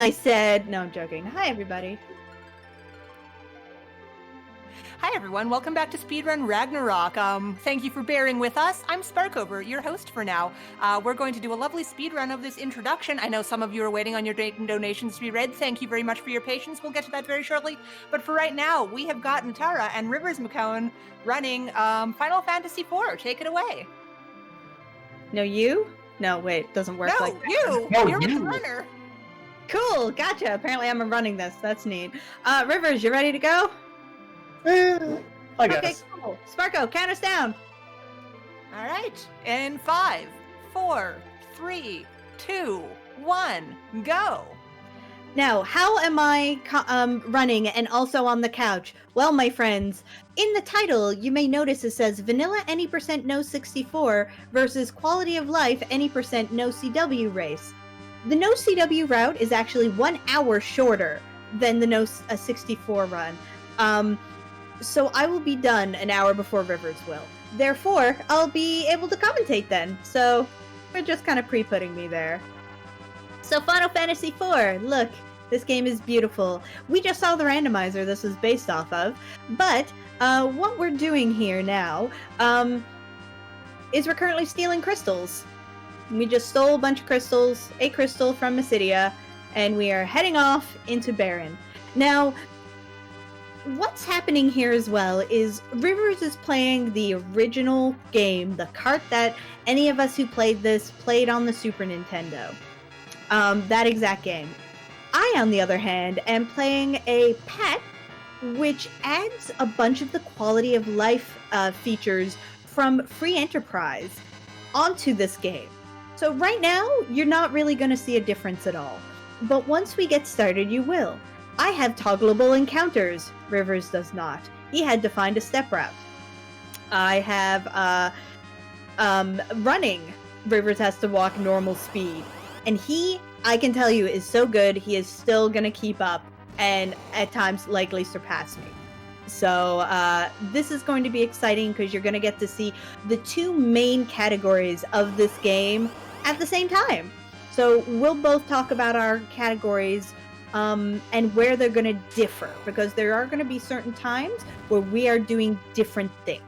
I said, no, I'm joking. Hi, everybody. Hi everyone, welcome back to Speedrun Ragnarok. Thank you for bearing with us. I'm Sparkover, your host for now. We're going to do a lovely speedrun of this introduction. I know some of you are waiting on your donations to be read. Thank you very much for your patience. We'll get to that very shortly. But for right now, we have got Natara and Rivers McCone running Final Fantasy IV. Take it away. No, you? No, wait, doesn't work like that. You! No, You're you! the runner! Cool, gotcha. Apparently I'm running this. That's neat. Rivers, you ready to go? I guess. Okay, cool. Sparko, count us down. All right, in 5, 4, 3, 2, 1, go! Now, how am I running and also on the couch? Well, my friends, in the title, you may notice it says Vanilla Any % no64 versus Quality of Life Any % noCW race. The noCW route is actually 1 hour shorter than the no64 run. So I will be done an hour before Rivers will. Therefore, I'll be able to commentate then. So we're just kind of pre-putting me there. So Final Fantasy IV, look, this game is beautiful. We just saw the randomizer this is based off of, but what we're doing here now is we're currently stealing crystals. We just stole a bunch of crystals, a crystal from Mysidia, and we are heading off into Baron. Now, what's happening here as well is Rivers is playing the original game, the cart that any of us who played this played on the Super Nintendo. That exact game. I, on the other hand, am playing a pet which adds a bunch of the quality of life features from Free Enterprise onto this game. So right now, you're not really going to see a difference at all. But once we get started, you will. I have toggleable encounters. Rivers does not. He had to find a step route. I have running. Rivers has to walk normal speed. And he, I can tell you, is so good, he is still going to keep up and at times likely surpass me. So this is going to be exciting because you're going to get to see the two main categories of this game at the same time. So we'll both talk about our categories and where they're going to differ, because there are going to be certain times where we are doing different things.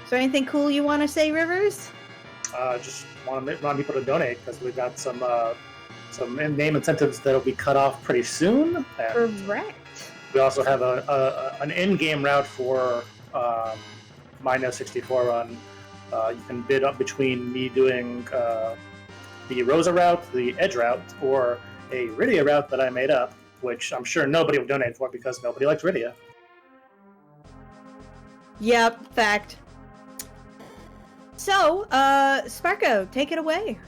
Is there anything cool you want to say, Rivers? Just want people to donate because we've got some name incentives that'll be cut off pretty soon. And correct. We also have an in-game route for my no64 run. You can bid up between me doing the Rosa route, the Edge route, or a Rydia route that I made up, which I'm sure nobody will donate for because nobody likes Rydia. Yep, fact. So, Sparko, take it away.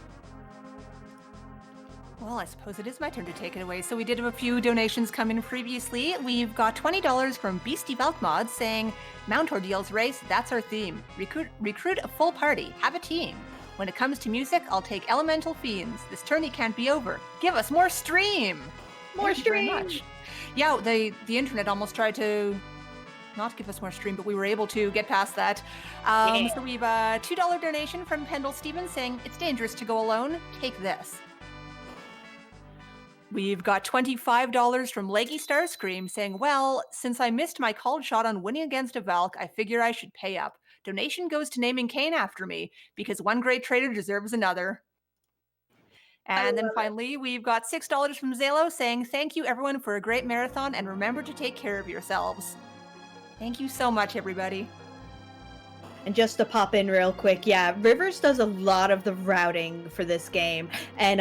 Well, I suppose it is my turn to take it away. So we did have a few donations come in previously. We've got $20 from Beastie Velkmod saying, Mount Ordeals race, that's our theme. Recruit a full party, have a team. When it comes to music, I'll take Elemental Fiends. This tourney can't be over. Give us more stream! More Thank you very stream! much. Yeah, the internet almost tried to not give us more stream, but we were able to get past that. So we've a $2 donation from Pendle Stevens saying, it's dangerous to go alone. Take this. We've got $25 from Leggy Starscream saying, well, since I missed my called shot on winning against a Valk, I figure I should pay up. Donation goes to naming Kane after me, because one great trader deserves another. And then finally, we've got $6 from Zalo saying, thank you everyone for a great marathon, and remember to take care of yourselves. Thank you so much, everybody. And just to pop in real quick, yeah, Rivers does a lot of the routing for this game. And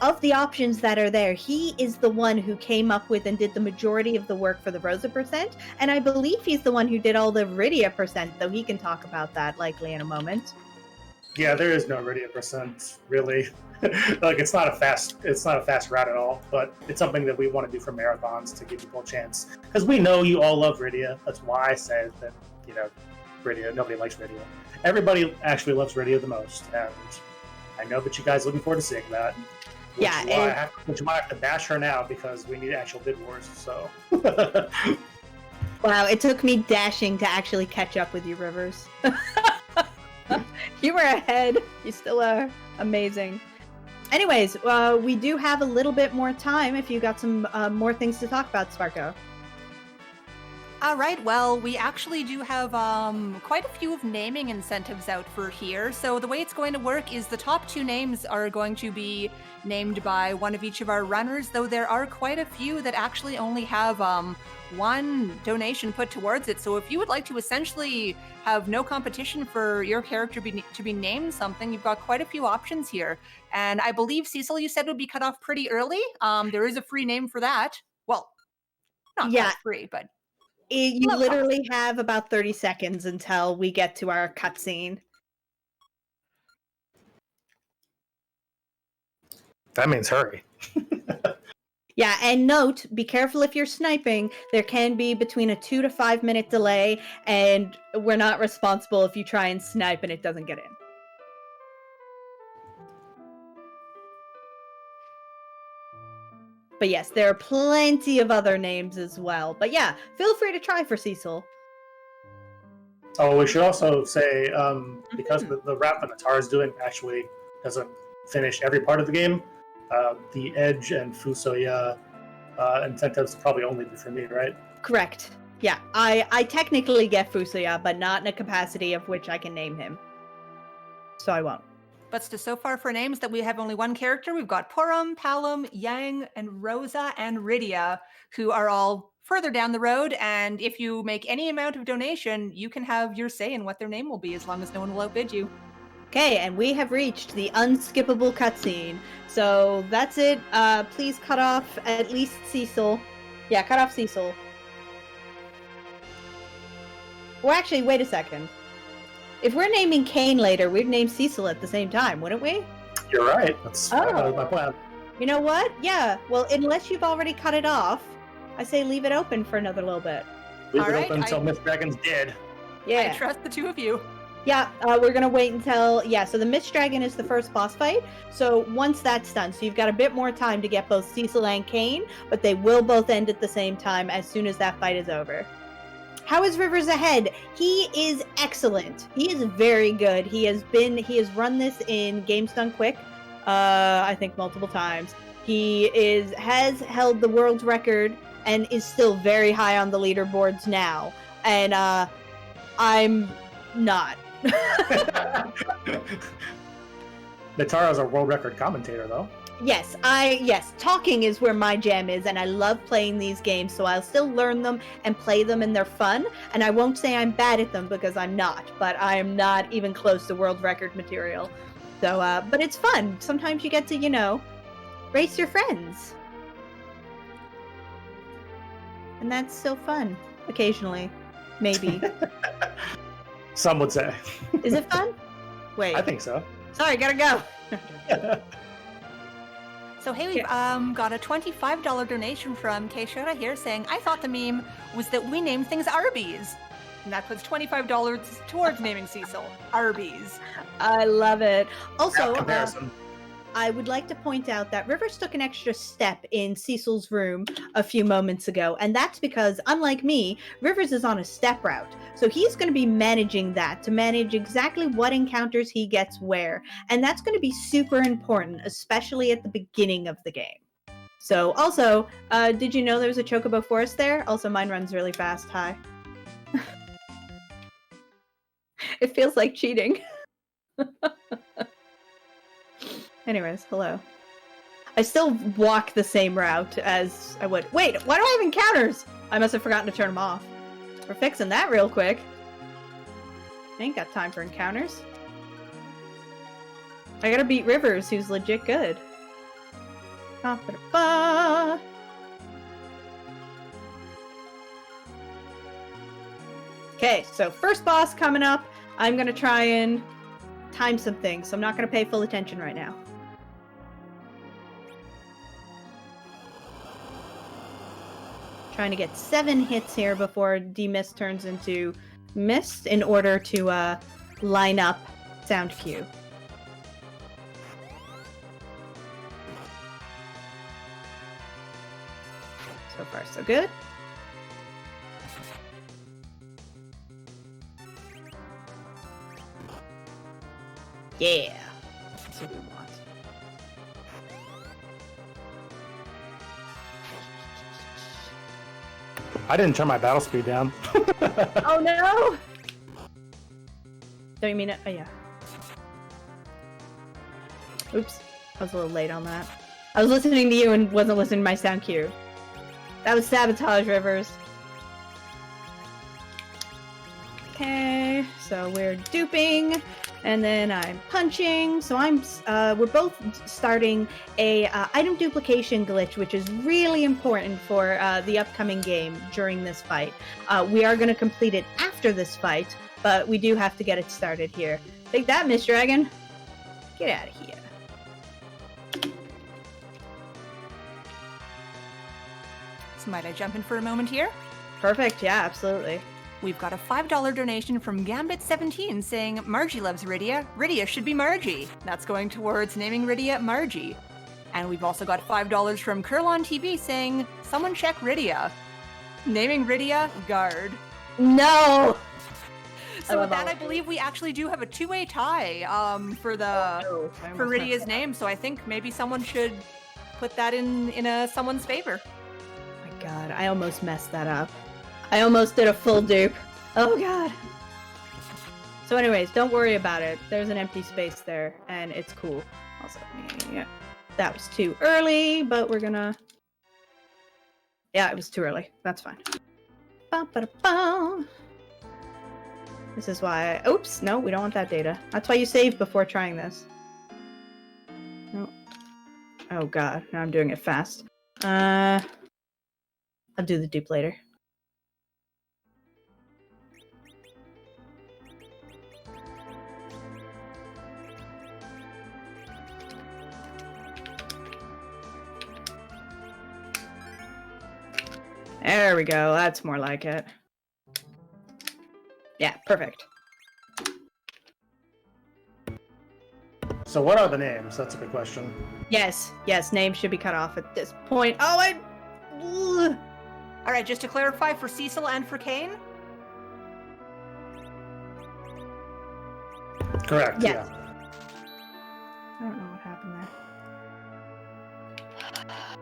of the options that are there, he is the one who came up with and did the majority of the work for the Rosa %. And I believe he's the one who did all the Rydia %, though he can talk about that likely in a moment. Yeah, there is no Rydia %, really. Like it's not a fast route at all, but it's something that we want to do for marathons to give people a chance. Because we know you all love Rydia. That's why I said that, Rydia, nobody likes Rydia. Everybody actually loves Rydia the most, and I know that you guys are looking forward to seeing that. Which is why I have to bash her now, because we need actual bid wars, so. Wow, it took me dashing to actually catch up with you, Rivers. You were ahead. You still are. Amazing. Anyways, we do have a little bit more time if you got some more things to talk about, Sparko. All right, well, we actually do have quite a few of naming incentives out for here. So the way it's going to work is the top 2 names are going to be named by one of each of our runners, though there are quite a few that actually only have 1 donation put towards it. So if you would like to essentially have no competition for your character to be named something, you've got quite a few options here. And I believe, Cecil, you said would be cut off pretty early. There is a free name for that. Well, not quite free, but... You literally have about 30 seconds until we get to our cutscene. That means hurry. Yeah, and note, be careful if you're sniping. There can be between a 2 to 5 minute delay, and we're not responsible if you try and snipe and it doesn't get in. But yes, there are plenty of other names as well. But yeah, feel free to try for Cecil. Oh, we should also say, because the route that Natara is doing actually doesn't finish every part of the game, the Edge and Fusoya incentives probably only be for me, right? Correct. Yeah, I technically get Fusoya, but not in a capacity of which I can name him. So I won't. But so far for names that we have only 1 character, we've got Purum, Palom, Yang, and Rosa, and Rydia, who are all further down the road. And if you make any amount of donation, you can have your say in what their name will be, as long as no one will outbid you. Okay, and we have reached the unskippable cutscene. So that's it. Please cut off at least Cecil. Yeah, cut off Cecil. Well, actually, wait a second. If we're naming Kane later, we'd name Cecil at the same time, wouldn't we? You're right. That's my plan. You know what? Yeah. Well, unless you've already cut it off, I say leave it open for another little bit. Leave it open until Miss Dragon's dead. Yeah. I trust the 2 of you. Yeah, we're gonna wait until... Yeah, so the Mist Dragon is the first boss fight. So once that's done, so you've got a bit more time to get both Cecil and Kane, but they will both end at the same time as soon as that fight is over. How is Rivers ahead? He is excellent. He is very good. He has run this in Games Done Quick, I think multiple times. He has held the world record and is still very high on the leaderboards now. And I'm not. Natara's a world record commentator, though. Yes, talking is where my jam is, and I love playing these games, so I'll still learn them and play them, and they're fun, and I won't say I'm bad at them, because I'm not, but I am not even close to world record material. So, but it's fun. Sometimes you get to, race your friends. And that's so fun. Occasionally. Maybe. Some would say. Is it fun? Wait. I think so. Sorry, gotta go. So hey, we've got a $25 donation from Keishara here saying, I thought the meme was that we named things Arby's. And that puts $25 towards naming Cecil. Arby's. I love it. Also, comparison. I would like to point out that Rivers took an extra step in Cecil's room a few moments ago, and that's because, unlike me, Rivers is on a step route. So he's going to be managing that to manage exactly what encounters he gets where, and that's going to be super important, especially at the beginning of the game. So, also, did you know there was a Chocobo Forest there? Also, mine runs really fast. Hi. It feels like cheating. Anyways, hello. I still walk the same route as I would. Wait, why do I have encounters? I must have forgotten to turn them off. We're fixing that real quick. I ain't got time for encounters. I gotta beat Rivers, who's legit good. Okay, so first boss coming up. I'm gonna try and time some things, so I'm not gonna pay full attention right now. Trying to get 7 hits here before demist turns into mist in order to line up sound cue. So far, so good. Yeah, that's what we want. I didn't turn my battle speed down. Oh no! Don't you mean it? Oh yeah. Oops. I was a little late on that. I was listening to you and wasn't listening to my sound cue. That was sabotage, Rivers. Okay, so we're duping, and then I'm punching. So we're both starting a item duplication glitch, which is really important for the upcoming game during this fight. We are going to complete it after this fight, but we do have to get it started here. Take that, Miss Dragon. Get out of here. So might I jump in for a moment here? Perfect, yeah, absolutely. We've got a $5 donation from Gambit17 saying, Margie loves Rydia. Rydia should be Margie. That's going towards naming Rydia Margie. And we've also got $5 from Curlon TV saying, someone check Rydia. Naming Rydia Guard. No! So with that, I believe we actually do have a two-way tie for Rydia's name. So I think maybe someone should put that in someone's favor. Oh my god, I almost messed that up. I almost did a full dupe. Oh god. So anyways, don't worry about it. There's an empty space there, and it's cool. Also, yeah, that was too early, but we're gonna... Yeah, it was too early. That's fine. Ba-ba-da-ba. This is why I... Oops, no, we don't want that data. That's why you save before trying this. No. Oh god, now I'm doing it fast. I'll do the dupe later. There we go, that's more like it. Yeah, perfect. So what are the names? That's a good question. Yes, names should be cut off at this point. Oh, Ugh. All right, just to clarify, for Cecil and for Kane? Correct, yes. yeah. I don't know what happened there.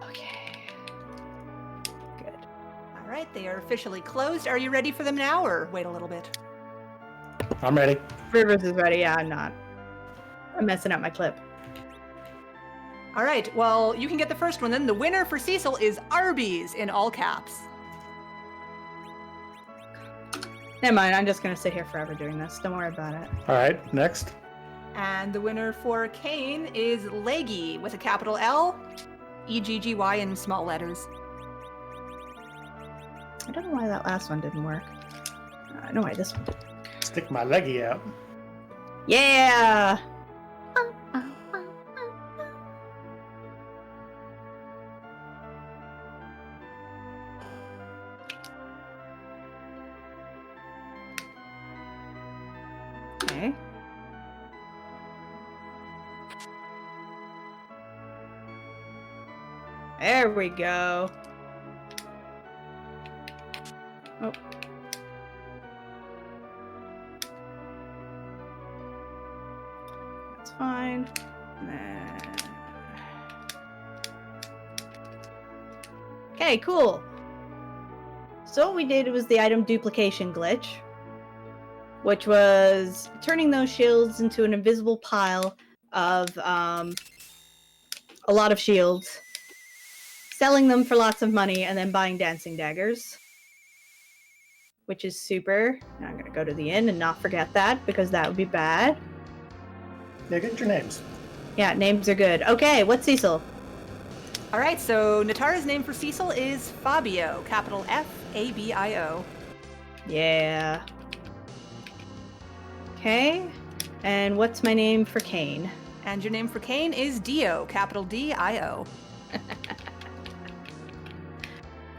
Okay. Good. All right, they are officially closed. Are you ready for them now, or wait a little bit? I'm ready. Rivers is ready. Yeah, I'm not. I'm messing up my clip. All right, well, you can get the first one then. The winner for Cecil is Arby's in all caps. Never mind, I'm just going to sit here forever doing this. Don't worry about it. All right, next. And the winner for Kane is Leggy with a capital L, E-G-G-Y in small letters. I don't know why that last one didn't work. I know why this one did. Stick my leggy out. Yeah! Okay. There we go. Oh. That's fine. Okay, cool. So what we did was the item duplication glitch, which was turning those shields into an invisible pile of a lot of shields, selling them for lots of money, and then buying dancing daggers, which is super. Now I'm going to go to the inn and not forget that, because that would be bad. Yeah, get your names. Yeah, names are good. Okay, what's Cecil? All right, so Natara's name for Cecil is Fabio, capital F-A-B-I-O. Yeah. Okay, and what's my name for Kane? And your name for Kane is Dio, capital D-I-O.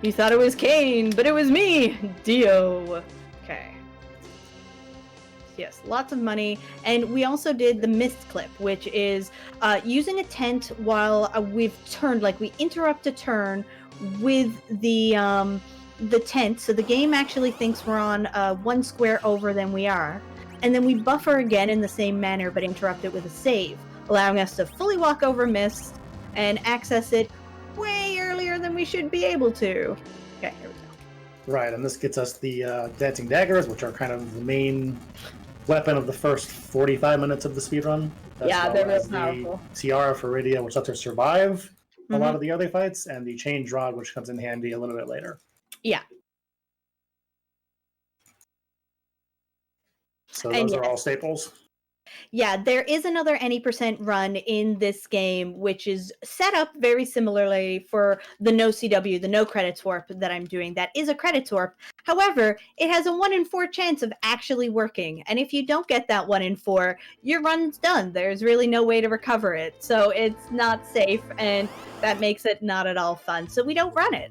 You thought it was Kane, but it was me, Dio. Okay. Yes, lots of money. And we also did the mist clip, which is using a tent while we've turned, like we interrupt a turn with the tent. So the game actually thinks we're on one square over than we are. And then we buffer again in the same manner, but interrupt it with a save, allowing us to fully walk over mist and access it way earlier than we should be able to. Okay, here we go. Right, and this gets us the dancing daggers, which are kind of the main weapon of the first 45 minutes of the speedrun. Yeah, they're real as powerful. The tiara for Rydia, which lets her survive a lot Mhm. of the other fights, and the change rod, which comes in handy a little bit later. Yeah. So And those are yes. all staples. Yeah, there is another any percent run in this game, which is set up very similarly for the noCW, the no credits warp that I'm doing. That is a credits warp. However, it has a 1 in 4 chance of actually working. And if you don't get that 1 in 4, your run's done. There's really no way to recover it. So it's not safe, and that makes it not at all fun. So we don't run it.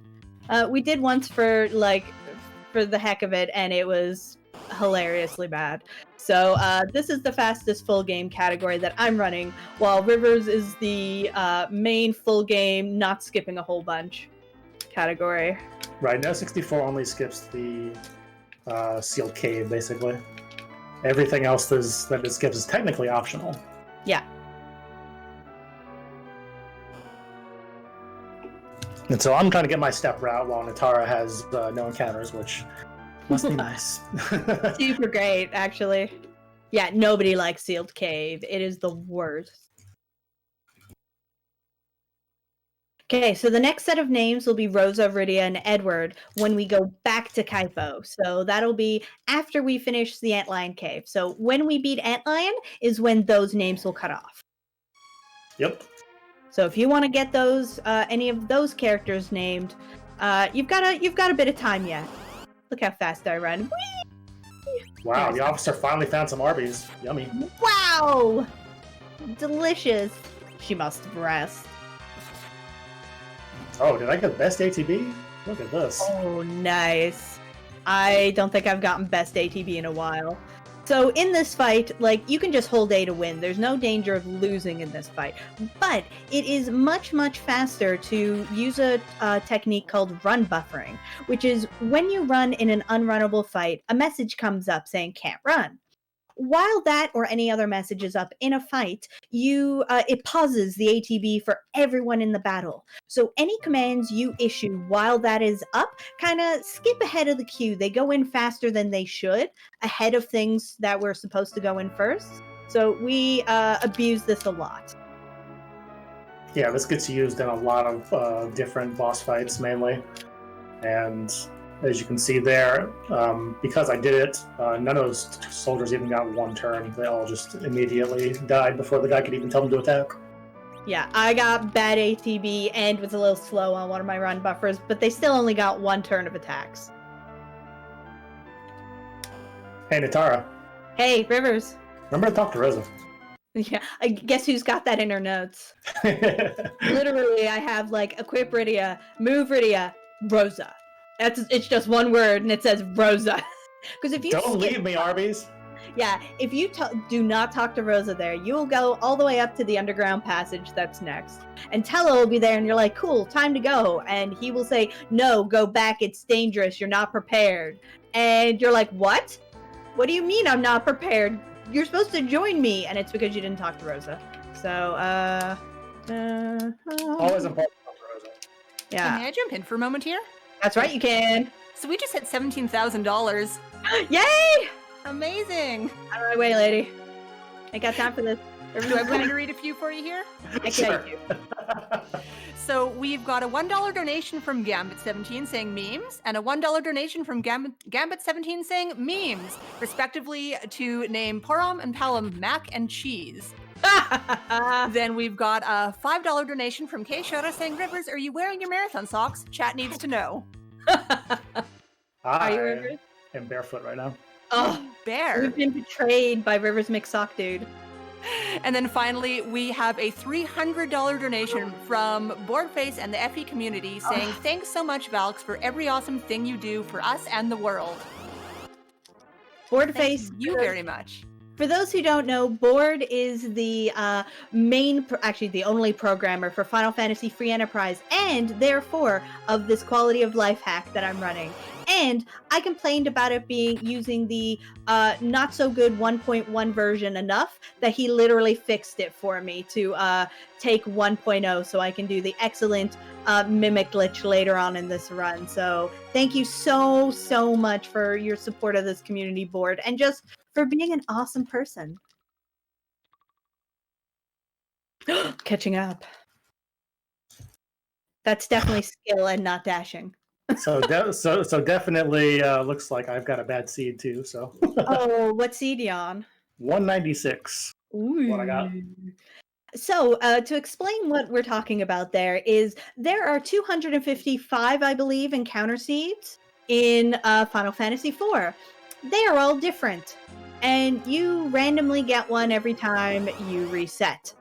We did once for the heck of it, and it was hilariously bad. So this is the fastest full game category that I'm running, while Rivers is the main full game, not skipping a whole bunch category. Right, no64 only skips the sealed cave, basically. Everything else that it skips is technically optional. Yeah. And so I'm trying to get my step route while Natara has no encounters, which must be nice. Super great, actually. Yeah, nobody likes sealed cave. It is the worst. Okay, so the next set of names will be Rosa, Rydia, and Edward when we go back to Kaipo. So that'll be after we finish the Antlion Cave. So when we beat Antlion is when those names will cut off. Yep. So if you want to get those any of those characters named, you've got a bit of time yet. Look how fast I run. Whee! Wow, the officer finally found some Arby's. Yummy. Wow! Delicious. She must rest. Oh, did I get best ATB? Look at this. Oh, nice. I don't think I've gotten best ATB in a while. So in this fight, you can just hold A to win. There's no danger of losing in this fight. But it is much, much faster to use a technique called run buffering, which is when you run in an unrunnable fight, a message comes up saying can't run. While that or any other message is up in a fight, it pauses the ATB for everyone in the battle. So any commands you issue while that is up kind of skip ahead of the queue. They go in faster than they should, ahead of things that were supposed to go in first. So we abuse this a lot. Yeah, this gets used in a lot of different boss fights mainly. And as you can see there, because I did it, none of those soldiers even got one turn. They all just immediately died before the guy could even tell them to attack. Yeah, I got bad ATB and was a little slow on one of my run buffers, but they still only got one turn of attacks. Hey, Natara. Hey, Rivers. Remember to talk to Rosa. Yeah, I guess who's got that in her notes? Literally, I have equip Rydia, move Rydia, Rosa. It's just one word, and it says Rosa. Because if you Don't leave me, Arby's. Yeah, if you do not talk to Rosa there, you will go all the way up to the underground passage that's next. And Tello will be there, and you're like, cool, time to go. And he will say, no, go back, it's dangerous, you're not prepared. And you're like, what? What do you mean I'm not prepared? You're supposed to join me. And it's because you didn't talk to Rosa. So, Always important to talk to Rosa. yeah. May I jump in for a moment here? That's right, you can. So we just hit $17,000. Yay! Amazing. Out of my way, lady. I got time for this. Do I plan to read a few for you here? Sure. So we've got a $1 donation from Gambit17 saying memes, and a $1 donation from Gambit17 saying memes, respectively, to name Porom and Palom mac and cheese. Then we've got a $5 donation from K Shota saying, Rivers, are you wearing your marathon socks? Chat needs to know. Are you, Rivers? I'm barefoot right now. Oh, Bear. we've been betrayed by Rivers McSock Dude. And then finally, we have a $300 donation from Boardface and the FE community saying, thanks so much, Valks, for every awesome thing you do for us and the world. Boardface. Thank you very much. For those who don't know, Board is the actually the only programmer for Final Fantasy Free Enterprise, and therefore of this quality of life hack that I'm running. And I complained about it using the not so good 1.1 version enough that he literally fixed it for me to take 1.0 so I can do the excellent Mimic glitch later on in this run. So thank you so much for your support of this community board and just for being an awesome person. Catching up. That's definitely skill and not dashing. So definitely looks like I've got a bad seed too. So Oh, what seed you on? 196. Ooh. What I got. So, to explain what we're talking about there are 255, I believe, encounter seeds in Final Fantasy IV. They are all different, and you randomly get one every time you reset.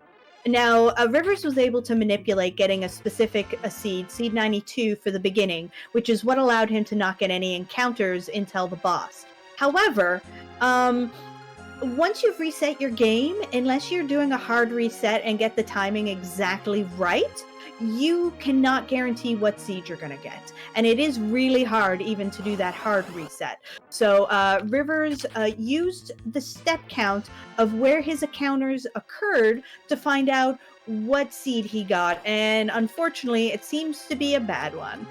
Now, Rivers was able to manipulate getting a specific seed 92 for the beginning, which is what allowed him to not get any encounters until the boss. However, once you've reset your game, unless you're doing a hard reset and get the timing exactly right, you cannot guarantee what seed you're going to get. And it is really hard even to do that hard reset. So Rivers used the step count of where his encounters occurred to find out what seed he got. And unfortunately, it seems to be a bad one.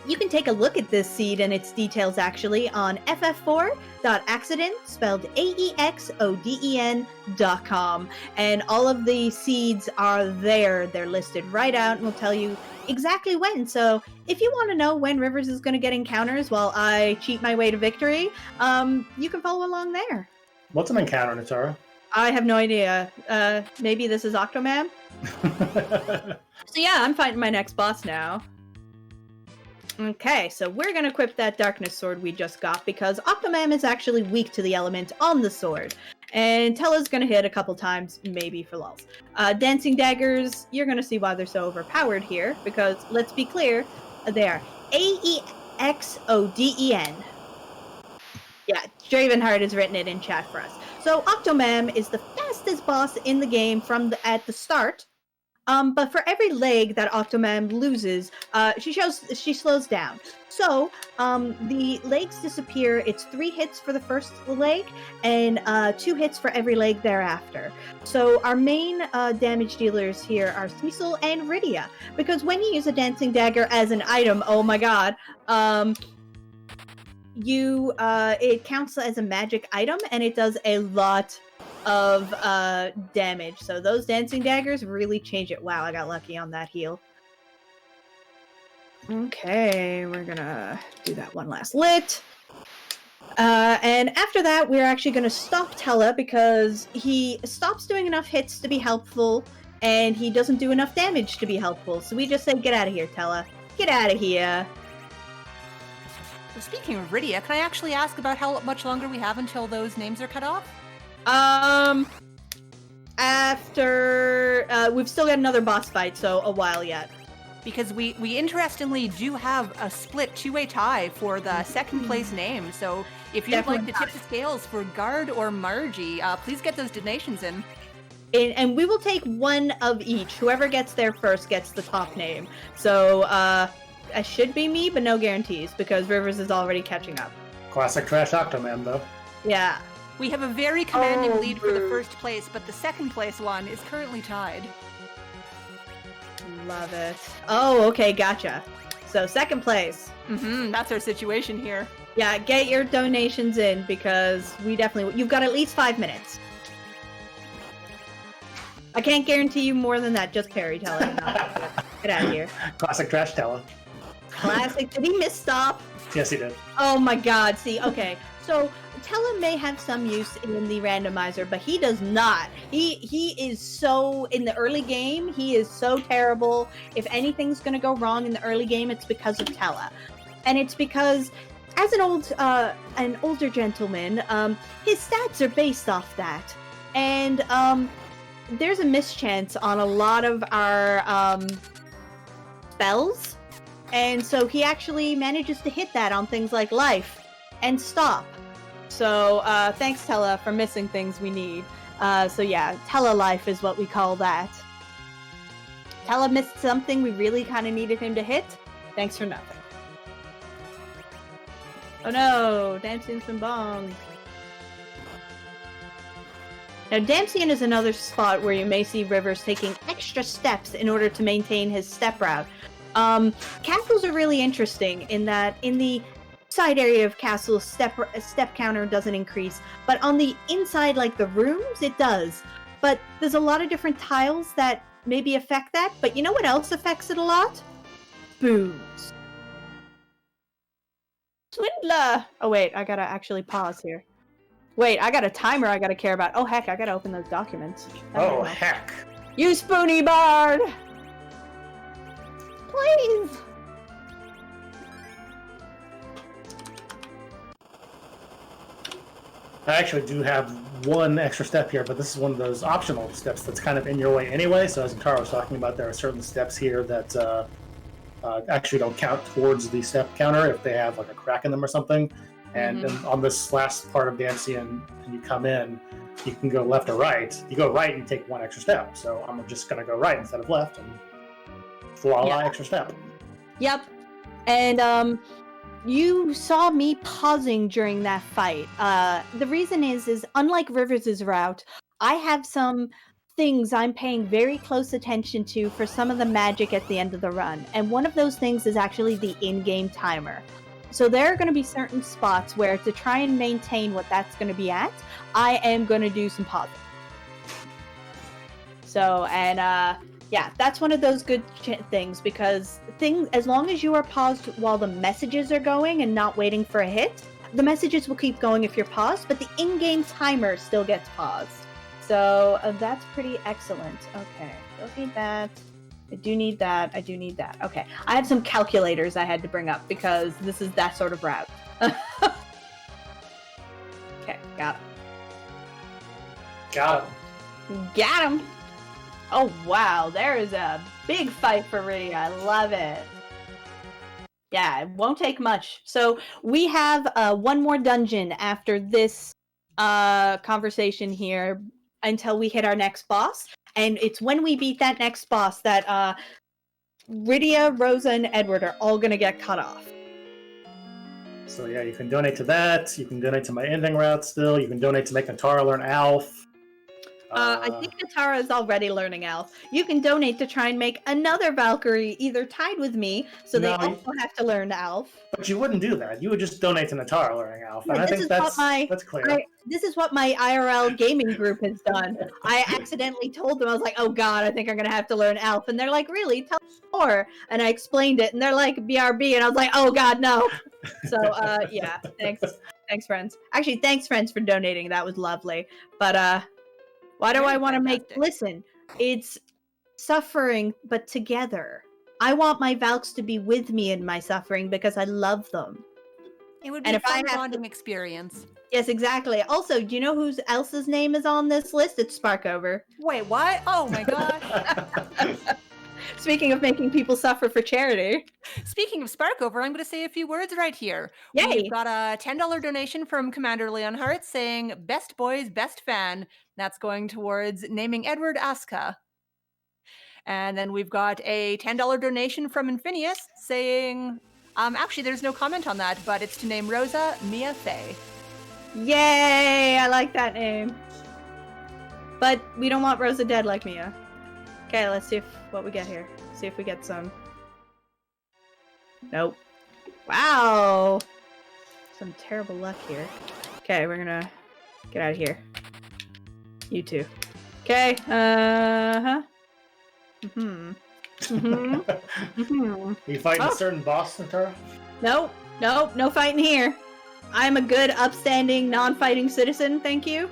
You can take a look at this seed and its details actually on ff4.accident, spelled AEXODEN.com. And all of the seeds are there. They're listed right out and will tell you exactly when. So if you want to know when Rivers is going to get encounters while I cheat my way to victory, you can follow along there. What's an encounter, Natara? I have no idea. Maybe this is Octomam? So yeah, I'm fighting my next boss now. Okay, so we're going to equip that Darkness Sword we just got because Octomam is actually weak to the element on the sword. And Tella's going to hit a couple times, maybe for lulz. Dancing Daggers, you're going to see why they're so overpowered here because, let's be clear, they are AEXODEN. Yeah, Dravenheart has written it in chat for us. So Octomam is the fastest boss in the game at the start. But for every leg that Octomam loses, she slows down. So the legs disappear. It's 3 hits for the first leg and 2 hits for every leg thereafter. So our main damage dealers here are Cecil and Rydia, because when you use a Dancing Dagger as an item, oh my god, it counts as a magic item and it does a lot of damage. So those Dancing Daggers really change it. Wow, I got lucky on that heal. Okay, we're gonna do that one last lit. And after that, we're actually gonna stop Tella because he stops doing enough hits to be helpful and he doesn't do enough damage to be helpful. So we just say, get out of here, Tella. Get out of here. So speaking of Rydia, can I actually ask about how much longer we have until those names are cut off? After we've still got another boss fight, so a while yet. Because we interestingly do have a split 2-way tie for the second place name. So if you'd like to tip the scales for Guard or Margie, please get those donations in. And we will take one of each. Whoever gets there first gets the top name. So it should be me, but no guarantees because Rivers is already catching up. Classic trash Octomam, though. Yeah. We have a very commanding lead for the first place, but the second place one is currently tied. Love it. Oh, okay, gotcha. So second place. That's our situation here. Yeah, get your donations in because you've got at least 5 minutes. I can't guarantee you more than that. Just parry Tella. Get out of here. Classic trash Tella. Classic. Did he miss stop? Yes, he did. Oh my god. See, okay. So Tella may have some use in the randomizer, but he does not. He is so, in the early game, he is so terrible. If anything's going to go wrong in the early game, it's because of Tella. And it's because, as an older gentleman, his stats are based off that. And there's a mischance on a lot of our spells. And so he actually manages to hit that on things like life and stop. So thanks, Tella, for missing things we need. So yeah, Tella life is what we call that. Tella missed something we really kind of needed him to hit. Thanks for nothing. Oh no, dancing some bong. Now, Damsian is another spot where you may see Rivers taking extra steps in order to maintain his step route. Castles are really interesting in that in the side area of castles, step counter doesn't increase, but on the inside, like the rooms, it does. But there's a lot of different tiles that maybe affect that, but you know what else affects it a lot? Booze. Swindler! Oh wait, I gotta actually pause here. Wait, I got a timer I gotta care about. Oh heck, I gotta open those documents. Oh heck. You spoony bard! Please! I actually do have one extra step here, but this is one of those optional steps that's kind of in your way anyway. So as Tara was talking about, there are certain steps here that actually don't count towards the step counter if they have like a crack in them or something. And then on this last part of Damsian, and you come in, you can go left or right. You go right and take one extra step. So I'm just going to go right instead of left, and voila, extra step. Yep. And you saw me pausing during that fight. The reason is unlike Rivers' route, I have some things I'm paying very close attention to for some of the magic at the end of the run. And one of those things is actually the in-game timer. So there are going to be certain spots where to try and maintain what that's going to be at, I am going to do some pausing. So, and yeah, that's one of those good things because as long as you are paused while the messages are going and not waiting for a hit, the messages will keep going if you're paused, but the in-game timer still gets paused. So that's pretty excellent. Okay, don't need that. I do need that. I do need that. Okay. I had some calculators I had to bring up because this is that sort of route. Okay, got him. Got him. Got him! Oh, wow. There is a big fight for Riddy. I love it. Yeah, it won't take much. So we have one more dungeon after this conversation here until we hit our next boss. And it's when we beat that next boss that Rydia, Rosa, and Edward are all going to get cut off. So yeah, you can donate to that. You can donate to my ending route still. You can donate to make Natara learn Alf. I think Natara is already learning Alf. You can donate to try and make another Valkyrie either tied with me, so they also have to learn Alf. But you wouldn't do that. You would just donate to Natara learning Alf. And Yeah, I think that's clear. This is what my IRL gaming group has done. I accidentally told them, I was like, oh god, I think I'm going to have to learn Alf. And they're like, really? Tell me more. And I explained it, and they're like, BRB. And I was like, oh god, no. So, yeah, thanks. Thanks, friends. Actually, thanks, friends, for donating. That was lovely. But, why do I want to make... Listen, it's suffering, but together. I want my Valks to be with me in my suffering because I love them. It would be a fun bonding experience. Yes, exactly. Also, do you know who else's name is on this list? It's Sparkover. Wait, what? Oh my gosh. Speaking of making people suffer for charity. Speaking of Sparkover, I'm going to say a few words right here. Yay! We've got a $10 donation from Commander Leonhardt saying, best boys, best fan. That's going towards naming Edward Aska. And then we've got a $10 donation from Infinius saying, actually, there's no comment on that, but it's to name Rosa Mia Fey. Yay! I like that name. But we don't want Rosa dead like Mia. Okay, let's see what we get here. See if we get some. Nope. Wow! Some terrible luck here. Okay, we're gonna get out of here. You too. Okay, You fighting a certain boss, Natara? Nope, no fighting here. I'm a good, upstanding, non-fighting citizen, thank you.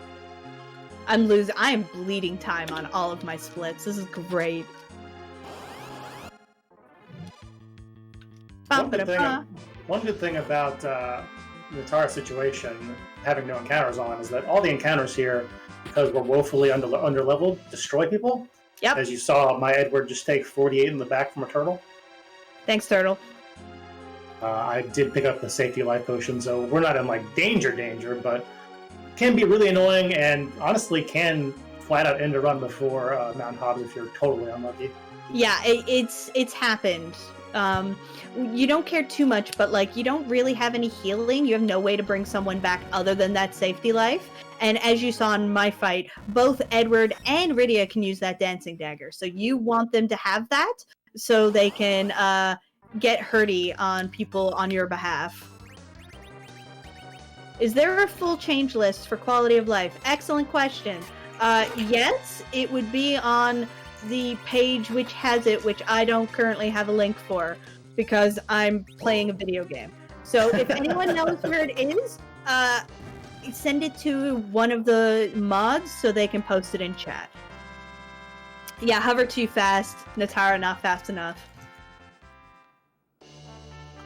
I am bleeding time on all of my splits. This is great. One good thing about Natara's situation, having no encounters on, is that all the encounters here, because we're woefully under-leveled, destroy people. Yep. As you saw, my Edward just take 48 in the back from a turtle. Thanks, Turtle. I did pick up the safety life potion, so we're not in like danger, but can be really annoying and honestly can flat out end a run before Mount Hobbs if you're totally unlucky. Yeah, it's happened you don't care too much, but like you don't really have any healing. You have no way to bring someone back other than that safety life. And as you saw in my fight, both Edward and Rydia can use that dancing dagger. So you want them to have that so they can get hurty on people on your behalf. Is there a full change list for quality of life? Excellent question. Yes, it would be on the page which has it, which I don't currently have a link for because I'm playing a video game. So if anyone knows where it is, send it to one of the mods so they can post it in chat. Yeah, hover too fast. Natara, not fast enough.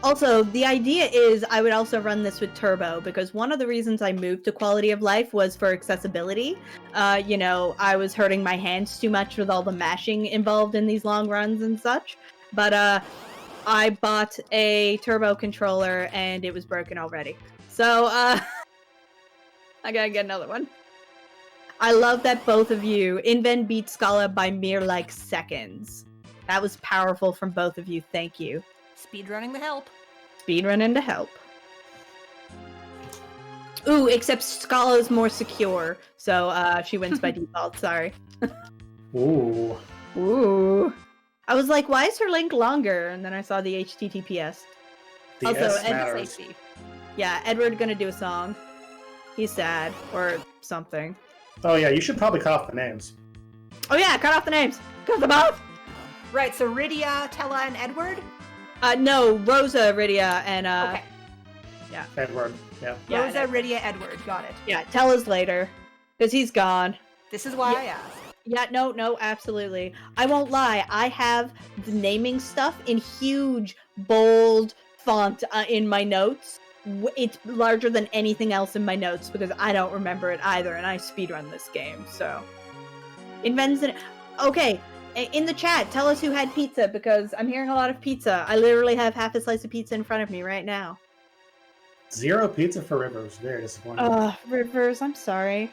Also, the idea is I would also run this with Turbo because one of the reasons I moved to quality of life was for accessibility. You know, I was hurting my hands too much with all the mashing involved in these long runs and such. But I bought a Turbo controller and it was broken already. So I gotta get another one. I love that both of you, Inven beat Scala by mere like seconds. That was powerful from both of you. Thank you. Speedrunning to help. Speedrunning to help. Ooh, except Scala's more secure, so she wins by default. Sorry. Ooh. Ooh. I was like, why is her link longer? And then I saw the HTTPS. The Also, S Ed- matters. Safety. Yeah, Edward gonna do a song. He's sad or something. Oh yeah, you should probably cut off the names. Oh yeah, cut off the names. Cut them off. Right, so Rydia, Tella, and Edward? No, Rosa, Rydia, and Okay. Edward. Yeah. Yeah, Rosa, Rydia, Edward. Got it. yeah, tell us later, because he's gone. This is why Yeah. I asked. Yeah, no, absolutely. I won't lie. I have the naming stuff in huge, bold font in my notes. It's larger than anything else in my notes because I don't remember it either, and I speedrun this game, so. Okay, in the chat, tell us who had pizza because I'm hearing a lot of pizza. I literally have half a slice of pizza in front of me right now. 0 pizza for Rivers. Very disappointing. Rivers, I'm sorry.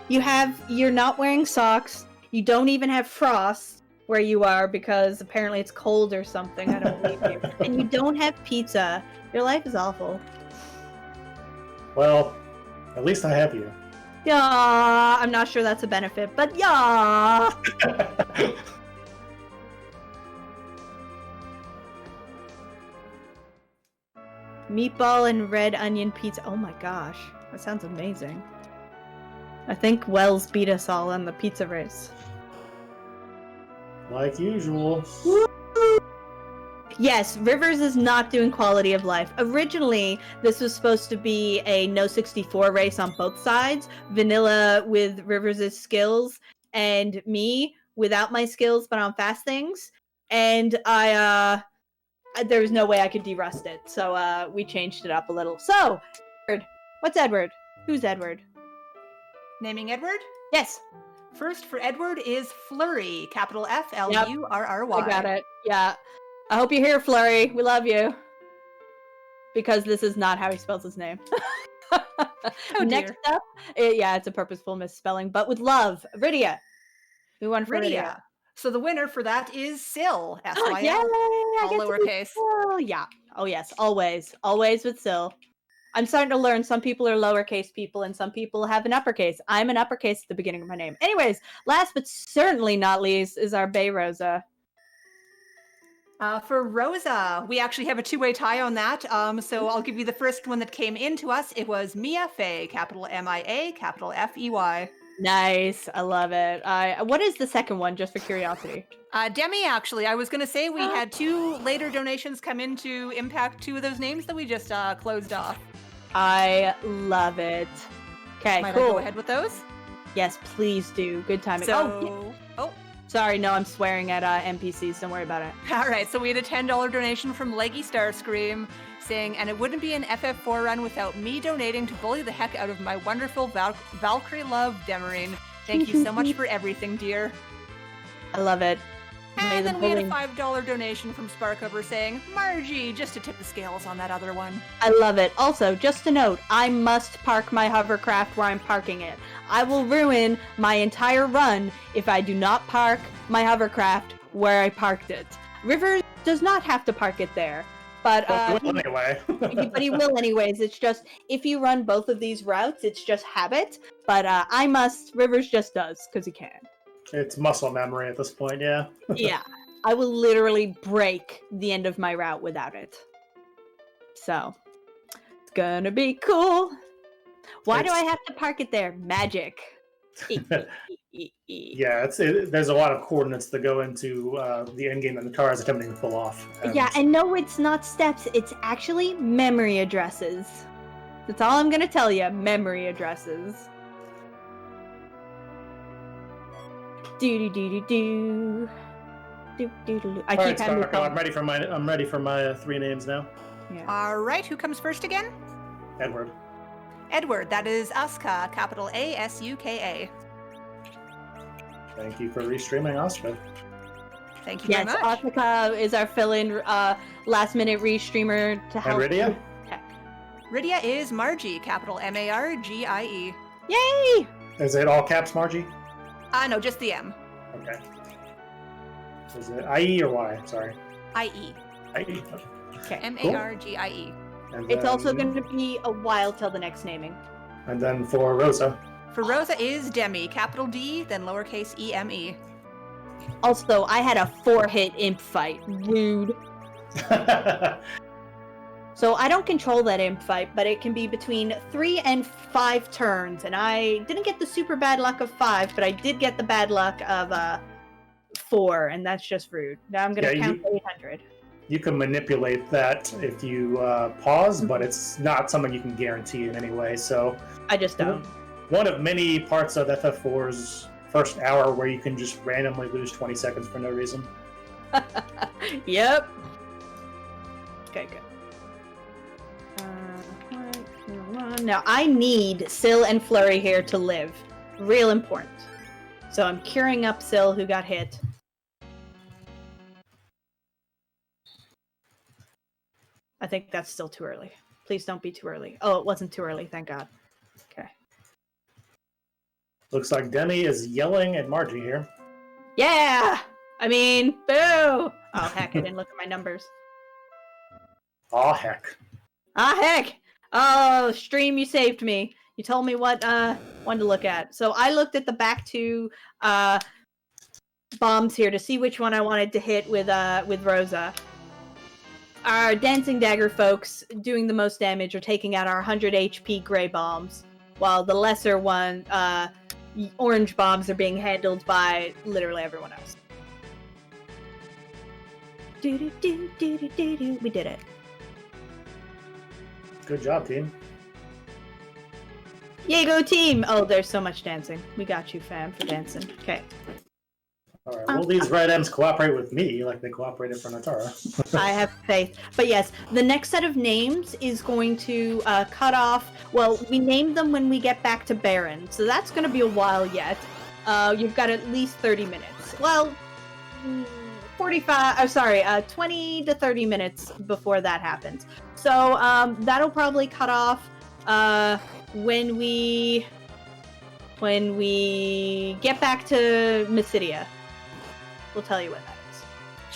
You're not wearing socks. You don't even have frost where you are because apparently it's cold or something. I don't believe you. And you don't have pizza. Your life is awful. Well, at least I have you. Yeah, I'm not sure that's a benefit, but yeah. Meatball and red onion pizza. Oh my gosh, that sounds amazing. I think Wells beat us all in the pizza race. Like usual. Yes, Rivers is not doing quality of life. Originally, this was supposed to be a no64 race on both sides. Vanilla with Rivers' skills, and me without my skills but on fast things. And there was no way I could derust it, so we changed it up a little. So, Edward. What's Edward? Who's Edward? Naming Edward? Yes. First for Edward is Flurry, capital Flurry. I got it. Yeah. I hope you're here, Flurry. We love you. Because this is not how he spells his name. Next up, it's a purposeful misspelling, but with love. Rydia. We won for Rydia. So the winner for that is Syl. S-Y-L. Yeah, all lowercase. Yeah. Oh yes, always. Always with Syl. I'm starting to learn some people are lowercase people and some people have an uppercase. I'm an uppercase at the beginning of my name. Anyways, last but certainly not least is our Bay Rosa. For Rosa, we actually have a two-way tie on that. So I'll give you the first one that came into us. It was Mia Fey, capital M-I-A, capital F-E-Y. Nice. I love it. What is the second one, just for curiosity? Demi, actually. I was going to say we had two later donations come in to impact two of those names that we just closed off. I love it. Okay, Might cool. I go ahead with those? Yes, please do. Good timing. So, Sorry, no, I'm swearing at NPCs. Don't worry about it. all right. So we had a $10 donation from Leggy Starscream saying, and it wouldn't be an FF4 run without me donating to bully the heck out of my wonderful Valkyrie love, Demarine. Thank you so much for everything, dear. I love it. And then we had a $5 donation from Sparkover saying, Margie, just to tip the scales on that other one. I love it. Also, just a note, I must park my hovercraft where I'm parking it. I will ruin my entire run if I do not park my hovercraft where I parked it. Rivers does not have to park it there. But anyway. but he will anyways. It's just if you run both of these routes, it's just habit. But I must. Rivers just does because he can. It's muscle memory at this point, yeah. Yeah, I will literally break the end of my route without it. So it's gonna be cool. Why do I have to park it there? Magic. Yeah, there's a lot of coordinates that go into the end game and the cars attempting to pull off. Yeah, and no, it's not steps. It's actually memory addresses. That's all I'm gonna tell you. Memory addresses. Do. I keep having to I'm ready for my 3 names now. Yeah. All right, who comes first again? Edward. Edward, that is Asuka, capital A-S-U-K-A. Thank you for restreaming Asuka. Thank you very much. Yes, Asuka is our fill-in last-minute restreamer to help. And Rydia? Tech. Rydia is Margie, capital M-A-R-G-I-E. Yay! Is it all caps, Margie? No, just the M. Okay. Is it IE or Y? Sorry. I-E. IE. Okay. M-A-R-G-I-E. It's also going to be a while till the next naming. And then for Rosa. For Rosa is Demi, capital D, then lowercase E-M-E. Also, I had a 4-hit imp fight. Rude. So I don't control that imp fight, but it can be between 3 and 5 turns. And I didn't get the super bad luck of 5, but I did get the bad luck of 4, and that's just rude. Now I'm going to count 800. You can manipulate that if you pause, but it's not something you can guarantee in any way. So I just don't. One of many parts of FF4's first hour where you can just randomly lose 20 seconds for no reason. Yep. Okay, good. Now I need Syl and Flurry here to live. Real important. So I'm curing up Syl, who got hit. I think that's still too early. Please don't be too early. Oh, it wasn't too early, thank God. Okay. Looks like Demi is yelling at Margie here. Yeah! I mean, boo! Oh, heck, I didn't look at my numbers. Aw, heck. Ah, heck! Oh, stream, you saved me. You told me what one to look at. So I looked at the back 2 bombs here to see which one I wanted to hit with Rosa. Our Dancing Dagger folks doing the most damage are taking out our 100 HP gray bombs, while the lesser one, orange bombs, are being handled by literally everyone else. We did it. Good job, team. Yay, go team! Oh, there's so much dancing. We got you, fam, for dancing. Okay. All right. Will these red M's cooperate with me like they cooperated for Natara? I have faith. But yes, the next set of names is going to cut off. Well, we named them when we get back to Baron, so that's going to be a while yet. You've got at least 30 minutes. Well, 20 to 30 minutes before that happens. So that'll probably cut off when we get back to Mysidia. We'll tell you what that is.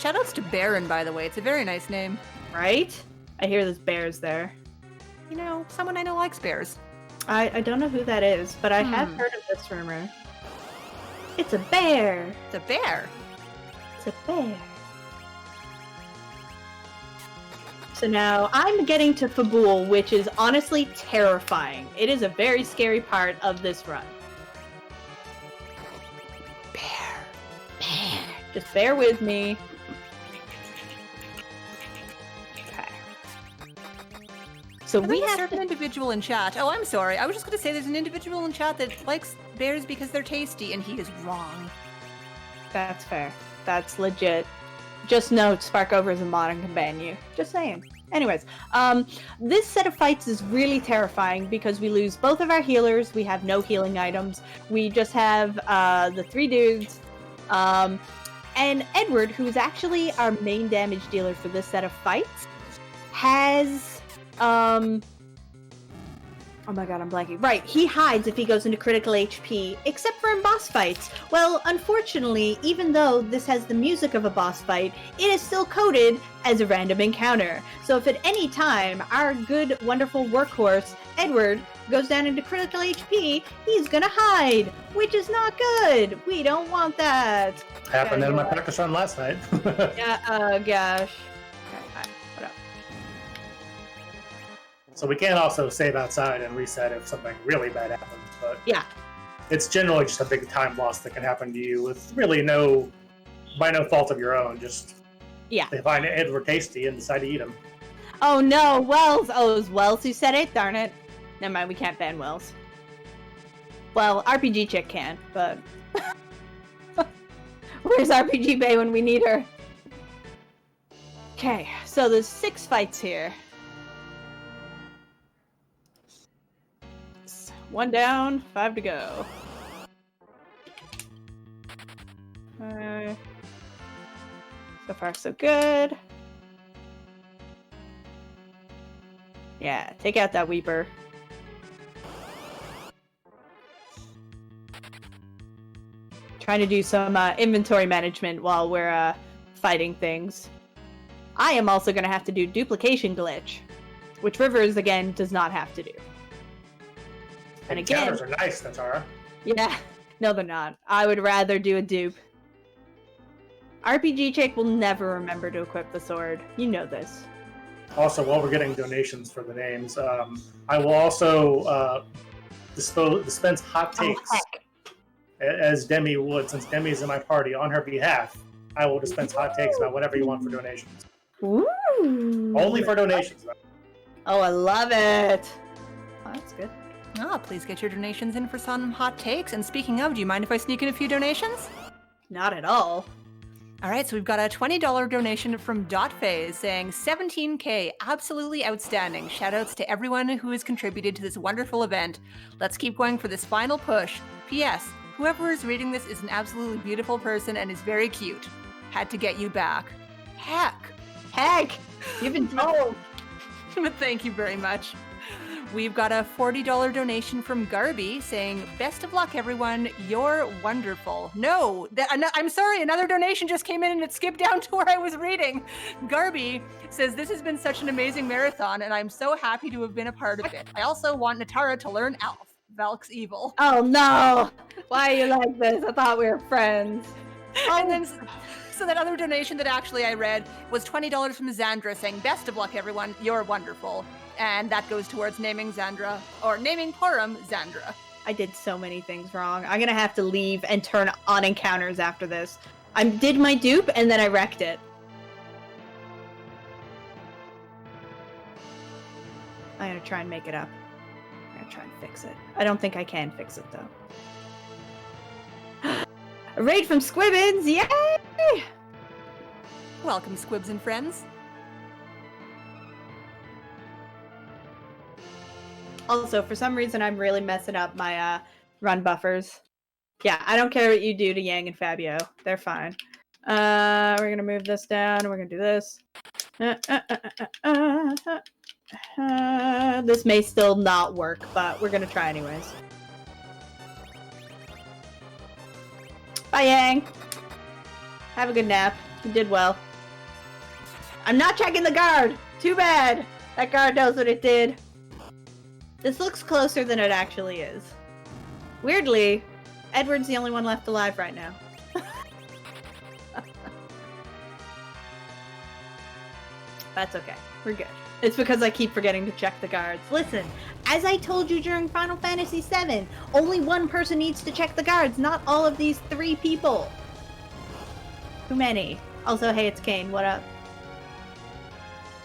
Shoutouts to Baron, by the way. It's a very nice name. Right? I hear there's bears there. You know, someone I know likes bears. I don't know who that is, but I have heard of this rumor. It's a bear! It's a bear! It's a bear. So now I'm getting to Fabul, which is honestly terrifying. It is a very scary part of this run. Bear. Just bear with me. Okay. So we have an individual in chat. Oh, I'm sorry. I was just going to say there's an individual in chat that likes bears because they're tasty, and he is wrong. That's fair. That's legit. Just note, Sparkover is a mod and can ban you. Just saying. Anyways, this set of fights is really terrifying because we lose both of our healers. We have no healing items. We just have the 3 dudes. And Edward, who's actually our main damage dealer for this set of fights, has Oh my god, I'm blanking. Right, he hides if he goes into critical HP, except for in boss fights. Well, unfortunately, even though this has the music of a boss fight, it is still coded as a random encounter. So if at any time our good, wonderful workhorse, Edward, goes down into critical HP, he's gonna hide, which is not good. We don't want that. Happened in my practice run last night. Yeah, oh gosh. Okay, hi. What up? So we can also save outside and reset if something really bad happens, but Yeah. it's generally just a big time loss that can happen to you with really by no fault of your own. Just they find Edward tasty and decide to eat him. Oh no, Wells! Oh, it was Wells who said it? Darn it. Never mind, we can't ban Wells. Well, RPG Chick can, but... Where's RPG Bay when we need her? Okay, so there's 6 fights here. 1 down, 5 to go. So far, so good. Yeah, take out that Weeper. Trying to do some inventory management while we're fighting things. I am also going to have to do duplication glitch, which Rivers, again, does not have to do. And again... Counters are nice, Natara. Yeah. No, they're not. I would rather do a dupe. RPG Chick will never remember to equip the sword. You know this. Also, while we're getting donations for the names, I will also dispense hot takes as Demi would, since Demi is in my party. On her behalf, I will dispense hot takes about whatever you want for donations. Ooh. Only for donations, though. Oh, I love it. Oh, that's good. Please get your donations in for some hot takes. And speaking of, do you mind if I sneak in a few donations? Not at all. All right, so we've got a $20 donation from DotPhase saying 17K, absolutely outstanding. Shoutouts to everyone who has contributed to this wonderful event. Let's keep going for this final push. P.S. Whoever is reading this is an absolutely beautiful person and is very cute. Had to get you back. Heck! You've been told. But thank you very much. We've got a $40 donation from Garby saying, best of luck, everyone. You're wonderful. No, I'm sorry. Another donation just came in and it skipped down to where I was reading. Garby says, this has been such an amazing marathon and I'm so happy to have been a part of it. I also want Natara to learn Elf. Valk's evil. Oh no! Why are you like this? I thought we were friends. And then, so that other donation that actually I read was $20 from Xandra saying, best of luck, everyone. You're wonderful. And that goes towards naming Xandra, or naming Porum Xandra. I did so many things wrong. I'm gonna have to leave and turn on encounters after this. I did my dupe and then I wrecked it. I'm gonna try and make it up. I'm gonna try and fix it. I don't think I can fix it though. A raid from Squibbins! Yay! Welcome, Squibs and friends. Also, for some reason, I'm really messing up my run buffers. Yeah, I don't care what you do to Yang and Fabio. They're fine. We're going to move this down. We're going to do this. This may still not work, but we're going to try anyways. Bye, Yang. Have a good nap. You did well. I'm not checking the guard. Too bad. That guard knows what it did. This looks closer than it actually is. Weirdly, Edward's the only one left alive right now. That's okay. We're good. It's because I keep forgetting to check the guards. Listen, as I told you during Final Fantasy VII, only one person needs to check the guards, not all of these 3 people. Too many. Also, hey, it's Kane. What up?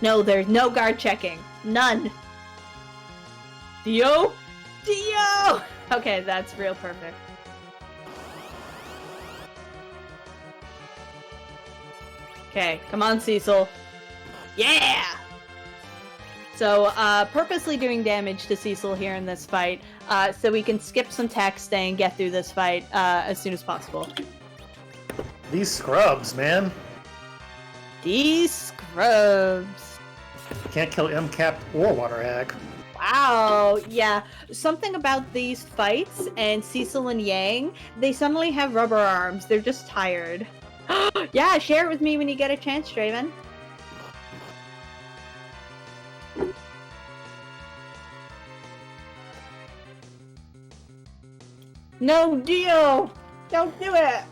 No, there's no guard checking. None. Dio? Dio! Okay, that's real perfect. Okay, come on, Cecil. Yeah! So, purposely doing damage to Cecil here in this fight, so we can skip some text and get through this fight as soon as possible. These scrubs, man. These scrubs. You can't kill MCAP or Water Hag. Wow, yeah. Something about these fights and Cecil and Yang, they suddenly have rubber arms. They're just tired. Yeah, share it with me when you get a chance, Draven. No deal! Don't do it!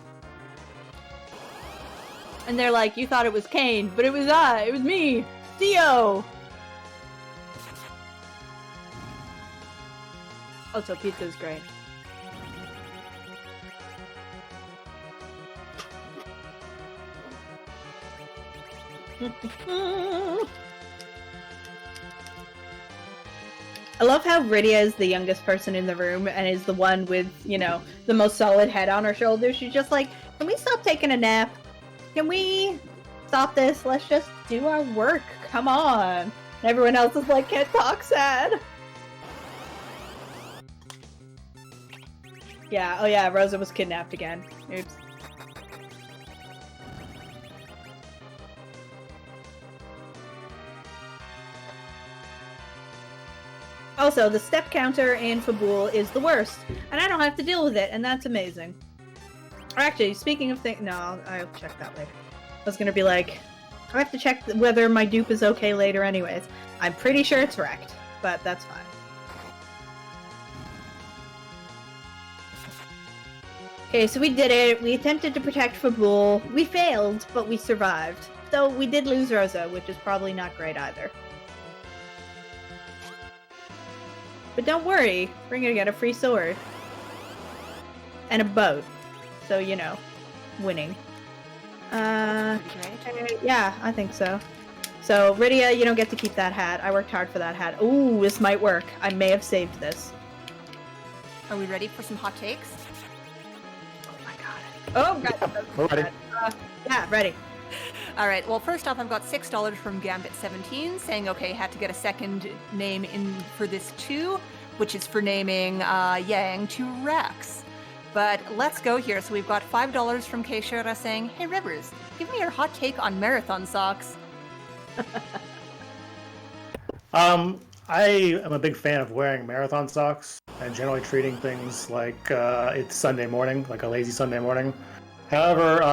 And they're like, you thought it was Kane, but it was it was me, Dio! Also, pizza's great. I love how Rydia is the youngest person in the room and is the one with, you know, the most solid head on her shoulders. She's just like, can we stop taking a nap? Can we stop this? Let's just do our work. Come on. And everyone else is like, can't talk sad. Yeah, oh yeah, Rosa was kidnapped again. Oops. Also, the step counter in Fabul is the worst, and I don't have to deal with it, and that's amazing. Actually, speaking of things, no, I'll check that later. I was gonna be like, I have to check whether my dupe is okay later anyways. I'm pretty sure it's wrecked, but that's fine. Okay, so we did it. We attempted to protect Fabul. We failed, but we survived. So we did lose Rosa, which is probably not great either. But don't worry, we're gonna get a free sword. And a boat. So, you know, winning. Yeah, I think so. So, Rydia, you don't get to keep that hat. I worked hard for that hat. Ooh, this might work. I may have saved this. Are we ready for some hot takes? Oh, God. We're ready. Yeah, ready. All right, well, first off, I've got $6 from Gambit17 saying, okay, had to get a second name in for this too, which is for naming Yang to Rex. But let's go here. So we've got $5 from Keishara saying, hey, Rivers, give me your hot take on marathon socks. I am a big fan of wearing marathon socks and generally treating things like it's Sunday morning, like a lazy Sunday morning. However,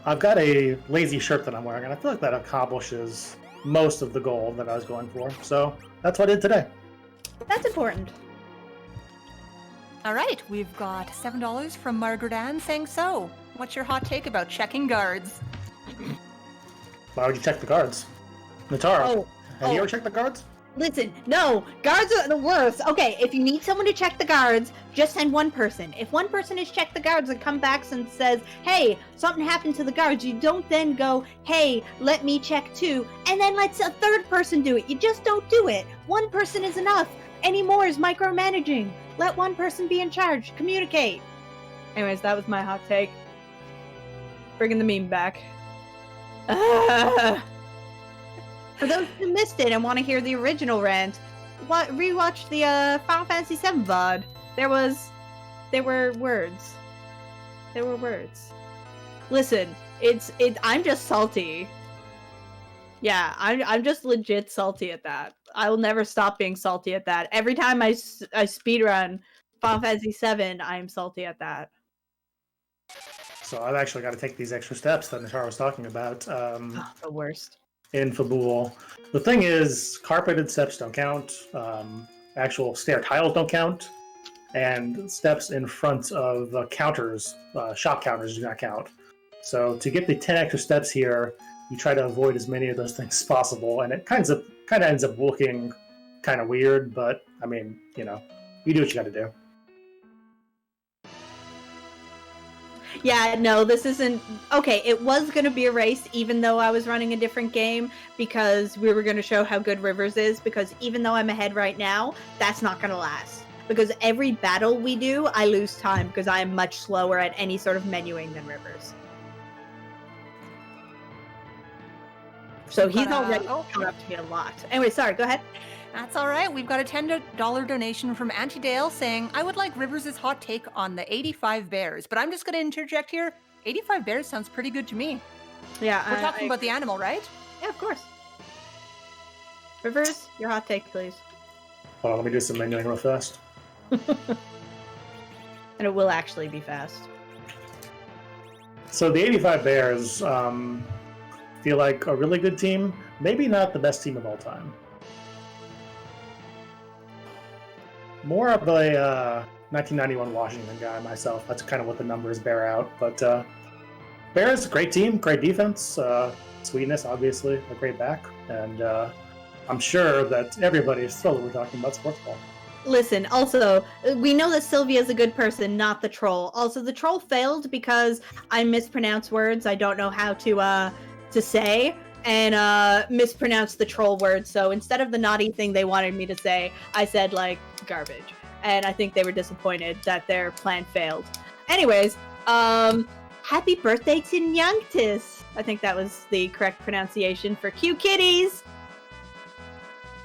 I've got a lazy shirt that I'm wearing, and I feel like that accomplishes most of the goal that I was going for. So that's what I did today. That's important. All right, we've got $7 from Margaret Ann saying, so, what's your hot take about checking guards? Why would you check the guards? Natara, have you oh. ever checked the guards? Listen, no, guards are the worst. Okay, if you need someone to check the guards, just send one person. If one person has checked the guards and come back and says, hey, something happened to the guards, you don't then go, hey, let me check too, and then let a third person do it. You just don't do it. One person is enough. Any more is micromanaging. Let one person be in charge. Communicate. Anyways, that was my hot take. Bringing the meme back. For those who missed it and want to hear the original rant, rewatch the Final Fantasy VII VOD. There were words. There were words. Listen, I'm just salty. Yeah, I'm just legit salty at that. I will never stop being salty at that. Every time I speedrun Final Fantasy VII, I am salty at that. So I've actually got to take these extra steps that Natara was talking about. The worst. In Fabul. The thing is, carpeted steps don't count, actual stair tiles don't count, and steps in front of counters, shop counters do not count. So to get the 10 extra steps here, you try to avoid as many of those things as possible, and it kind of ends up looking kind of weird, but I mean, you know, you do what you gotta do. Yeah, no, this isn't... Okay, it was going to be a race even though I was running a different game because we were going to show how good Rivers is, because even though I'm ahead right now, that's not going to last. Because every battle we do, I lose time because I am much slower at any sort of menuing than Rivers. So he's already come up to me a lot. Anyway, sorry, go ahead. That's all right. We've got a $10 donation from Auntie Dale saying, I would like Rivers' hot take on the 85 Bears, but I'm just going to interject here. 85 Bears sounds pretty good to me. Yeah. We're talking about the animal, right? Yeah, of course. Rivers, your hot take, please. Hold on, let me do some menuing real fast. And it will actually be fast. So the 85 Bears feel like a really good team. Maybe not the best team of all time. More of a 1991 Washington guy myself. That's kind of what the numbers bear out. But Bears, great team, great defense. Sweetness, obviously, a great back. And I'm sure that everybody is thrilled we're talking about sports ball. Listen, also, we know that Sylvia is a good person, not the troll. Also, the troll failed because I mispronounced words I don't know how to say, and mispronounced the troll word. So instead of the naughty thing they wanted me to say, I said, like, garbage. And I think they were disappointed that their plan failed. Anyways, happy birthday to Nyanktis. I think that was the correct pronunciation for Q Kitties.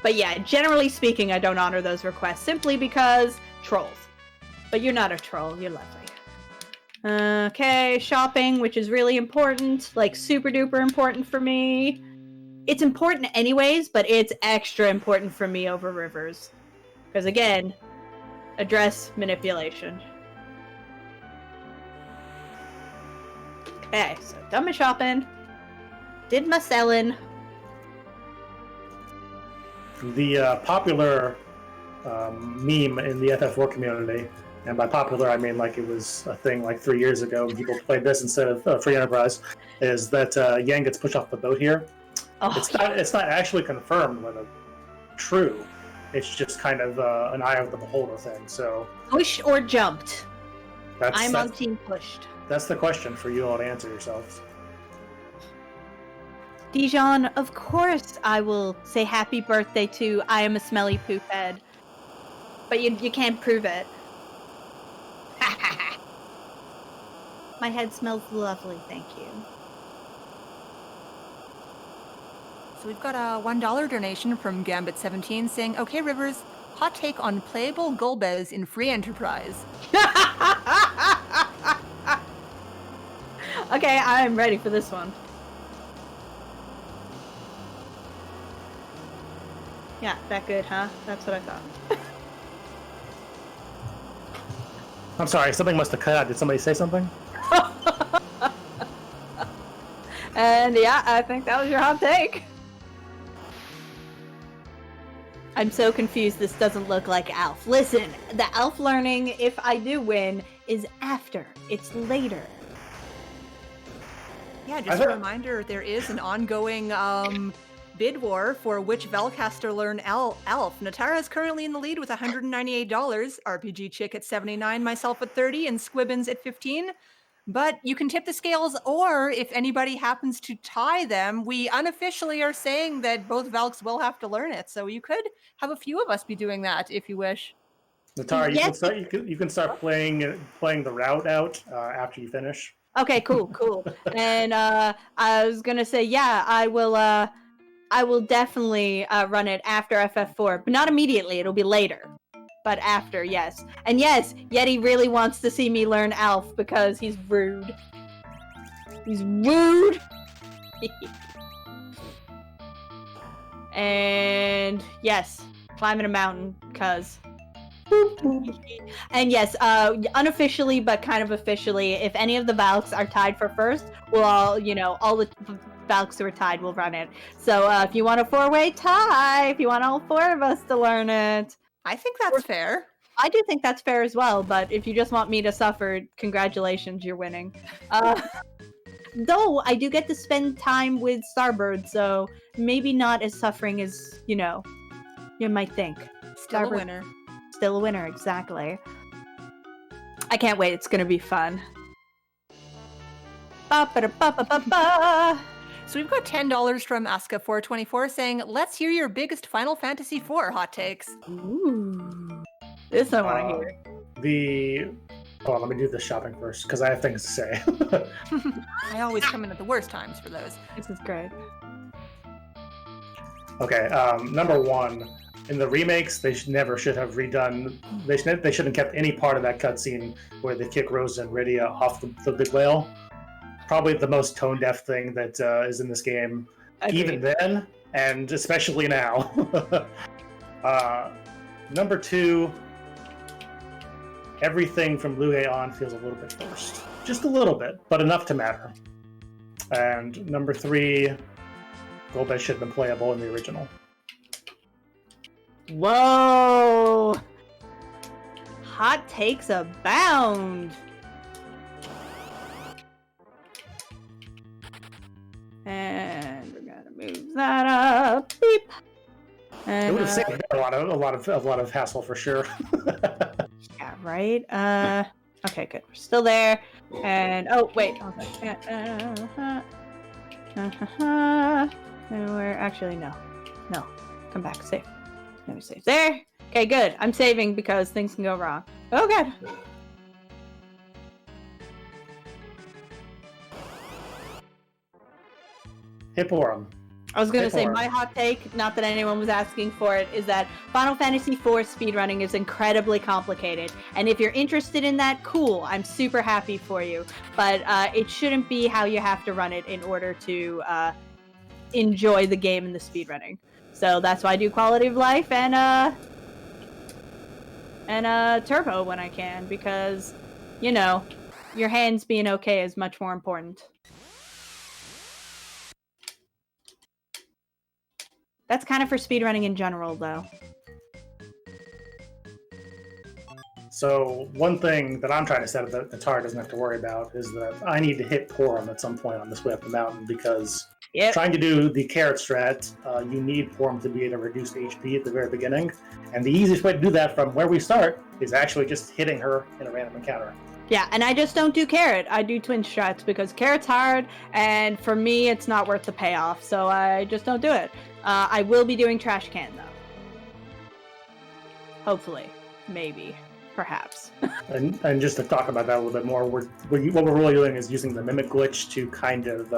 But yeah, generally speaking, I don't honor those requests simply because trolls. But you're not a troll, you're lovely. Okay, shopping, which is really important, like super duper important for me. It's important anyways, but it's extra important for me over Rivers. Because again, address manipulation. Okay, so done my shopping. Did my selling. The popular meme in the FF4 community, and by popular I mean like it was a thing like 3 years ago when people played this instead of Free Enterprise, is that Yang gets pushed off the boat here. Oh, It's not actually confirmed whether true. It's just kind of an eye of the beholder thing. So push or jumped? I'm on that's, team pushed. that's the question for you all to answer yourselves. Dijon, of course I will say happy birthday to I am a smelly poop head. But you can't prove it. My head smells lovely, thank you. So we've got a $1 donation from Gambit17 saying, okay, Rivers, hot take on playable Golbez in Free Enterprise. Okay, I'm ready for this one. Yeah, that good, huh? That's what I thought. I'm sorry, something must have cut out. Did somebody say something? And yeah, I think that was your hot take. I'm so confused this doesn't look like Alf. Listen, the Alf learning, if I do win, is after. It's later. Yeah, just a reminder, there is an ongoing bid war for which Velk has to learn Alf. Natara is currently in the lead with $198, RPG Chick at $79, myself at $30, and Squibbins at $15. But you can tip the scales, or if anybody happens to tie them, we unofficially are saying that both Velks will have to learn it. So you could have a few of us be doing that if you wish. Natara, Yes. you can start playing the route out after you finish. Okay, cool. And I was gonna say, yeah, I will definitely run it after FF4, but not immediately. It'll be later, but after, yes. And yes, Yeti really wants to see me learn Alf because he's rude. He's rude. And yes, climbing a mountain, cuz. And yes, unofficially, but kind of officially, if any of the Valks are tied for first, we'll all the Valks who are tied will run it. So if you want a 4-way tie, if you want all 4 of us to learn it. I think that's fair. I do think that's fair as well, but if you just want me to suffer, congratulations, you're winning. Though I do get to spend time with Starbird, so maybe not as suffering as, you might think. Still a winner. Still a winner, exactly. I can't wait, it's gonna be fun. Ba-ba-da-ba-ba-ba-ba. So we've got $10 from Aska424 saying, let's hear your biggest Final Fantasy IV hot takes. Ooh. This I want to hear. Hold on, let me do the shopping first, because I have things to say. I always come in at the worst times for those. This is great. Okay, number one, in the remakes, they never should have redone. They shouldn't have kept any part of that cutscene where they kick Rosa and Rydia off the big whale. Probably the most tone deaf thing that is in this game. Agreed. Even then, and especially now. Number 2, everything from Luhe on feels a little bit forced. Just a little bit, but enough to matter. And number 3, Golbez should have been playable in the original. Whoa! Hot takes abound! And we're gonna move that up. Beep. And, It would have saved a lot of hassle for sure. yeah, right. Okay, good. We're still there. And oh wait, okay. And we're actually no. Come back, save. Let me save there. Okay, good. I'm saving because things can go wrong. Oh god. Hipporum. I was going to say, my hot take, not that anyone was asking for it, is that Final Fantasy IV speedrunning is incredibly complicated. And if you're interested in that, cool. I'm super happy for you. But it shouldn't be how you have to run it in order to enjoy the game and the speedrunning. So that's why I do quality of life and turbo when I can, because, you know, your hands being okay is much more important. That's kind of for speedrunning in general, though. So one thing that I'm trying to set up that the Tar doesn't have to worry about is that I need to hit Porum at some point on this way up the mountain, because trying to do the carrot strat, you need Porum to be at a reduced HP at the very beginning. And the easiest way to do that from where we start is actually just hitting her in a random encounter. Yeah, and I just don't do carrot. I do twin strats because carrot's hard, and for me, it's not worth the payoff, so I just don't do it. I will be doing trash can, though. Hopefully. Maybe. Perhaps. and just to talk about that a little bit more, what we're really doing is using the mimic glitch to kind of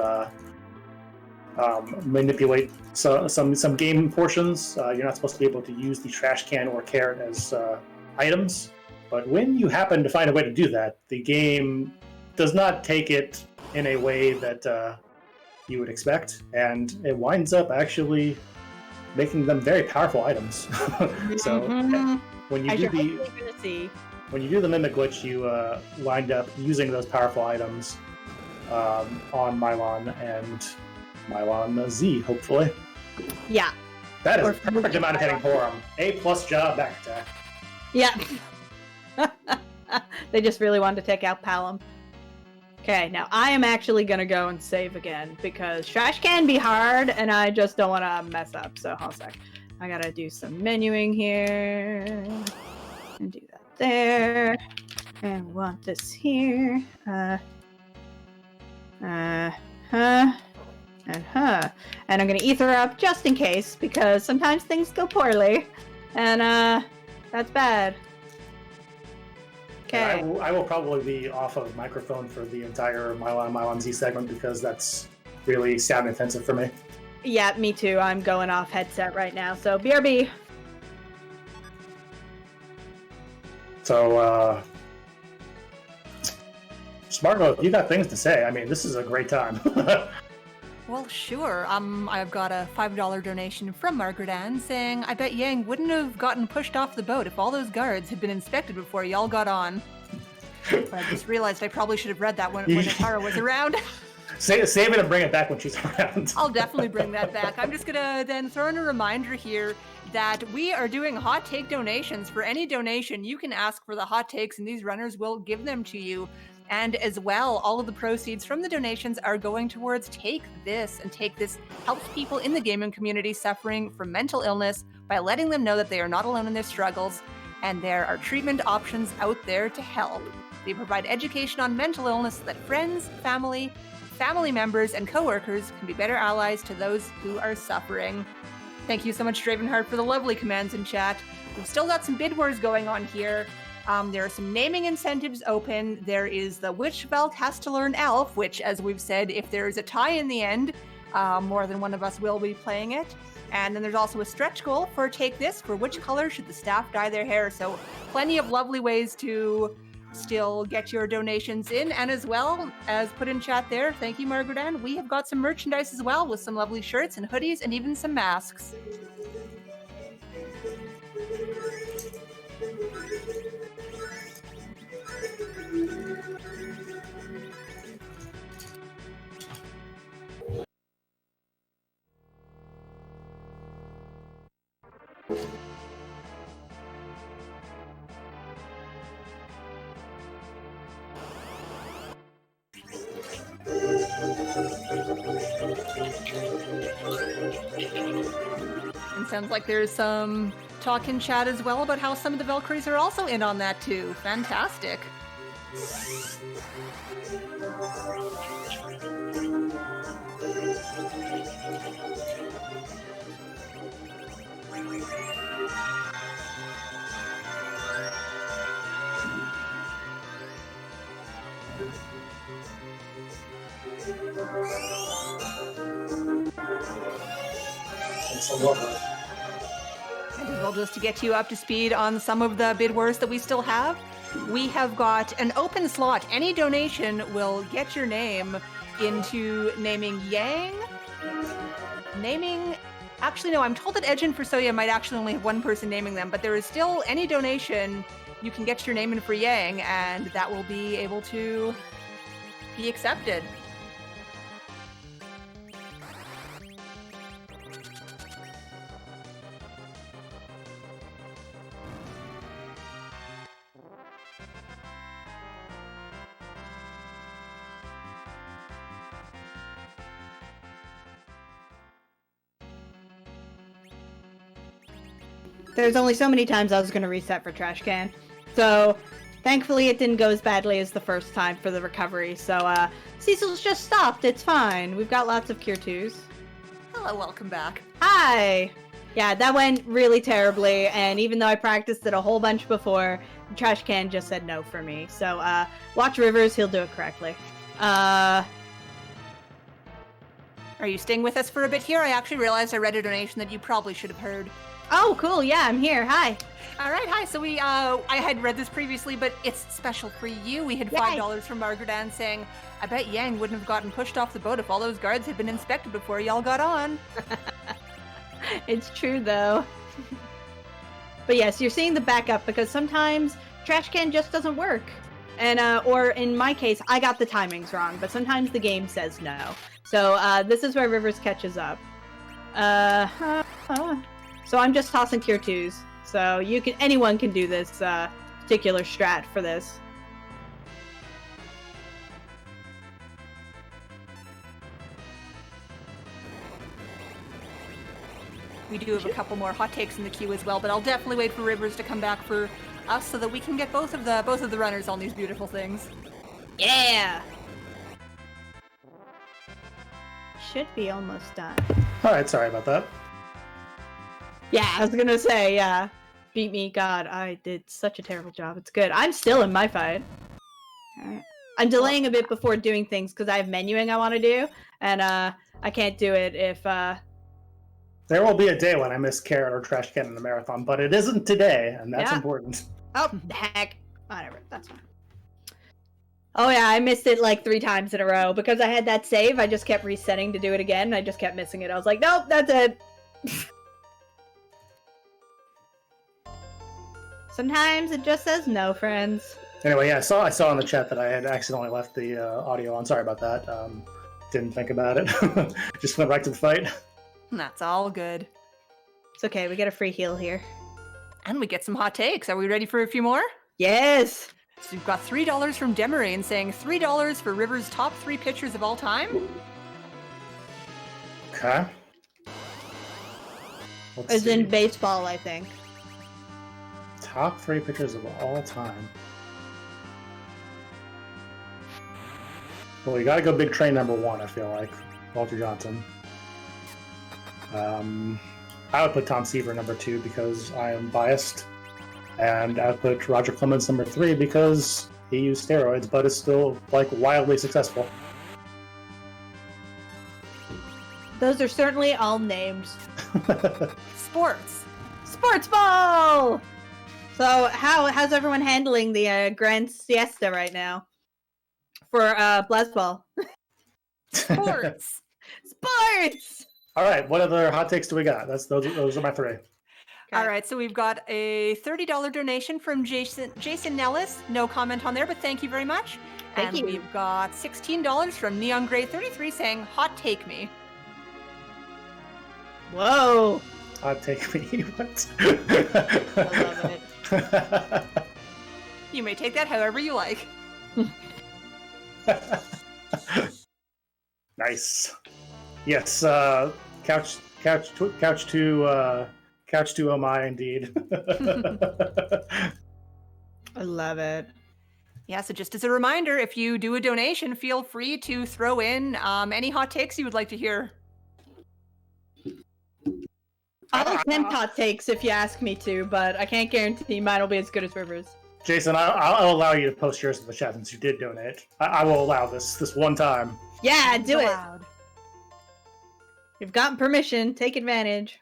manipulate some game portions. You're not supposed to be able to use the trash can or carrot as items. But when you happen to find a way to do that, the game does not take it in a way that you would expect, and it winds up actually making them very powerful items. So when you do the mimic glitch, you wind up using those powerful items on Mylon and Mylon Z, hopefully. Yeah. That is a perfect amount of hitting Porum. A+ job back attack. Yeah. They just really wanted to take out Palom. Okay, now I am actually gonna go and save again because trash can be hard and I just don't want to mess up. So hold on a sec. I gotta do some menuing here and do that there. And we want this here. And I'm gonna ether up just in case because sometimes things go poorly, and that's bad. Okay. I will probably be off of microphone for the entire Mylon Z segment because that's really sound intensive for me. Yeah, me too. I'm going off headset right now, so BRB. So, Smargo, you got things to say. I mean, this is a great time. Well, sure. I've got a $5 donation from Margaret Ann saying, I bet Yang wouldn't have gotten pushed off the boat if all those guards had been inspected before y'all got on. But I just realized I probably should have read that when Natara was around. Save it and bring it back when she's around. I'll definitely bring that back. I'm just gonna then throw in a reminder here that we are doing hot take donations. For any donation, you can ask for the hot takes and these runners will give them to you. And as well, all of the proceeds from the donations are going towards Take This. And Take This helps people in the gaming community suffering from mental illness by letting them know that they are not alone in their struggles and there are treatment options out there to help. They provide education on mental illness so that friends, family members, and coworkers can be better allies to those who are suffering. Thank you so much, Dravenheart, for the lovely commands in chat. We've still got some bid wars going on here. There are some naming incentives open. There is the which Valk has to learn Elf, which, as we've said, if there is a tie in the end, more than one of us will be playing it. And then there's also a stretch goal for Take This, for which color should the staff dye their hair. So plenty of lovely ways to still get your donations in. And as well as put in chat there, thank you, Margaret Ann, we have got some merchandise as well with some lovely shirts and hoodies and even some masks. And sounds like there's some talk in chat as well about how some of the Valkyries are also in on that too. Fantastic. And as well, just to get you up to speed on some of the bid wars that we still have, we have got an open slot. Any donation will get your name into naming Yang. Actually, no, I'm told that Edge and Fursoya might actually only have one person naming them, but there is still any donation you can get your name in for Yang, and that will be able to be accepted. There's only so many times I was going to reset for Trash Can. So, thankfully it didn't go as badly as the first time for the recovery. So, Cecil's just stopped. It's fine. We've got lots of Cure 2s. Hello, welcome back. Hi! Yeah, that went really terribly, and even though I practiced it a whole bunch before, the Trash Can just said no for me. So, watch Rivers, he'll do it correctly. Are you staying with us for a bit here? I actually realized I read a donation that you probably should have heard. Oh, cool, yeah, I'm here, hi. All right, hi. So I had read this previously, but it's special for you. We had $5 from Margaret Ann saying, I bet Yang wouldn't have gotten pushed off the boat if all those guards had been inspected before y'all got on. It's true, though. But yes, you're seeing the backup because sometimes Trash Can just doesn't work. And, or in my case, I got the timings wrong, but sometimes the game says no. So, this is where Rivers catches up. So I'm just tossing Tier 2s. So anyone can do this particular strat for this. We do have a couple more hot takes in the queue as well, but I'll definitely wait for Rivers to come back for us so that we can get both of the runners on these beautiful things. Yeah. Should be almost done. All right, sorry about that. Yeah, I was gonna say, yeah. Beat me, God, I did such a terrible job. It's good. I'm still in my fight. Alright. I'm delaying a bit before doing things because I have menuing I want to do, and I can't do it if There will be a day when I miss Carrot or Trash Can in the marathon, but it isn't today, and that's important. Oh, heck. Whatever, that's fine. Oh yeah, I missed it like 3 times in a row. Because I had that save, I just kept resetting to do it again, and I just kept missing it. I was like, nope, that's it. Sometimes it just says no, friends. Anyway, yeah, I saw in the chat that I had accidentally left the audio on. Sorry about that. Didn't think about it. Just went right to the fight. That's all good. It's okay, we get a free heal here. And we get some hot takes. Are we ready for a few more? Yes! So we've got $3 from Demarine saying $3 for Rivers' top 3 pitchers of all time. Okay. As in baseball, I think. Top 3 pitchers of all time. Well, you gotta go big train number 1, I feel like. Walter Johnson. I would put Tom Seaver number 2 because I am biased. And I would put Roger Clemens number 3 because he used steroids, but is still, like, wildly successful. Those are certainly all names. Sports. Sports ball! So how's everyone handling the grand siesta right now for Blazball? Sports. Sports. All right, what other hot takes do we got? Those are my three. All right, so we've got a $30 donation from Jason Nellis. No comment on there, but thank you very much. Thank you. We've got $16 from Neon Gray 33 saying, "Hot take me." Whoa. Hot take me. What? I love it. You may take that however you like. Nice. Yes. Couch to oh my indeed. I love it. Yeah, so just as a reminder, if you do a donation, feel free to throw in any hot takes you would like to hear. I'll attempt hot takes if you ask me to, but I can't guarantee mine will be as good as Rivers. Jason, I'll allow you to post yours in the chat since you did donate. I will allow this one time. Yeah, do it. Allowed. You've gotten permission. Take advantage.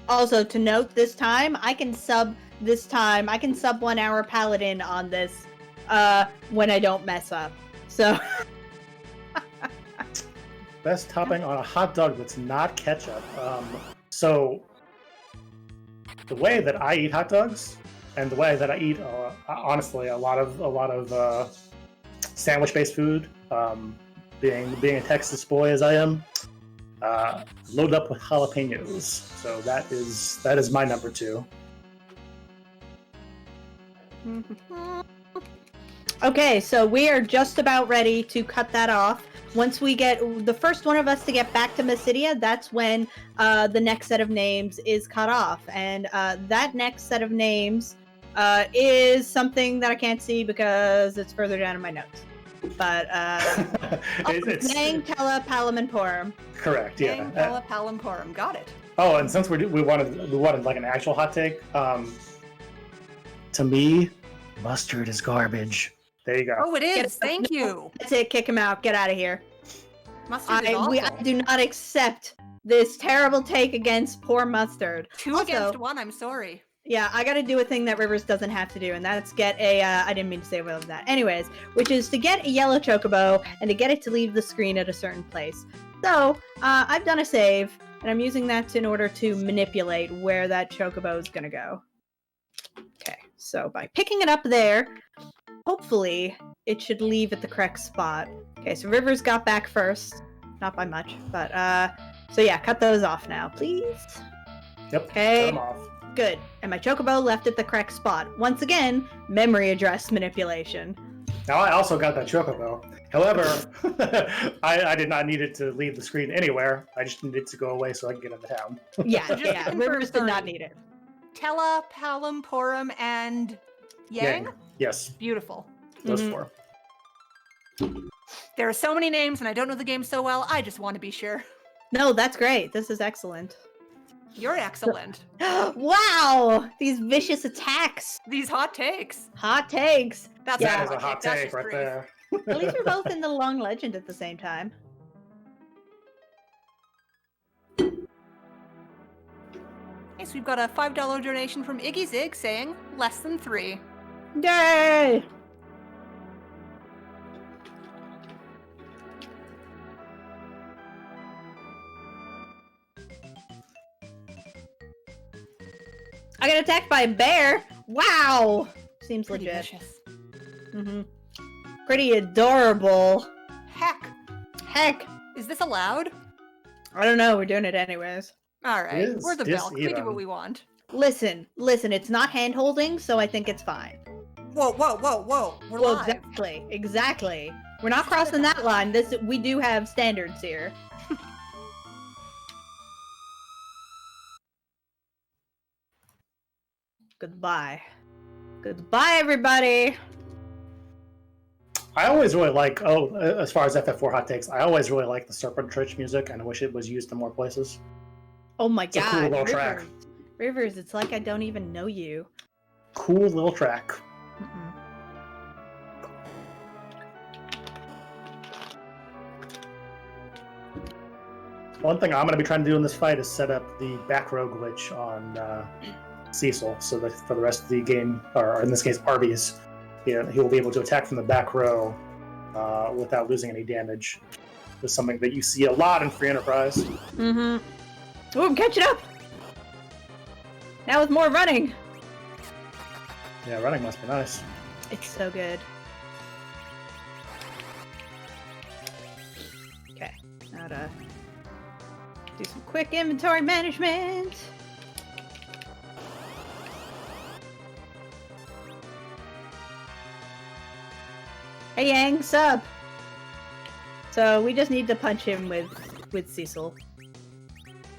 Also, to note, this time I can sub 1 hour Paladin on this when I don't mess up. So Best topping on a hot dog that's not ketchup. So the way that I eat hot dogs and the way that I eat, honestly, a lot of sandwich-based food, being a Texas boy as I am, loaded up with jalapenos. So that is my number 2. okay, so we are just about ready to cut that off. Once we get the first one of us to get back to Mysidia, that's when the next set of names is cut off. And that next set of names is something that I can't see because it's further down in my notes. But it's Nang Tella Palamemporum. correct, yeah. Nang Tella Palamemporum. Got it. Oh, and since we wanted like an actual hot take, to me, mustard is garbage. There you go. Oh, it is. Thank you. That's it. Kick him out. Get out of here. Mustard is I awful. do not accept this terrible take against poor mustard. Two against one. I'm sorry. Yeah, I gotta do a thing that Rivers doesn't have to do, and that's get a, I didn't mean to say all of that. Anyways, which is to get a yellow chocobo and to get it to leave the screen at a certain place. So, I've done a save, and I'm using that in order to manipulate where that chocobo is gonna go. Okay, so by picking it up there, hopefully it should leave at the correct spot. Okay, so Rivers got back first. Not by much, but, so yeah, cut those off now, please. Yep. Okay. Cut them off. Good. And my chocobo left at the correct spot. Once again, memory address manipulation. Now I also got that chocobo. However, I did not need it to leave the screen anywhere. I just needed it to go away so I can get into town. Yeah, Just yeah. confirm, Rivers did not sorry. need it. Tella, Palamemporum, and Yang? Yes, Beautiful. those Mhm. 4. There are so many names, and I don't know the game so well. I just want to be sure. No, that's great. This is excellent. You're excellent. Wow! These vicious attacks. These hot takes. Hot takes. That's Yeah. That not is a hot That's take just right truth. there. At least we're both in the long legend at the same time. Okay, so we've got a $5 donation from Iggy Zig saying less than 3. Yay! I got attacked by a bear. Wow! Seems Pretty legit. vicious. Mm-hmm. Pretty adorable. Heck. Heck, Is this allowed? I don't know. We're doing it anyways. All right. is We're the just Belk. We do even. what we want. Listen. It's not hand holding, so I think it's fine. Whoa, whoa, whoa, whoa. We're Well, live. exactly. We're not crossing that line. We do have standards here. Goodbye. Goodbye, everybody. I always really like, as far as FF4 hot takes, I always really like the Serpent Church music, and I wish it was used in more places. Oh my It's a god. cool little track. Rivers, it's like I don't even know you. Cool little track. Mm-mm. One thing I'm going to be trying to do in this fight is set up the back row glitch on Cecil, so that for the rest of the game, or in this case, Arby's, he will be able to attack from the back row without losing any damage. It's something that you see a lot in Free Enterprise. Mm-hmm. Ooh, I'm catching up! Now with more running! Yeah, running must be nice. It's so good. Okay, now to do some quick inventory management. Hey Yang, sub! So we just need to punch him with Cecil.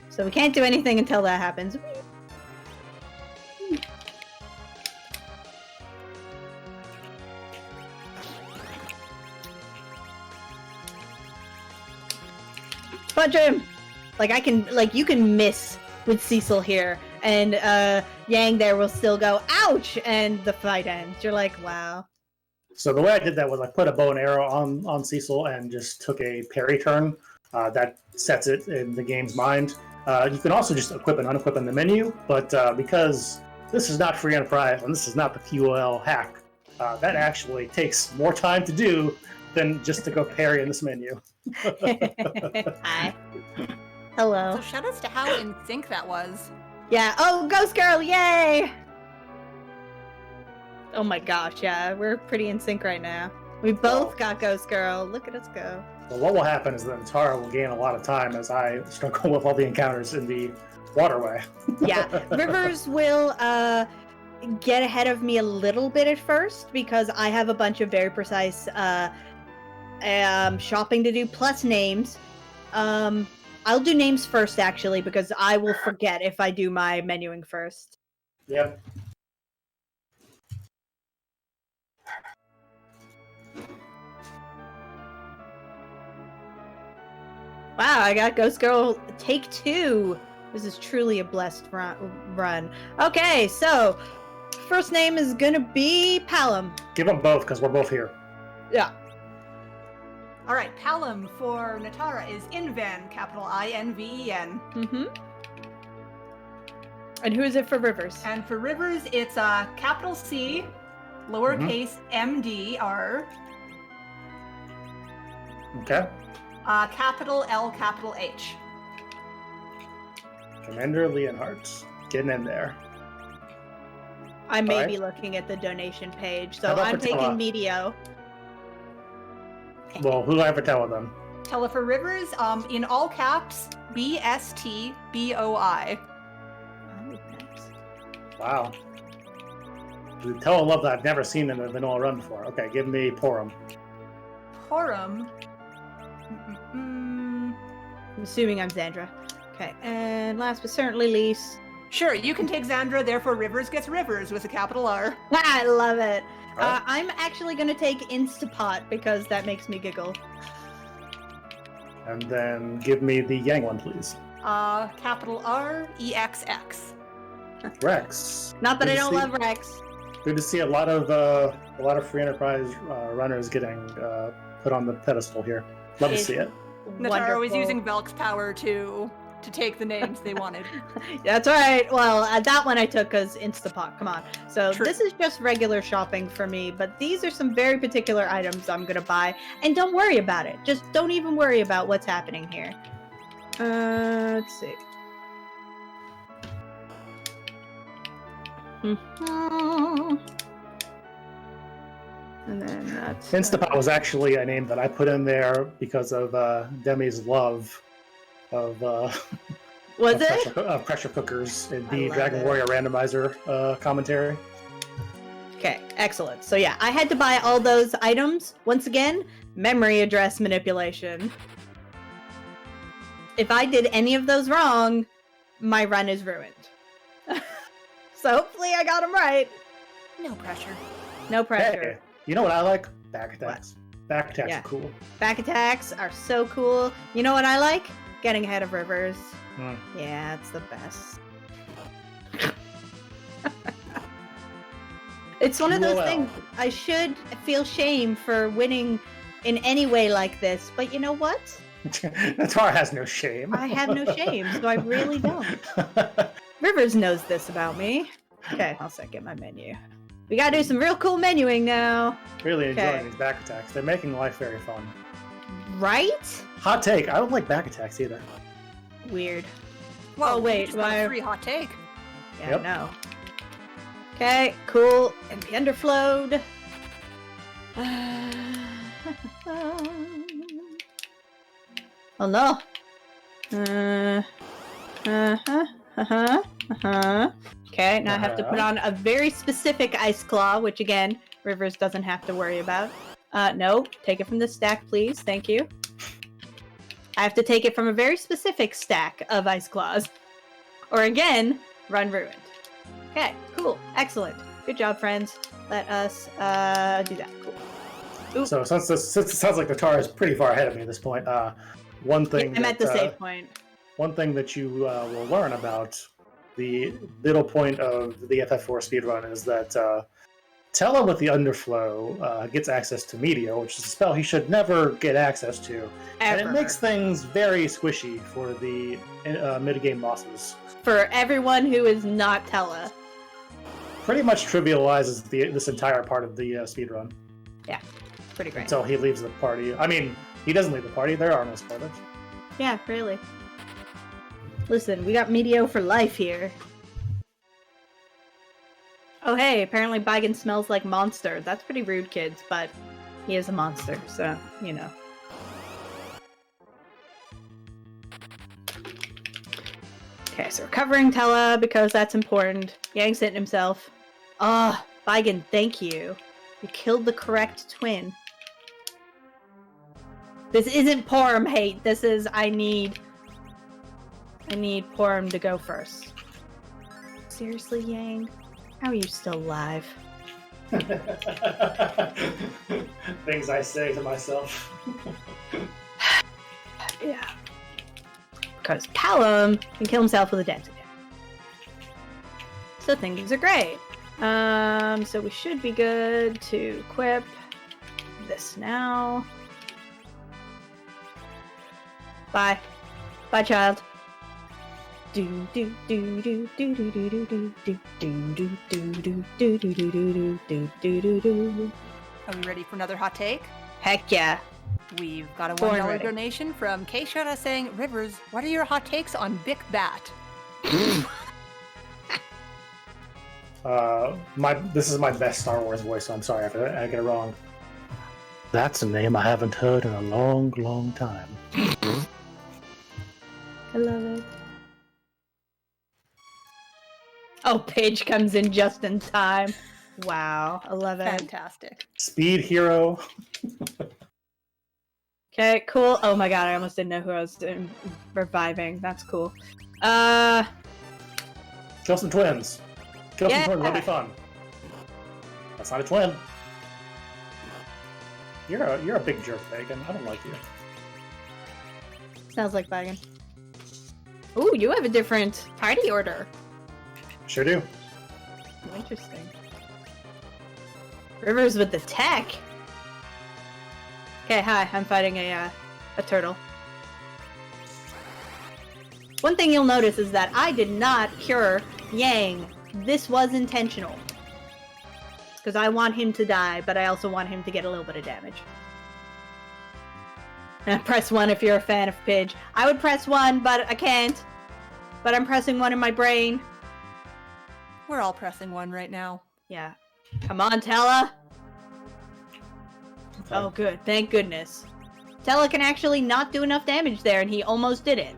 So we can't do anything until that happens. Punch him! Like you can miss with Cecil here, and Yang there will still go, ouch! And the fight ends. You're like, wow. So the way I did that was I put a bow and arrow on Cecil and just took a parry turn. That sets it in the game's mind. You can also just equip and unequip in the menu, but because this is not Free Enterprise and this is not the QOL hack, that actually takes more time to do than just to go parry in this menu. Hi. Hello. So shout outs to how in sync that was. Yeah. Oh, Ghost Girl! Yay! Oh my gosh, yeah, we're pretty in sync right now. We both got Ghost Girl. Look at us go. Well, what will happen is that Tara will gain a lot of time as I struggle with all the encounters in the waterway. Yeah, Rivers will get ahead of me a little bit at first because I have a bunch of very precise shopping to do, plus names. I'll do names first, actually, because I will forget if I do my menuing first. Yep. Wow, I got Ghost Girl take 2. This is truly a blessed run. Okay, so first name is gonna be Palom. Give them both because we're both here. Yeah. All right, Palom for Natara is Inven, capital I-N-V-E-N. Mm-hmm. And who is it for Rivers? And for Rivers, it's capital C, lowercase M-D-R. Okay. Capital L, capital H. Commander Leonhardt. Getting in there. I may Alright. be looking at the donation page, How so about I'm for Tala? taking Medio. Well, who do I have for Tala then? Tella for Rivers, in all caps, B-S-T-B-O-I. Oh, nice. Wow. Tala love that I've never seen in a vanilla run before. Okay, give me Porum. Porum. I'm assuming I'm Xandra. Okay, and last but certainly least... Sure, you can take Xandra, therefore Rivers gets Rivers with a capital R. I love it! Alright. I'm actually going to take Instapot because that makes me giggle. And then give me the Yang one, please. Capital R-E-X-X. Rex. Not that Good I to don't see- love Rex. Good to see a lot of Free Enterprise runners getting put on the pedestal here. Love to see it. Natara was Wonderful. using Velk's power to take the names they wanted. That's right. Well, that one I took because Instapot. Come on. So True. this is just regular shopping for me, but these are some very particular items I'm gonna buy, and don't worry about it. Just don't even worry about what's happening here. Let's see. And then that's Instapot was actually a name that I put in there because of Demi's love of was it? pressure cookers in I the love Dragon it. Warrior randomizer commentary. Okay, excellent. So yeah, I had to buy all those items. Once again, memory address manipulation. If I did any of those wrong, my run is ruined. So hopefully I got them right. No pressure. No pressure. Hey, you know what I like? Back attacks. Back attacks Yeah. are cool. Back attacks are so cool. You know what I like? Getting ahead of Rivers. Yeah, it's the best. It's one of those QOL. things. I should feel shame for winning in any way like this, but you know what? Natara has no shame. I have no shame, so I really don't. Rivers knows this about me. Okay, I'll get my menu. We gotta do some real cool menuing now. Really enjoying these back attacks. They're making life very fun. Right? Hot take, I don't like back attacks either. Weird. Well, Oh, wait, just got a free hot take. Yeah, Yep. no. Okay, cool. And be underflowed. Oh no. Okay, now I have to put on a very specific Ice Claw, which again, Rivers doesn't have to worry about. No, take it from the stack, please. Thank you. I have to take it from a very specific stack of Ice Claws. Or again, run ruined. Okay, cool. Excellent. Good job, friends. Let us do that. Cool. Oop. So since it sounds like the tar is pretty far ahead of me at this point, one thing I'm at the save point. One thing that you will learn about the middle point of the FF4 speedrun is that Tella with the Underflow gets access to Meteor, which is a spell he should never get access to. Ever. And it makes things very squishy for the mid-game bosses. For everyone who is not Tella. Pretty much trivializes this entire part of the speedrun. Yeah, pretty great. Until he leaves the party. I mean, he doesn't leave the party, there are no spoilers. Yeah, really. Listen, we got Meteor for life here. Oh hey, apparently Bigan smells like monster. That's pretty rude, kids, but he is a monster, so, you know. Okay, so we're covering Tella because that's important. Yang's hitting himself. Ah, oh, Bigan, thank you. You killed the correct twin. This isn't Porum hate. This is I need Porum to go first. Seriously, Yang? How are you still alive? Things I say to myself. Yeah. Because Callum can kill himself with a dance again. So things are great. So we should be good to equip this now. Bye. Bye, child. Do do do do do do do do do do do do do do do do do do do do. Are we ready for another hot take? Heck yeah. We've got a Born $1 ready. donation from K Shota saying, Rivers, what are your hot takes on Big Bat? This is my best Star Wars voice, so I'm sorry if I get it wrong. That's a name I haven't heard in a long, long time. I love it. Oh, Paige comes in just in time. Wow, I love it. Fantastic. Speed hero. Okay, cool. Oh my god, I almost didn't know who I was reviving. That's cool. Kill some twins. Kill Yeah. some twins, that'll be fun. That's not a twin. You're a big jerk, Megan. I don't like you. Sounds like Bagan. Ooh, you have a different party order. Sure do. Interesting. Rivers with the tech. Okay, hi. I'm fighting a turtle. One thing you'll notice is that I did not cure Yang. This was intentional. Because I want him to die, but I also want him to get a little bit of damage. Press 1 if you're a fan of Pidge. I would press 1, but I can't. But I'm pressing 1 in my brain. We're all pressing 1 right now. Yeah. Come on, Tella! Okay. Oh, good. Thank goodness. Tella can actually not do enough damage there, and he almost did it.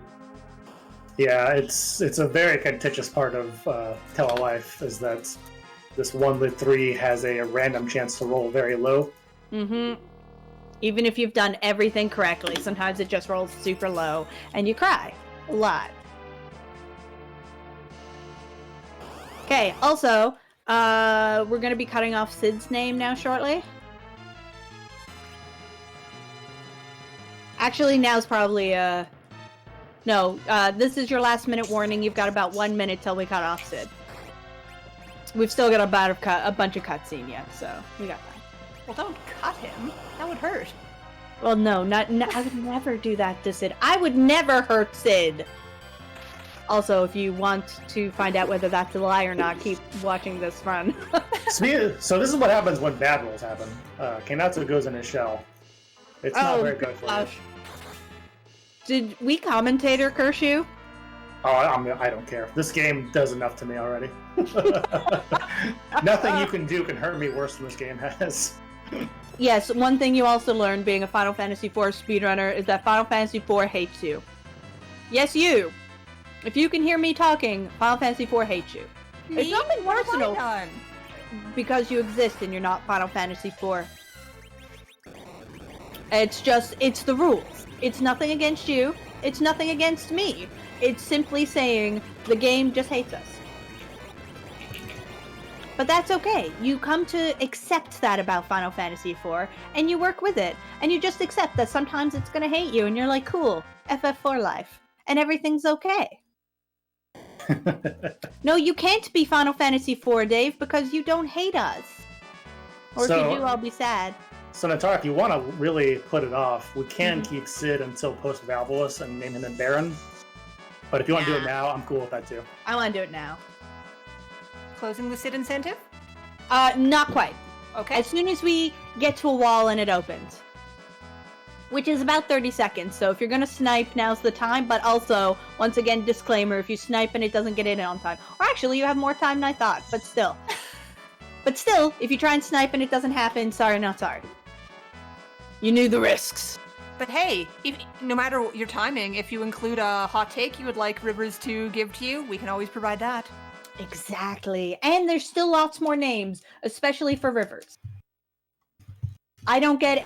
Yeah, it's a very contentious part of Tella life, is that this 1-3 has a random chance to roll very low. Mm-hmm. Even if you've done everything correctly, sometimes it just rolls super low, and you cry. A lot. Okay, also, we're gonna be cutting off Sid's name now shortly. Actually, now's probably, no, this is your last minute warning. You've got about 1 minute till we cut off Sid. We've still got a bunch of cutscene yet, so we got time. Well, don't cut him. That would hurt. Well, no, I would never do that to Sid. I would never hurt Sid. Also, if you want to find out whether that's a lie or not, keep watching this run. So this is what happens when bad rolls happen. Kenatsu goes in his shell. It's not very good for gosh. Did we commentator curse you? Oh, I don't care. This game does enough to me already. Nothing you can do can hurt me worse than this game has. Yes, one thing you also learned being a Final Fantasy IV speedrunner is that Final Fantasy IV hates you. Yes, you! If you can hear me talking, Final Fantasy IV hates you. Me? It's nothing What have I personal, done? because you exist and you're not Final Fantasy IV. It's the rules. It's nothing against you. It's nothing against me. It's simply saying the game just hates us. But that's okay. You come to accept that about Final Fantasy IV, and you work with it. And you just accept that sometimes it's gonna hate you, and you're like, cool, FF4 life. And everything's okay. No, you can't be Final Fantasy IV, Dave, because you don't hate us. Or if you do, I'll be sad. So Natara, if you want to really put it off, we can keep Sid until post-Valvolus and name him in Baron. But if you want to do it now, I'm cool with that too. I want to do it now. Closing the Sid incentive? Not quite. Okay. As soon as we get to a wall and it opens. Which is about 30 seconds, so if you're gonna snipe, now's the time, but also, once again, disclaimer, if you snipe and it doesn't get in on time. Or actually, you have more time than I thought, but still. But still, if you try and snipe and it doesn't happen, sorry, not sorry. You knew the risks. But hey, no matter your timing, if you include a hot take you would like Rivers to give to you, we can always provide that. Exactly. And there's still lots more names, especially for Rivers. I don't name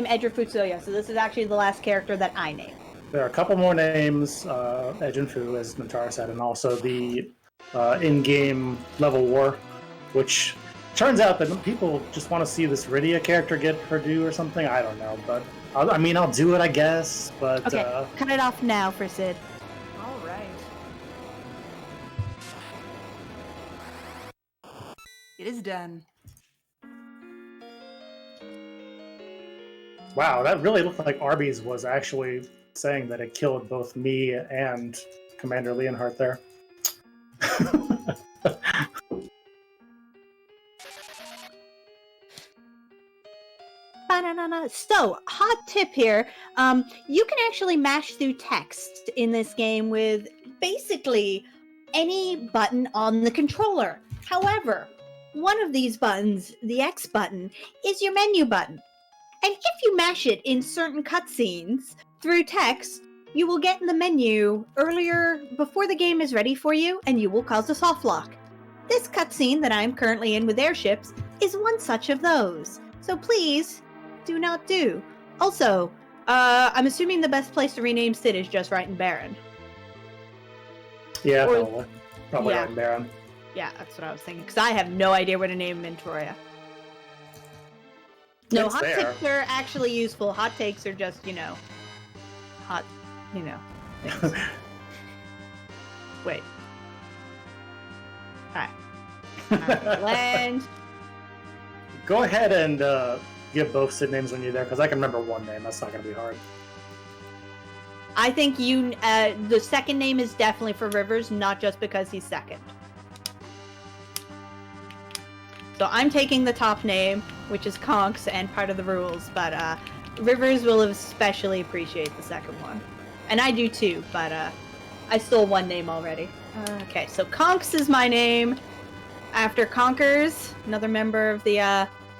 Edge or Futsuya, so this is actually the last character that I name. There are a couple more names, Edge and Fu, as Natara said, and also the in-game level war, which turns out that people just want to see this Rydia character get her due or something. I don't know, but I'll do it, I guess. But okay, cut it off now for Sid. All right. It is done. Wow, that really looked like Arby's was actually saying that it killed both me and Commander Leonhardt there. So, hot tip here. You can actually mash through text in this game with basically any button on the controller. However, one of these buttons, the X button, is your menu button. And if you mash it in certain cutscenes through text, you will get in the menu earlier before the game is ready for you, and you will cause a soft lock. This cutscene that I am currently in with airships is one such of those. So please, do not do. Also, I'm assuming the best place to rename Sid is just right in Baron. Yeah, probably right in Baron. Yeah, that's what I was thinking, because I have no idea where to name him in Troya. No, hot takes are actually useful. Hot takes are just, hot, things. Wait. Alright. Land. Go ahead and give both Sid names when you're there, because I can remember one name. That's not going to be hard. I think the second name is definitely for Rivers, not just because he's second. So I'm taking the top name, which is Conks and part of the rules, but Rivers will especially appreciate the second one. And I do too, but I stole one name already. Okay, so Conks is my name, after Conkers, another member of the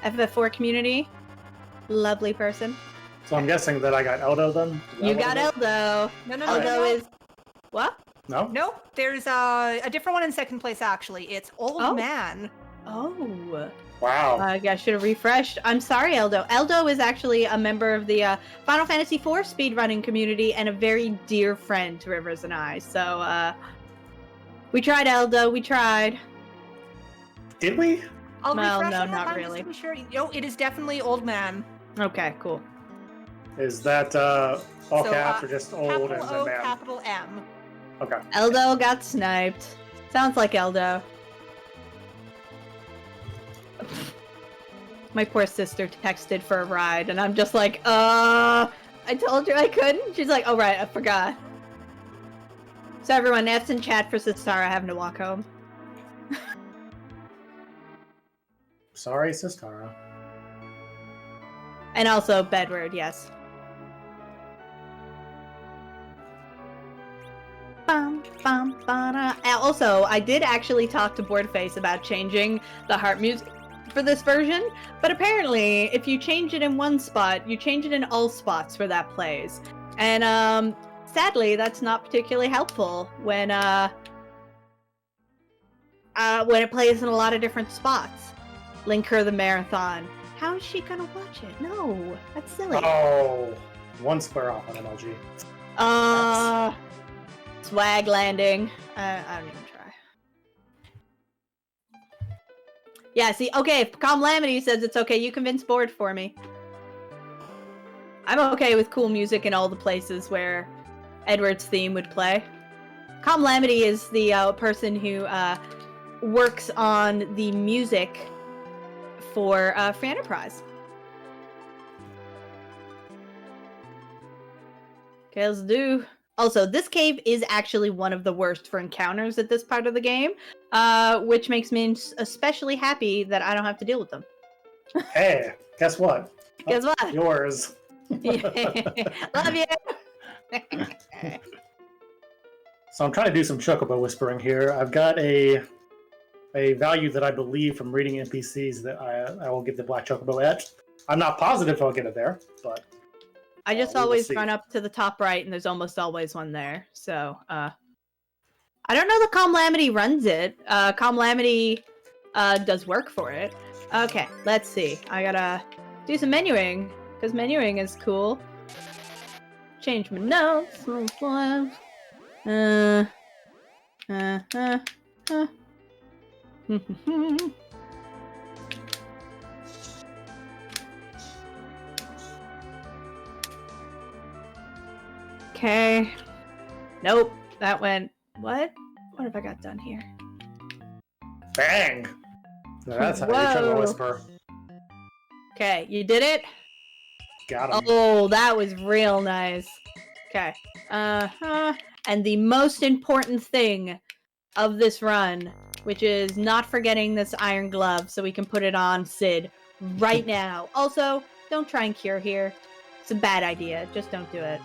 FF4 community. Lovely person. So I'm guessing that I got Eldo then? You got Eldo. No. Eldo is... What? No? No, there's a different one in second place, actually. It's Old Man. Oh. Wow. I should have refreshed. I'm sorry, Eldo. Eldo is actually a member of the Final Fantasy IV speedrunning community and a very dear friend to Rivers and I. So, we tried, Eldo. We tried. Did we? I'll Well, refresh no, on that not one really. just to be sure. No, it is definitely Old Man. Okay, cool. Is that all caps or just old and capital O, then man? capital M. Okay. Eldo got sniped. Sounds like Eldo. My poor sister texted for a ride, and I'm just like, I told you I couldn't? She's like, oh right, I forgot. So everyone, F's in chat for Sistara having to walk home. Sorry, Sistara. And also Bedward, yes. Also, I did actually talk to Boardface about changing the heart music for this version, but apparently if you change it in one spot, you change it in all spots where that plays. And sadly, that's not particularly helpful when it plays in a lot of different spots. Link her the marathon. How is she gonna watch it? No, that's silly. Oh, one square off on MLG. Swag landing. I don't even try. Yeah, see, okay, if Calamity says it's okay, you convince Board for me. I'm okay with cool music in all the places where Edward's theme would play. Calamity is the person who works on the music for Enterprise. Okay, let's do. Also, this cave is actually one of the worst for encounters at this part of the game, which makes me especially happy that I don't have to deal with them. Hey, guess what? Guess what? Yours. Love you! So I'm trying to do some Chocobo whispering here. I've got a value that I believe from reading NPCs that I will give the Black Chocobo at. I'm not positive I'll get it there, but... I just always run up to the top right, and there's almost always one there. So, I don't know that Calamity runs it. Calamity does work for it. Okay, let's see. I gotta do some menuing, because menuing is cool. Change my notes. Okay. Nope. That went... What? What have I got done here? Bang! Now that's how you Chocobo whisper. Okay, you did it? Got him. Oh, that was real nice. Okay. And the most important thing of this run, which is not forgetting this iron glove so we can put it on Sid right now. Also, don't try and cure here. It's a bad idea. Just don't do it.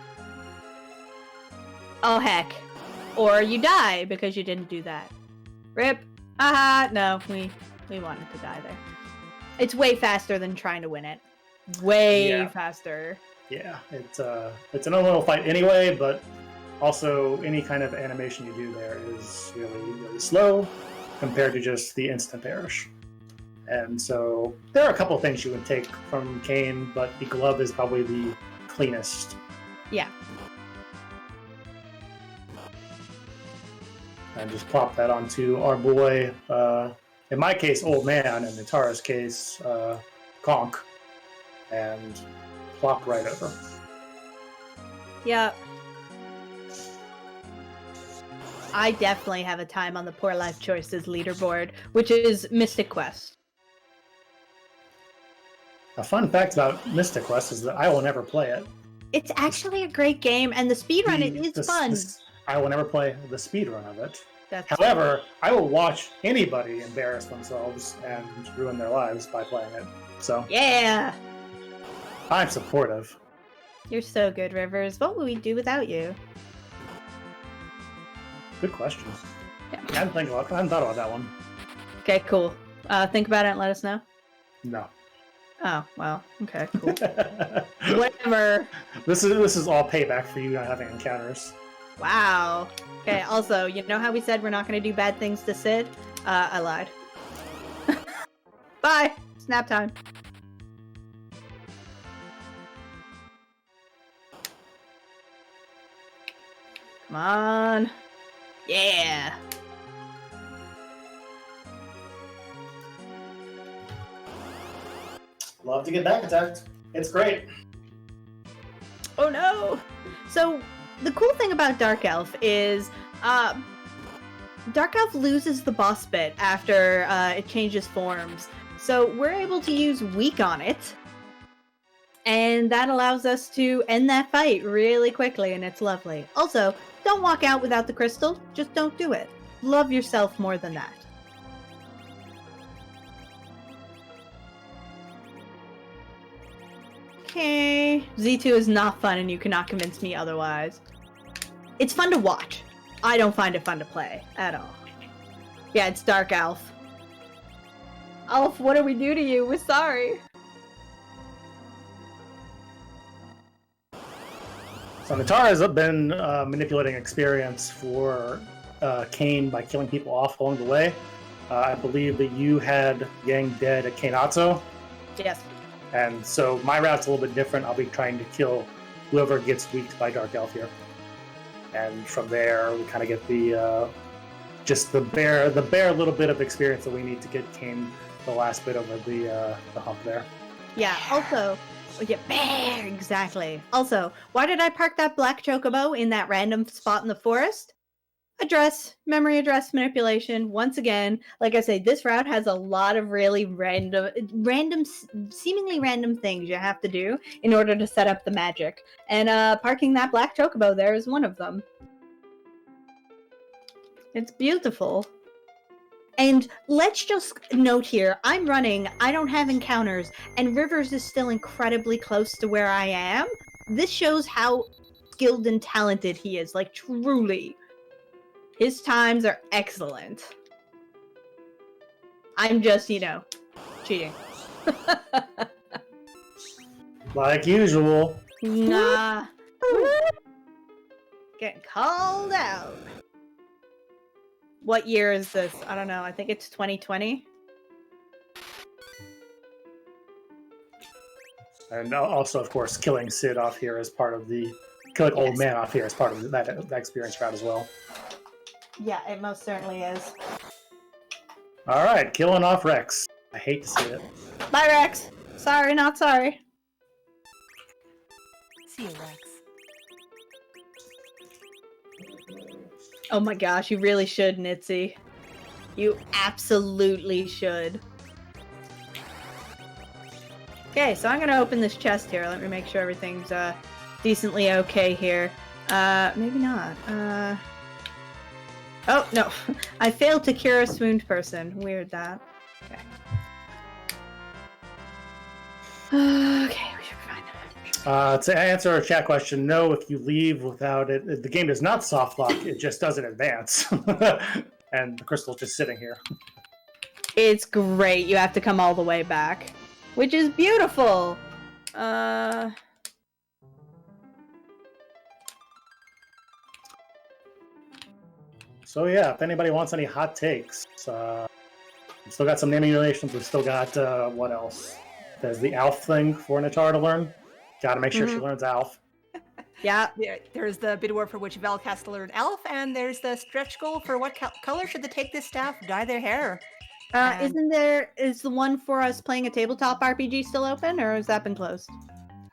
Oh, heck. Or you die because you didn't do that. Rip. Aha. No, we wanted to die there. It's way faster than trying to win it. Way faster. Yeah, it's an unwinnable fight anyway, but also any kind of animation you do there is really, really slow compared to just the instant perish. And so there are a couple things you would take from Kane, but the glove is probably the cleanest. Yeah. And just plop that onto our boy, in my case, Old Man, and in Tara's case, Conk, and plop right over. Yep. I definitely have a time on the Poor Life Choices leaderboard, which is Mystic Quest. A fun fact about Mystic Quest is that I will never play it. It's actually a great game, and the speedrun it is fun. I will never play the speedrun of it. That's However, I will watch anybody embarrass themselves and ruin their lives by playing it. So yeah, I'm supportive. You're so good, Rivers. What would we do without you? Good question. Yeah. I hadn't thought about that one. Okay, cool. Think about it and let us know. No. Oh, well, okay, cool. Whatever. This is all payback for you not having encounters. Wow. Okay, also, you know how we said we're not going to do bad things to Sid? I lied. Bye! Snap time. Come on. Yeah! Love to get back attacked. It's great. Oh no! So, the cool thing about Dark Elf is, Dark Elf loses the boss bit after it changes forms. So we're able to use Weak on it, and that allows us to end that fight really quickly, and it's lovely. Also, Don't walk out without the crystal. Just don't do it. Love yourself more than that. Okay. Z2 is not fun and you cannot convince me otherwise. It's fun to watch. I don't find it fun to play at all. Yeah, it's Dark Alf. Alf, what do we do to you? We're sorry. So Natara has been manipulating experience for Kane by killing people off along the way. I believe that you had Yang dead at Kainatsu. Yes. And so my route's a little bit different. I'll be trying to kill whoever gets weaked by Dark Elf here. And from there, we kind of get the just the bare little bit of experience that we need to get Kane the last bit over the hump there. Yeah, also, yeah, bear, exactly. Also, why did I park that black chocobo in that random spot in the forest? Memory address manipulation. Once again, like I say, this route has a lot of really seemingly random things you have to do in order to set up the magic. And parking that black chocobo there is one of them. It's beautiful. And let's just note here, I'm running, I don't have encounters, and Rivers is still incredibly close to where I am. This shows how skilled and talented he is, like truly. His times are excellent. I'm just, cheating. Like usual. Nah. Getting called out. What year is this? I don't know. I think it's 2020. And also, of course, killing Sid off here as part of the... Killing Old Man off here as part of that experience route as well. Yeah, it most certainly is. Alright, killing off Rex. I hate to see it. Bye, Rex. Sorry, not sorry. See you, Rex. Oh my gosh, you really should, Nitzy. You absolutely should. Okay, so I'm gonna open this chest here. Let me make sure everything's decently okay here. Maybe not. Oh, no. I failed to cure a swooned person. Weird that. Okay. Okay, we should be fine. To answer a chat question, no, if you leave without it, the game does not soft lock, it just doesn't advance. And the crystal's just sitting here. It's great. You have to come all the way back. Which is beautiful! So yeah, if anybody wants any hot takes, we've still got some naming relations. We've still got, what else? There's the Alf thing for Natara to learn. Gotta make sure she learns Alf. Yeah. There's the bid war for which Velk has to learn Elf, and there's the stretch goal for what color should they take this staff dye their hair. Is the one for us playing a tabletop RPG still open, or has that been closed?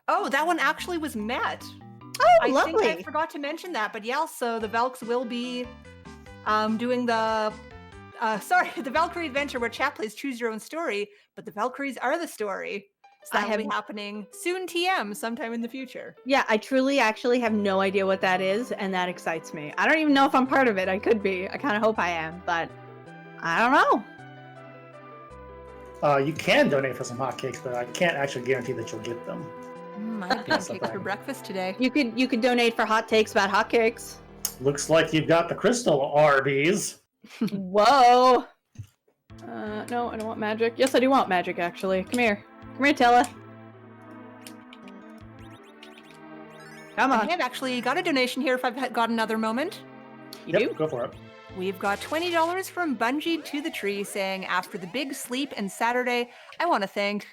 Oh, that one actually was met. Oh, lovely. I think I forgot to mention that, but yeah, so the Velks will be doing the the Valkyrie adventure where chat plays choose your own story, but the Valkyries are the story. So that will be happening soon TM sometime in the future. Yeah, I truly actually have no idea what that is, and that excites me. I don't even know if I'm part of it. I could be. I kind of hope I am, but I don't know. You can donate for some hotcakes, but I can't actually guarantee that you'll get them. I had pancakes for breakfast today. You could donate for hot takes about hotcakes. Looks like you've got the crystal RBs. Whoa. No, I don't want magic. Yes, I do want magic, actually. Come here. Come here, Tella. Come on. I've actually got a donation here if I've got another moment. You do? Go for it. We've got $20 from Bungie to the Tree saying, after the big sleep and Saturday, I want to thank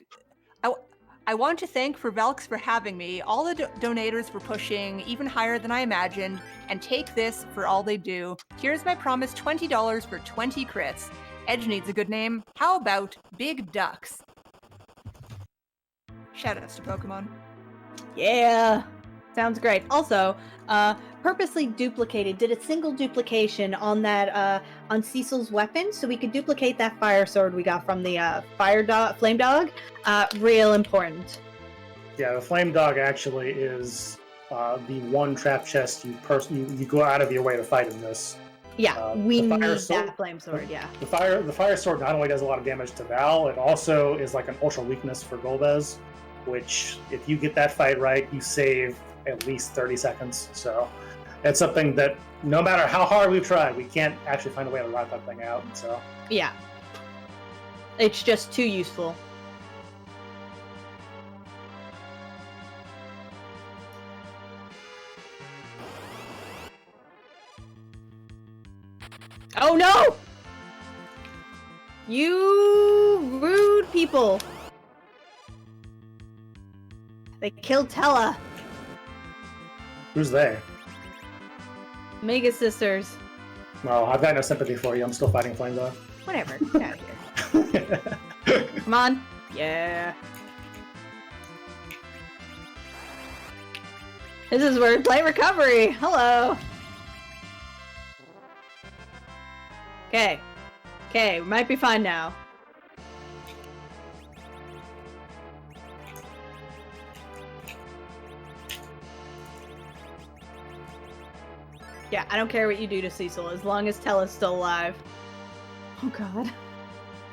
for Velks for having me, all the donators for pushing even higher than I imagined, and take this for all they do. Here's my promise, $20 for 20 crits. Edge needs a good name. How about Big Ducks? Shoutouts to Pokemon. Yeah. Sounds great. Also, purposely did a single duplication on that on Cecil's weapon, so we could duplicate that fire sword we got from the flame dog. Real important. Yeah, the flame dog actually is the one trap chest you go out of your way to fight in this. Yeah, we the need fire sword, that flame sword. Yeah. The fire sword not only does a lot of damage to Val, it also is like an ultra weakness for Golbez, which if you get that fight right, you save at least 30 seconds. So it's something that no matter how hard we've tried, we can't actually find a way to rock that thing out. So yeah, it's just too useful. Oh no! You rude people! They killed Tella. Who's they? Mega Sisters. Well, I've got no sympathy for you. I'm still fighting Flames off. Whatever, get out of here. Come on. Yeah. This is wordplay recovery. Hello. Okay. Okay, we might be fine now. Yeah, I don't care what you do to Cecil, as long as Tella's still alive. Oh god.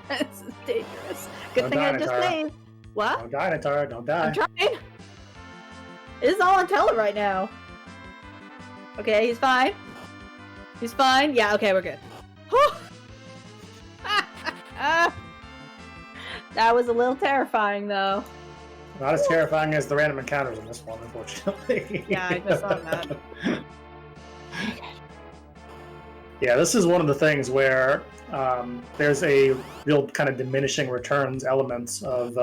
This is dangerous. Good thing I just saved. What? Don't die, Natara. Don't die. I'm trying. This is all on Tella right now. Okay, he's fine. He's fine. Yeah, okay, we're good. That was a little terrifying, though. Not as terrifying as the random encounters in this one, unfortunately. Yeah, I just saw that. Yeah, this is one of the things where there's a real kind of diminishing returns elements of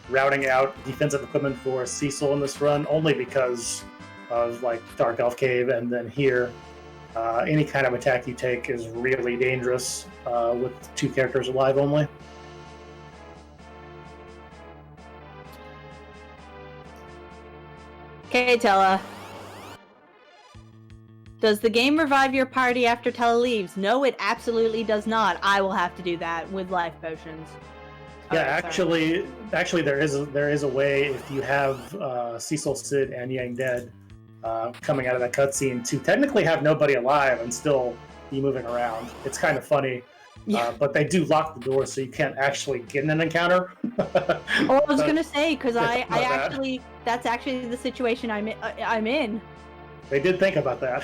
routing out defensive equipment for Cecil in this run, only because of like Dark Elf Cave, and then here, any kind of attack you take is really dangerous with 2 characters alive only. Okay, Tella. Does the game revive your party after Tella leaves? No, it absolutely does not. I will have to do that with life potions. Yeah, Sorry. actually, there is a way if you have Cecil, Sid, and Yang dead coming out of that cutscene to technically have nobody alive and still be moving around. It's kind of funny, Yeah. but they do lock the door so you can't actually get in an encounter. Oh, I was gonna say because I Not bad. actually that's actually the situation I'm in. They did think about that.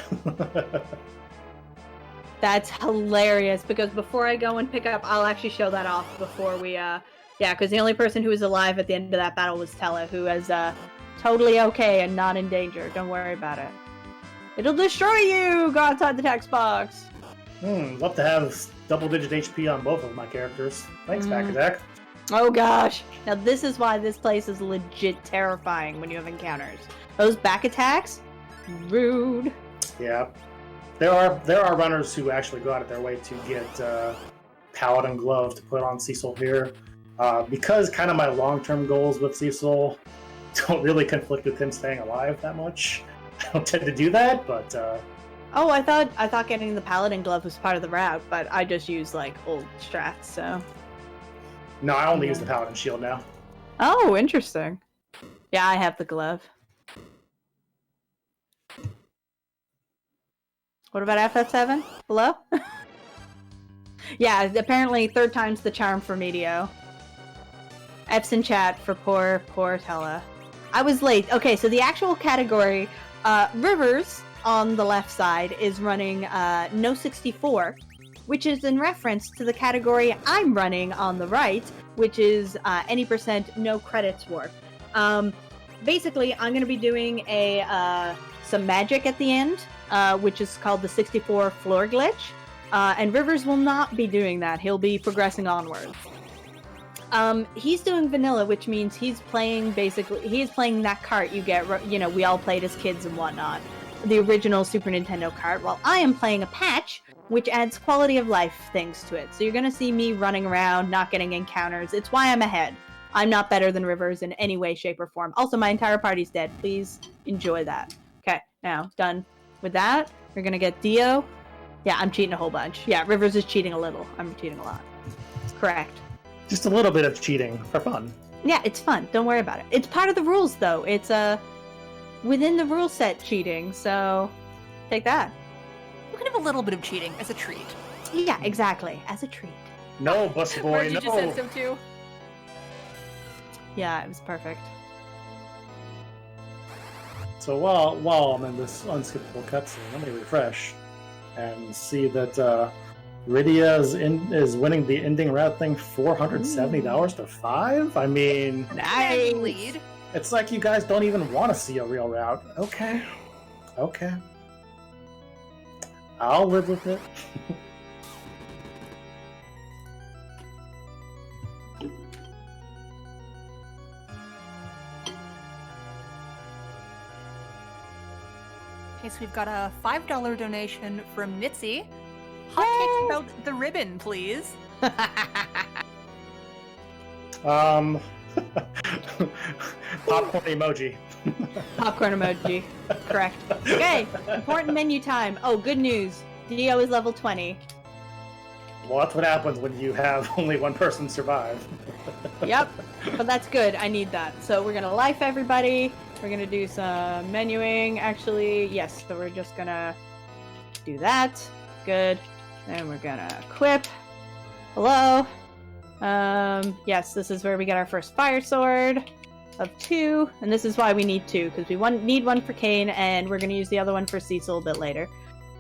That's hilarious because before I go and pick up, I'll actually show that off before we, yeah, because the only person who was alive at the end of that battle was Tella, who is, totally okay and not in danger. Don't worry about it. It'll destroy you! Go outside the text box! Love to have double-digit HP on both of my characters. Thanks, Back Attack. Oh gosh! Now this is why this place is legit terrifying when you have encounters. Those back attacks? Rude. Yeah. There are runners who actually go out of their way to get Paladin Glove to put on Cecil here. Because kind of my long-term goals with Cecil don't really conflict with him staying alive that much. I don't tend to do that, but... Oh, I thought getting the Paladin Glove was part of the route, but I just use, like, old strats, so... No, I only use the Paladin Shield now. Oh, interesting. Yeah, I have the glove. What about FF7? Hello? Yeah, apparently 3rd time's the charm for Medio. F's in chat for poor Tella. I was late. Okay, so the actual category, Rivers on the left side is running no64, which is in reference to the category I'm running on the right, which is any % no credits warp. Basically, I'm going to be doing some magic at the end, which is called the 64 floor glitch. And Rivers will not be doing that. He'll be progressing onwards. He's doing vanilla, which means he's playing that cart you get, we all played as kids and whatnot. The original Super Nintendo cart, while I am playing a patch, which adds quality of life things to it. So you're going to see me running around, not getting encounters. It's why I'm ahead. I'm not better than Rivers in any way, shape, or form. Also, my entire party's dead. Please enjoy that. Okay, now, done with that. We're going to get Dio. Yeah, I'm cheating a whole bunch. Yeah, Rivers is cheating a little. I'm cheating a lot. Correct. Just a little bit of cheating for fun. Yeah, it's fun. Don't worry about it. It's part of the rules, though. It's within the rule set cheating, so take that. We can have a little bit of cheating as a treat. Yeah, exactly, as a treat. No, bus boy, Where'd you no. just said so too? Yeah, it was perfect. So while I'm in this unskippable cutscene, let me refresh and see that Rydia is winning the ending route thing $470 to 5. I mean, Nice lead. it's like you guys don't even want to see a real route. Okay. I'll live with it. Okay, so we've got a $5 donation from Nitzy. Hot takes about the ribbon, please. Popcorn emoji. Popcorn emoji. Correct. Okay, important menu time. Oh, good news. Dio is level 20. Well, that's what happens when you have only one person survive. Yep, but that's good. I need that. So we're gonna life everybody. We're gonna do some menuing, actually. Yes, so we're just gonna do that. Good. Then we're gonna equip. Hello. Yes, this is where we get our first fire sword of 2, and this is why we need 2, because we need one for Kane, and we're gonna use the other one for Cecil a bit later.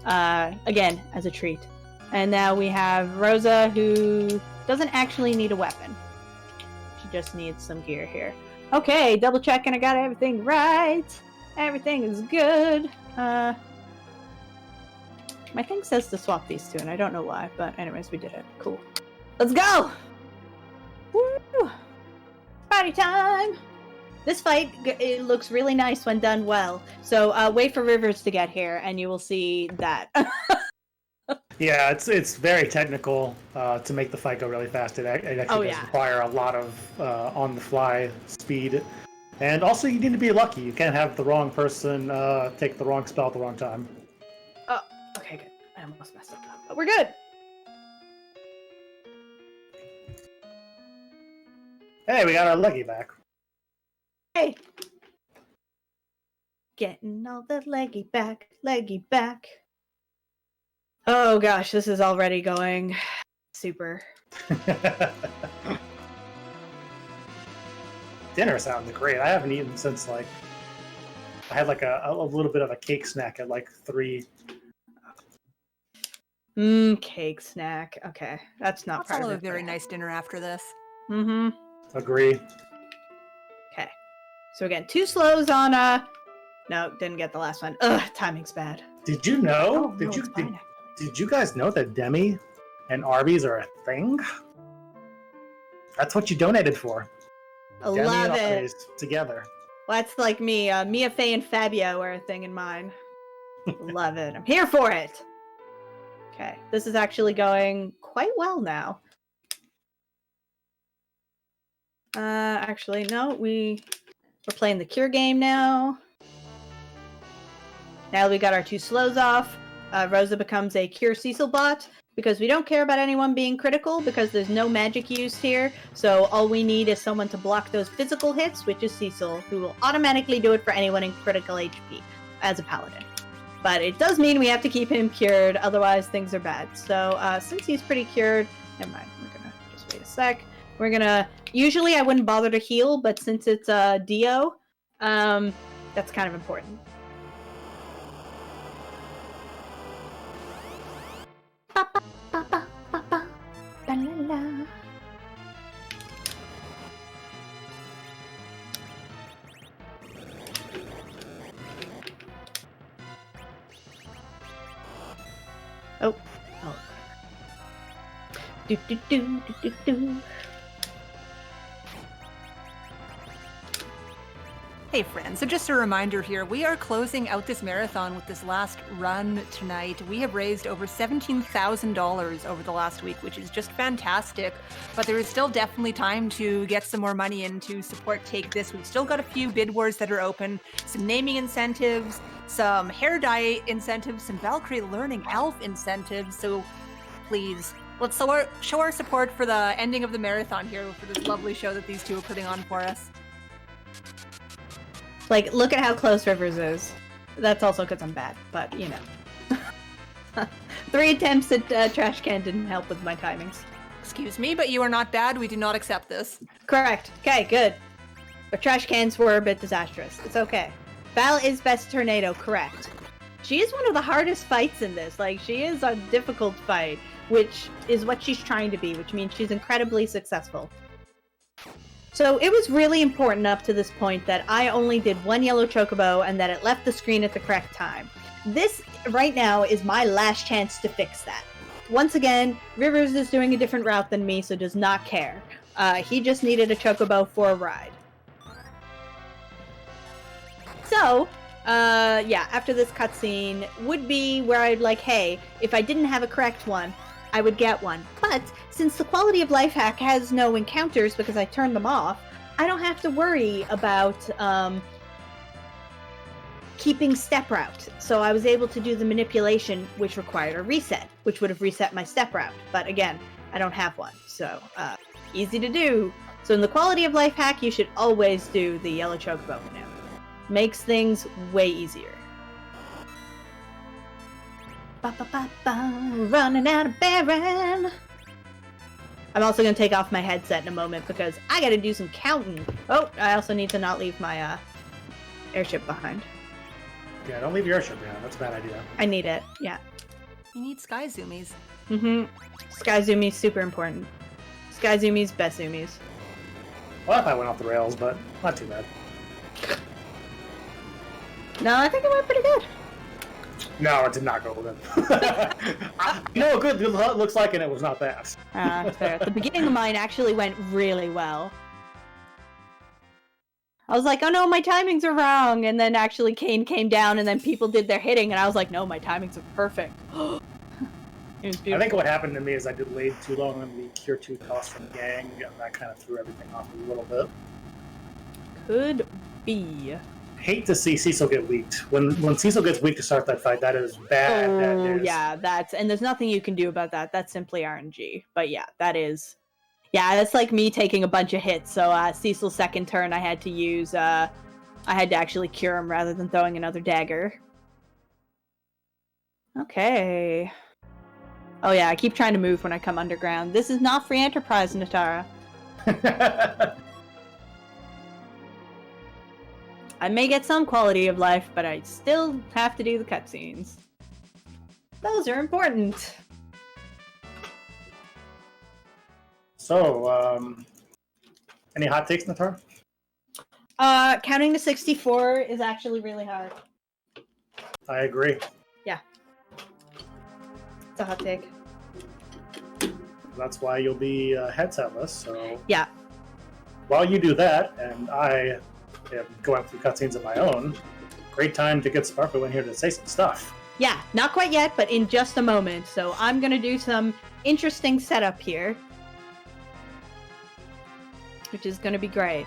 Again, as a treat. And now we have Rosa, who doesn't actually need a weapon. She just needs some gear here. Okay, double checking I got everything right. Everything is good. My thing says to swap these two, and I don't know why, but anyways, we did it. Cool. Let's go! Woo! Party time! This fight, it looks really nice when done well. So wait for Rivers to get here, and you will see that. Yeah, it's very technical to make the fight go really fast. It actually does require a lot of on-the-fly speed. And also, you need to be lucky. You can't have the wrong person take the wrong spell at the wrong time. Oh, okay, good. I almost messed up, but we're good. Hey, we got our leggy back. Hey! Getting all the leggy back. Oh gosh, this is already going super. Dinner sounds great. I haven't eaten since I had a little bit of a cake snack at 3. Cake snack. Okay, that's not part of it. A very nice dinner after this. Mm-hmm. Agree. Okay. So again, 2 slows on no, didn't get the last one. Ugh, timing's bad. Did you know? Oh, did no, you did you guys know that Demi and Arby's are a thing? That's what you donated for. I Demi love and it. Arby's together. Well, that's like me. Mia, Faye, and Fabio are a thing in mine. Love it. I'm here for it. Okay, this is actually going quite well now. Actually, no, we're playing the cure game now. Now we got our 2 slows off. Rosa becomes a cure Cecil bot because we don't care about anyone being critical because there's no magic used here. So all we need is someone to block those physical hits, which is Cecil, who will automatically do it for anyone in critical HP as a paladin. But it does mean we have to keep him cured, otherwise things are bad. So since he's pretty cured, never mind, we're gonna just wait a sec. We're gonna, usually I wouldn't bother to heal, but since it's Dio, that's kind of important. Ba, ba, ba, ba, ba, ba, ba, la, la. Oh. Do do do do do do. Hey friends, so just a reminder here, we are closing out this marathon with this last run tonight. We have raised over $17,000 over the last week, which is just fantastic. But there is still definitely time to get some more money in to support Take This. We've still got a few bid wars that are open, some naming incentives, some hair dye incentives, some Valkyrie Learning Elf incentives. So please, let's show our support for the ending of the marathon here for this lovely show that these two are putting on for us. Like, look at how close Rivers is. That's also because I'm bad, but you know. 3 attempts at trash can didn't help with my timings. Excuse me, but you are not bad. We do not accept this. Correct. Okay, good. But trash cans were a bit disastrous. It's okay. Val is best tornado, correct. She is one of the hardest fights in this. Like, she is a difficult fight, which is what she's trying to be, which means she's incredibly successful. So it was really important up to this point that I only did 1 yellow chocobo and that it left the screen at the correct time. This, right now, is my last chance to fix that. Once again, Rivers is doing a different route than me, so does not care. He just needed a chocobo for a ride. So, yeah, after this cutscene would be where I'd like, hey, if I didn't have a correct one, I would get one. But since the quality of life hack has no encounters because I turned them off, I don't have to worry about keeping step route. So I was able to do the manipulation, which required a reset, which would have reset my step route. But again, I don't have one, so easy to do. So in the quality of life hack, you should always do the yellow chocobo maneuver. Makes things way easier. Running out of Baron. I'm also going to take off my headset in a moment because I got to do some counting. Oh, I also need to not leave my airship behind. Yeah, don't leave your airship behind. That's a bad idea. I need it, yeah. You need sky zoomies. Mm-hmm. Sky zoomies, super important. Sky zoomies, best zoomies. Well, if I went off the rails, but not too bad. No, I think it went pretty good. No, it did not go good. No, good. It looks like it was not bad. Fair. The beginning of mine actually went really well. I was like, oh no, my timings are wrong. And then actually Kane came down and then people did their hitting. And I was like, no, my timings are perfect. It was beautiful. I think what happened to me is I delayed too long on the Cure 2 toss from Gang, and that kind of threw everything off a little bit. Could be. Hate to see Cecil get weaked. When Cecil gets weak to start that fight, that is bad news. Yeah, and there's nothing you can do about that. That's simply RNG. But yeah, that's like me taking a bunch of hits. So Cecil's second turn, I had to actually cure him rather than throwing another dagger. Okay. Oh yeah, I keep trying to move when I come underground. This is not free enterprise, Natara. I may get some quality of life, but I still have to do the cutscenes. Those are important. So, any hot takes, Natara? Counting to 64 is actually really hard. I agree. Yeah. It's a hot take. That's why you'll be headsetless, so... Yeah. While you do that, and I am going through cutscenes of my own, great time to get Sparko in here to say some stuff. Yeah, not quite yet, but in just a moment. So I'm going to do some interesting setup here, which is going to be great.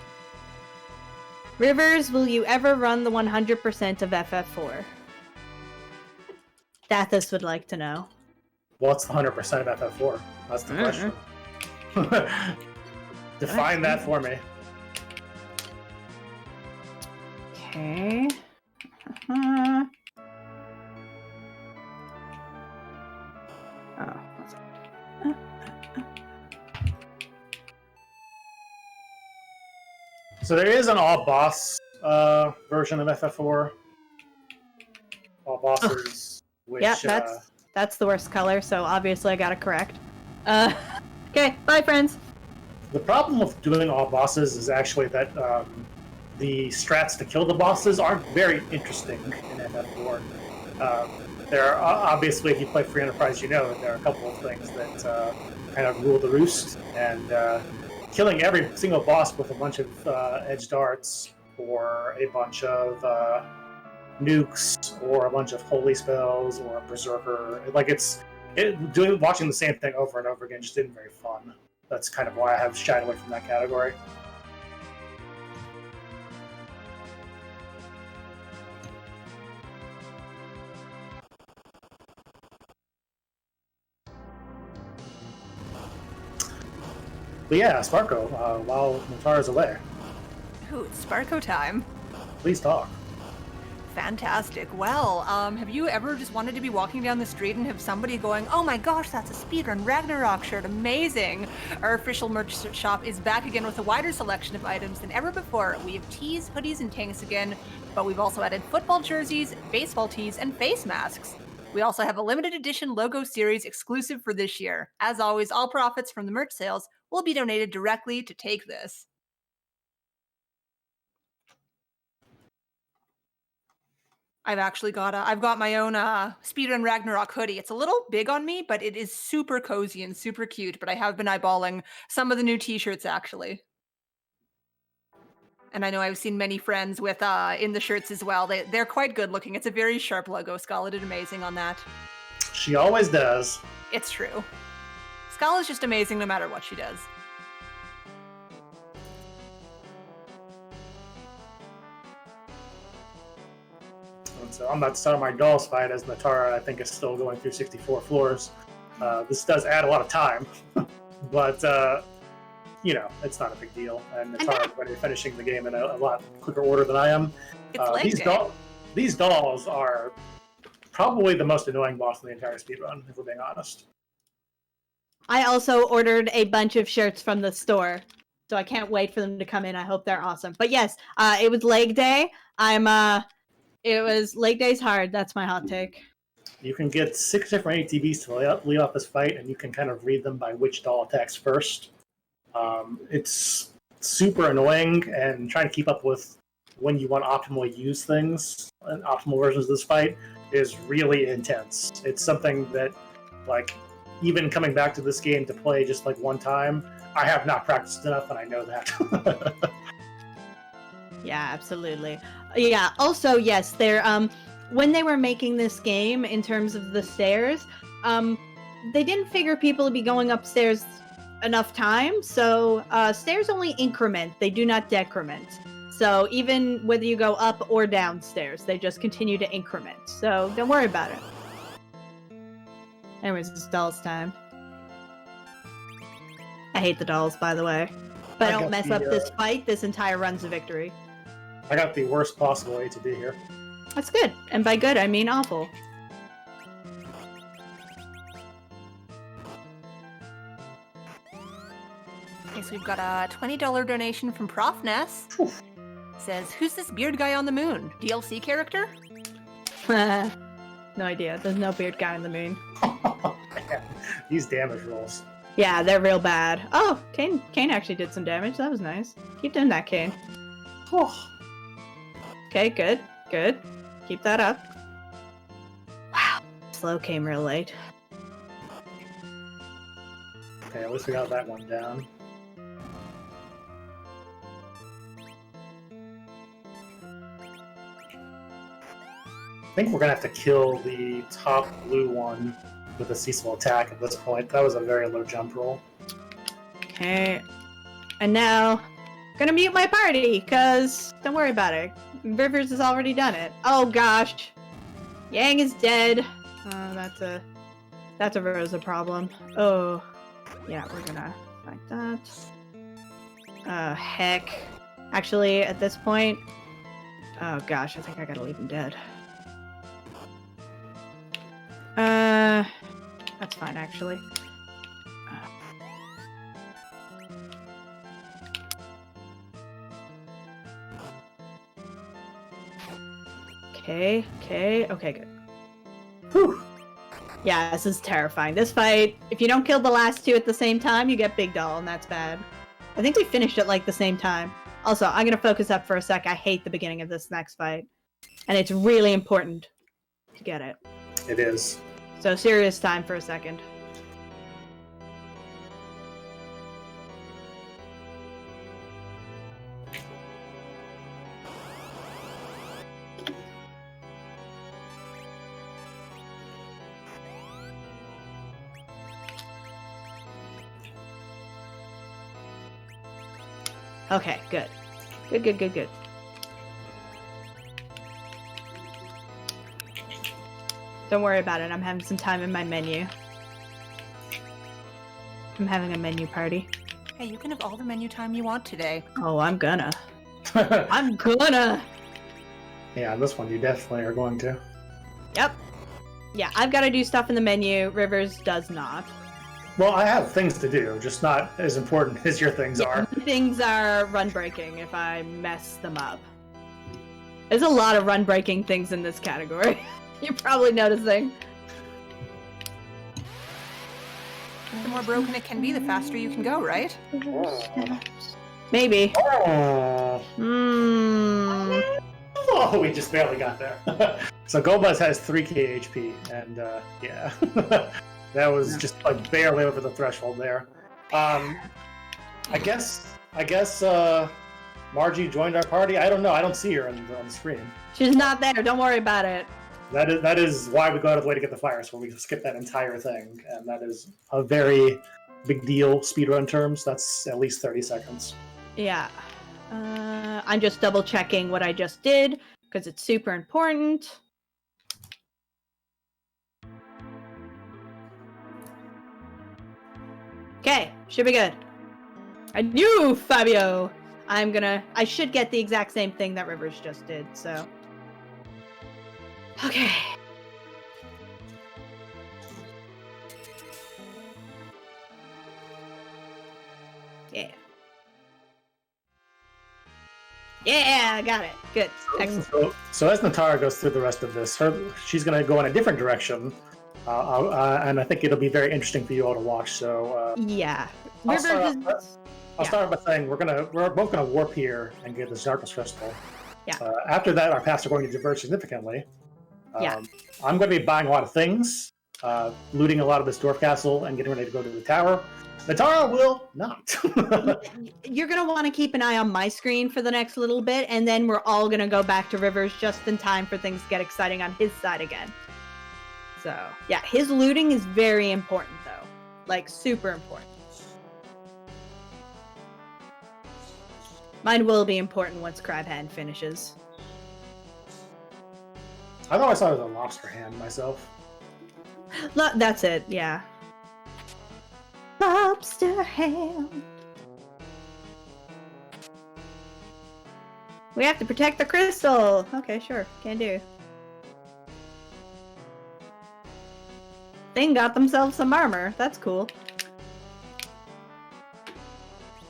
Rivers, will you ever run the 100% of FF4? Dathis would like to know. What's the 100% of FF4? That's the question. Define that for me. Okay. Oh, what's that? So there is an all-boss version of FF4. All bosses, which... Yeah, that's the worst color, so obviously I got it correct. Okay, bye friends! The problem with doing all bosses is actually that the strats to kill the bosses aren't very interesting in FF4. There are, obviously, if you play Free Enterprise, you know that there are a couple of things that kind of rule the roost, and killing every single boss with a bunch of edge darts or a bunch of nukes or a bunch of holy spells or a berserker, watching the same thing over and over again just isn't very fun. That's kind of why I have shied away from that category. But yeah, Sparko, while Natara's away. Ooh, it's Sparko time. Please talk. Fantastic. Well, have you ever just wanted to be walking down the street and have somebody going, "Oh my gosh, that's a Speedrun Ragnarok shirt, amazing!" Our official merch shop is back again with a wider selection of items than ever before. We have tees, hoodies, and tanks again, but we've also added football jerseys, baseball tees, and face masks. We also have a limited edition logo series exclusive for this year. As always, all profits from the merch sales will be donated directly to Take This. I've got my own Speedrun Ragnarok hoodie. It's a little big on me, but it is super cozy and super cute. But I have been eyeballing some of the new t-shirts actually. And I know I've seen many friends with in the shirts as well. They're quite good looking. It's a very sharp logo. Scala did amazing on that. She always does. It's true. Scala's just amazing no matter what she does. So I'm about to start my dolls fight as Natara, I think, is still going through 64 floors. This does add a lot of time, but, you know, it's not a big deal. And Natara's already finishing the game in a lot quicker order than I am. These dolls are probably the most annoying boss in the entire speedrun, if we're being honest. I also ordered a bunch of shirts from the store, so I can't wait for them to come in. I hope they're awesome. But yes, it was leg day. It was leg day's hard. That's my hot take. You can get 6 different ATVs to lead off this fight, and you can kind of read them by which doll attacks first. It's super annoying, and trying to keep up with when you want to optimally use things and optimal versions of this fight is really intense. It's something that, like, even coming back to this game to play just like one time, I have not practiced enough, and I know that. Yeah, absolutely. Yeah, also, yes, they're when they were making this game in terms of the stairs, they didn't figure people would be going upstairs enough time, so stairs only increment, they do not decrement. So even whether you go up or downstairs, they just continue to increment. So don't worry about it. Anyways, it's dolls time. I hate the dolls, by the way. If I don't mess up this fight, this entire run's a victory. I got the worst possible way to be here. That's good. And by good, I mean awful. Okay, so we've got a $20 donation from Prof Ness. Says, "Who's this beard guy on the moon? DLC character?" No idea. There's no beard guy on the moon. These damage rolls. Yeah, they're real bad. Oh, Kane actually did some damage. That was nice. Keep doing that, Kane. Okay, good. Good. Keep that up. Wow. Slow came real late. Okay, at least we got that one down. I think we're going to have to kill the top blue one with a ceaseful attack at this point. That was a very low jump roll. Okay. And now, gonna mute my party, because don't worry about it. Rivers has already done it. Oh gosh. Yang is dead. That's a Rosa problem. Oh. Yeah, we're gonna fight that. Heck. Actually, at this point... Oh gosh, I think I gotta leave him dead. That's fine, actually. Okay, good. Whew. Yeah, this is terrifying. This fight, if you don't kill the last two at the same time, you get Big Doll, and that's bad. I think we finished at, like, the same time. Also, I'm gonna focus up for a sec. I hate the beginning of this next fight. And it's really important to get it. It is. So, serious time for a second. Okay, good. Good. Don't worry about it. I'm having some time in my menu. I'm having a menu party. Hey, you can have all the menu time you want today. Oh, I'm gonna. I'm gonna! Yeah, this one you definitely are going to. Yep. Yeah, I've got to do stuff in the menu. Rivers does not. Well, I have things to do, just not as important as your things are. My things are run breaking if I mess them up. There's a lot of run breaking things in this category. You're probably noticing. The more broken it can be, the faster you can go, right? Maybe. Oh. Oh, we just barely got there. So Gobuz has 3k HP, and yeah, that was just like barely over the threshold there. I guess Margie joined our party. I don't know. I don't see her on the screen. She's not there. Don't worry about it. That is why we go out of the way to get the fire, so we skip that entire thing, and that is a very big deal speedrun terms. That's at least 30 seconds. Yeah. I'm just double checking what I just did because it's super important. Okay, should be good. And you, Fabio! I should get the exact same thing that Rivers just did, so. Okay. Yeah. Yeah, got it. Good. Excellent. So as Natara goes through the rest of this, she's going to go in a different direction, and I think it'll be very interesting for you all to watch. So yeah, I'll start by saying we're both gonna warp here and get the darkness crystal. Yeah. After that, our paths are going to diverge significantly. Yeah. I'm going to be buying a lot of things, looting a lot of this dwarf castle, and getting ready to go to the tower. Natara will not. You're going to want to keep an eye on my screen for the next little bit, and then we're all going to go back to Rivers just in time for things to get exciting on his side again. So, yeah, his looting is very important, though. Like, super important. Mine will be important once Crabhand finishes. I've always thought it was a lobster hand myself. That's it, yeah. Lobster hand. We have to protect the crystal. Okay, sure. Can do. Thing got themselves some armor. That's cool.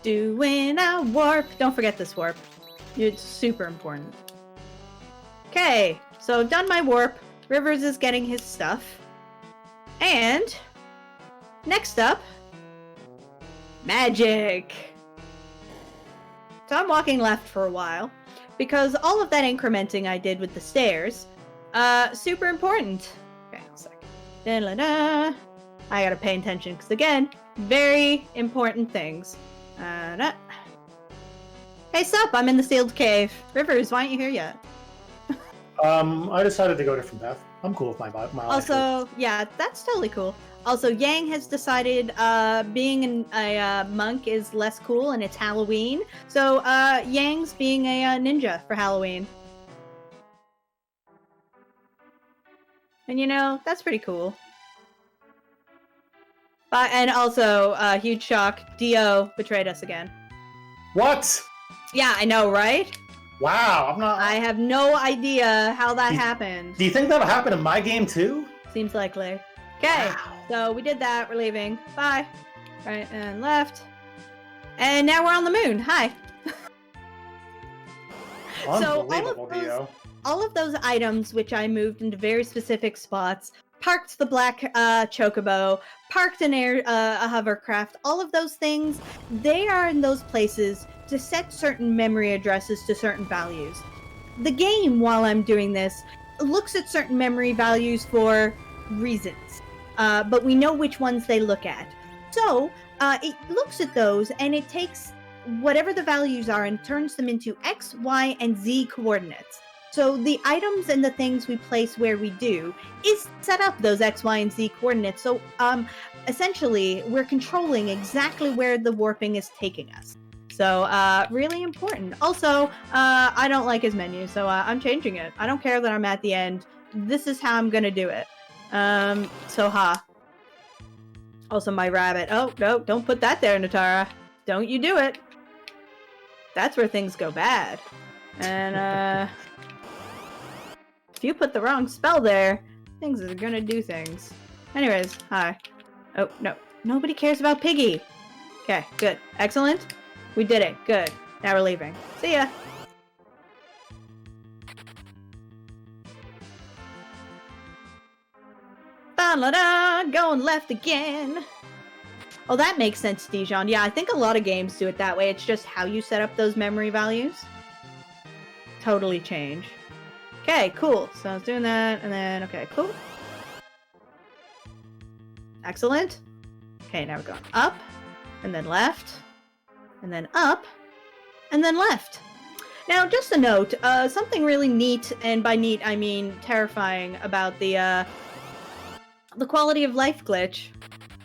Doing a warp. Don't forget this warp. It's super important. Okay, so I've done my warp. Rivers is getting his stuff. And next up, magic. So I'm walking left for a while because all of that incrementing I did with the stairs, super important. Okay, one second. Da-da-da. I gotta pay attention because again, very important things. Hey, sup? I'm in the sealed cave. Rivers, why aren't you here yet? I decided to go a different path. I'm cool with my Also, yeah, that's totally cool. Also, Yang has decided being a monk is less cool and it's Halloween. So, Yang's being a ninja for Halloween. And you know, that's pretty cool. And also, huge shock, Dio betrayed us again. What? Yeah, I know, right? Wow, I have no idea how that happened. Do you think that'll happen in my game too? Seems likely. Okay, Wow. so we did that. We're leaving. Bye. Right and left. And now we're on the moon. Hi. Unbelievable, Dio. All of those items, which I moved into very specific spots, parked the black chocobo, parked a hovercraft, all of those things, they are in those places to set certain memory addresses to certain values. The game, while I'm doing this, looks at certain memory values for reasons, but we know which ones they look at. So it looks at those and it takes whatever the values are and turns them into X, Y, and Z coordinates. So the items and the things we place where we do is set up those X, Y, and Z coordinates. So essentially, we're controlling exactly where the warping is taking us. So really important. Also, I don't like his menu, so I'm changing it. I don't care that I'm at the end. This is how I'm gonna do it. So ha. Also, my rabbit. Oh, no, don't put that there, Natara. Don't you do it. That's where things go bad. And, If you put the wrong spell there, things are gonna do things. Anyways, hi. Oh, no. Nobody cares about Piggy! Okay, good. Excellent. We did it. Good. Now we're leaving. See ya! Ba-la-da! Going left again! Oh, that makes sense, Dijon. Yeah, I think a lot of games do it that way. It's just how you set up those memory values. Totally change. Okay, cool. So I was doing that, and then, okay, cool. Excellent. Okay, now we're going up, and then left, and then up, and then left. Now, just a note, something really neat, and by neat I mean terrifying, about the quality of life glitch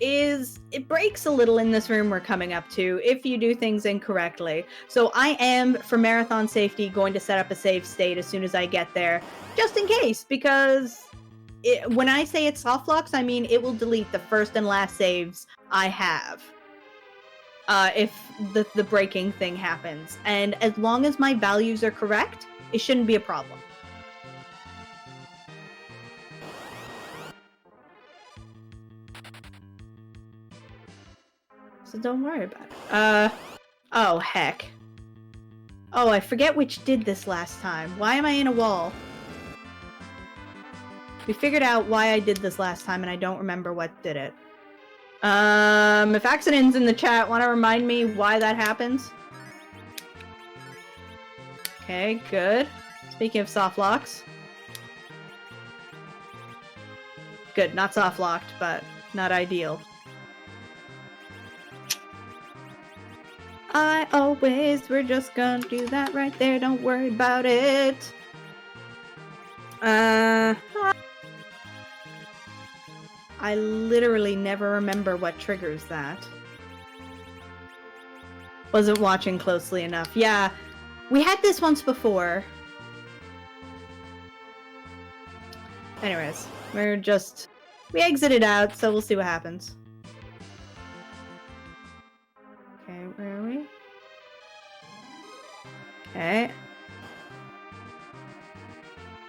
is it breaks a little in this room we're coming up to if you do things incorrectly. So I am, for marathon safety, going to set up a save state as soon as I get there, just in case, because when I say it soft locks, I mean it will delete the first and last saves I have. If the breaking thing happens. And as long as my values are correct, it shouldn't be a problem. So don't worry about it. Oh, heck. Oh, I forget which did this last time. Why am I in a wall? We figured out why I did this last time, and I don't remember what did it. If Accident's in the chat, want to remind me why that happens? Okay, good. Speaking of soft locks. Good, not soft locked, but not ideal. We're just gonna do that right there, don't worry about it. I literally never remember what triggers that. Wasn't watching closely enough. Yeah, we had this once before. Anyways, we exited out, so we'll see what happens. Okay, where are we? Okay.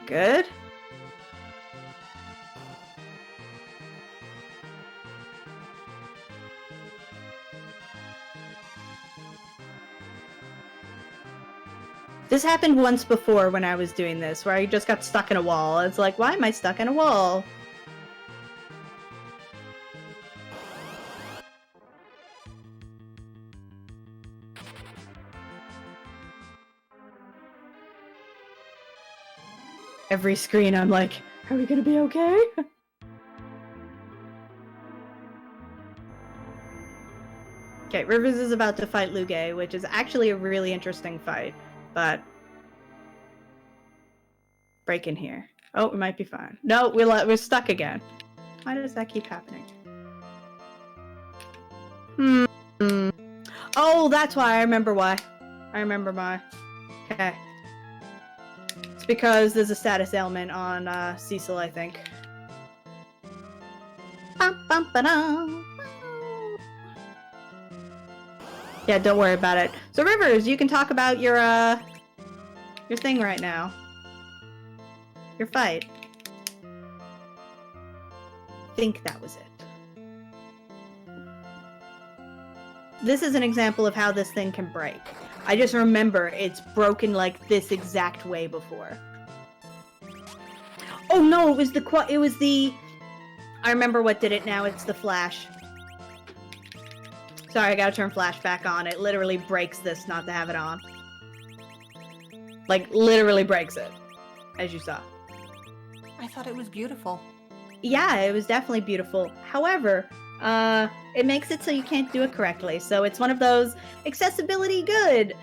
Good. This happened once before when I was doing this, where I just got stuck in a wall. It's like, why am I stuck in a wall? Every screen I'm like, are we gonna be okay? Okay, Rivers is about to fight Luge, which is actually a really interesting fight, but break in here. Oh, we might be fine. No, we're stuck again. Why does that keep happening? Oh, that's why. I remember why. Okay. It's because there's a status ailment on Cecil, I think. Yeah, don't worry about it. So Rivers, you can talk about your thing right now. Your fight. I think that was it. This is an example of how this thing can break. I just remember it's broken like this exact way before. Oh no, it was the I remember what did it now, it's the flash. Sorry, I gotta turn flash back on. It literally breaks this not to have it on. Like, literally breaks it. As you saw. I thought it was beautiful. Yeah, it was definitely beautiful. However, it makes it so you can't do it correctly. So it's one of those accessibility good,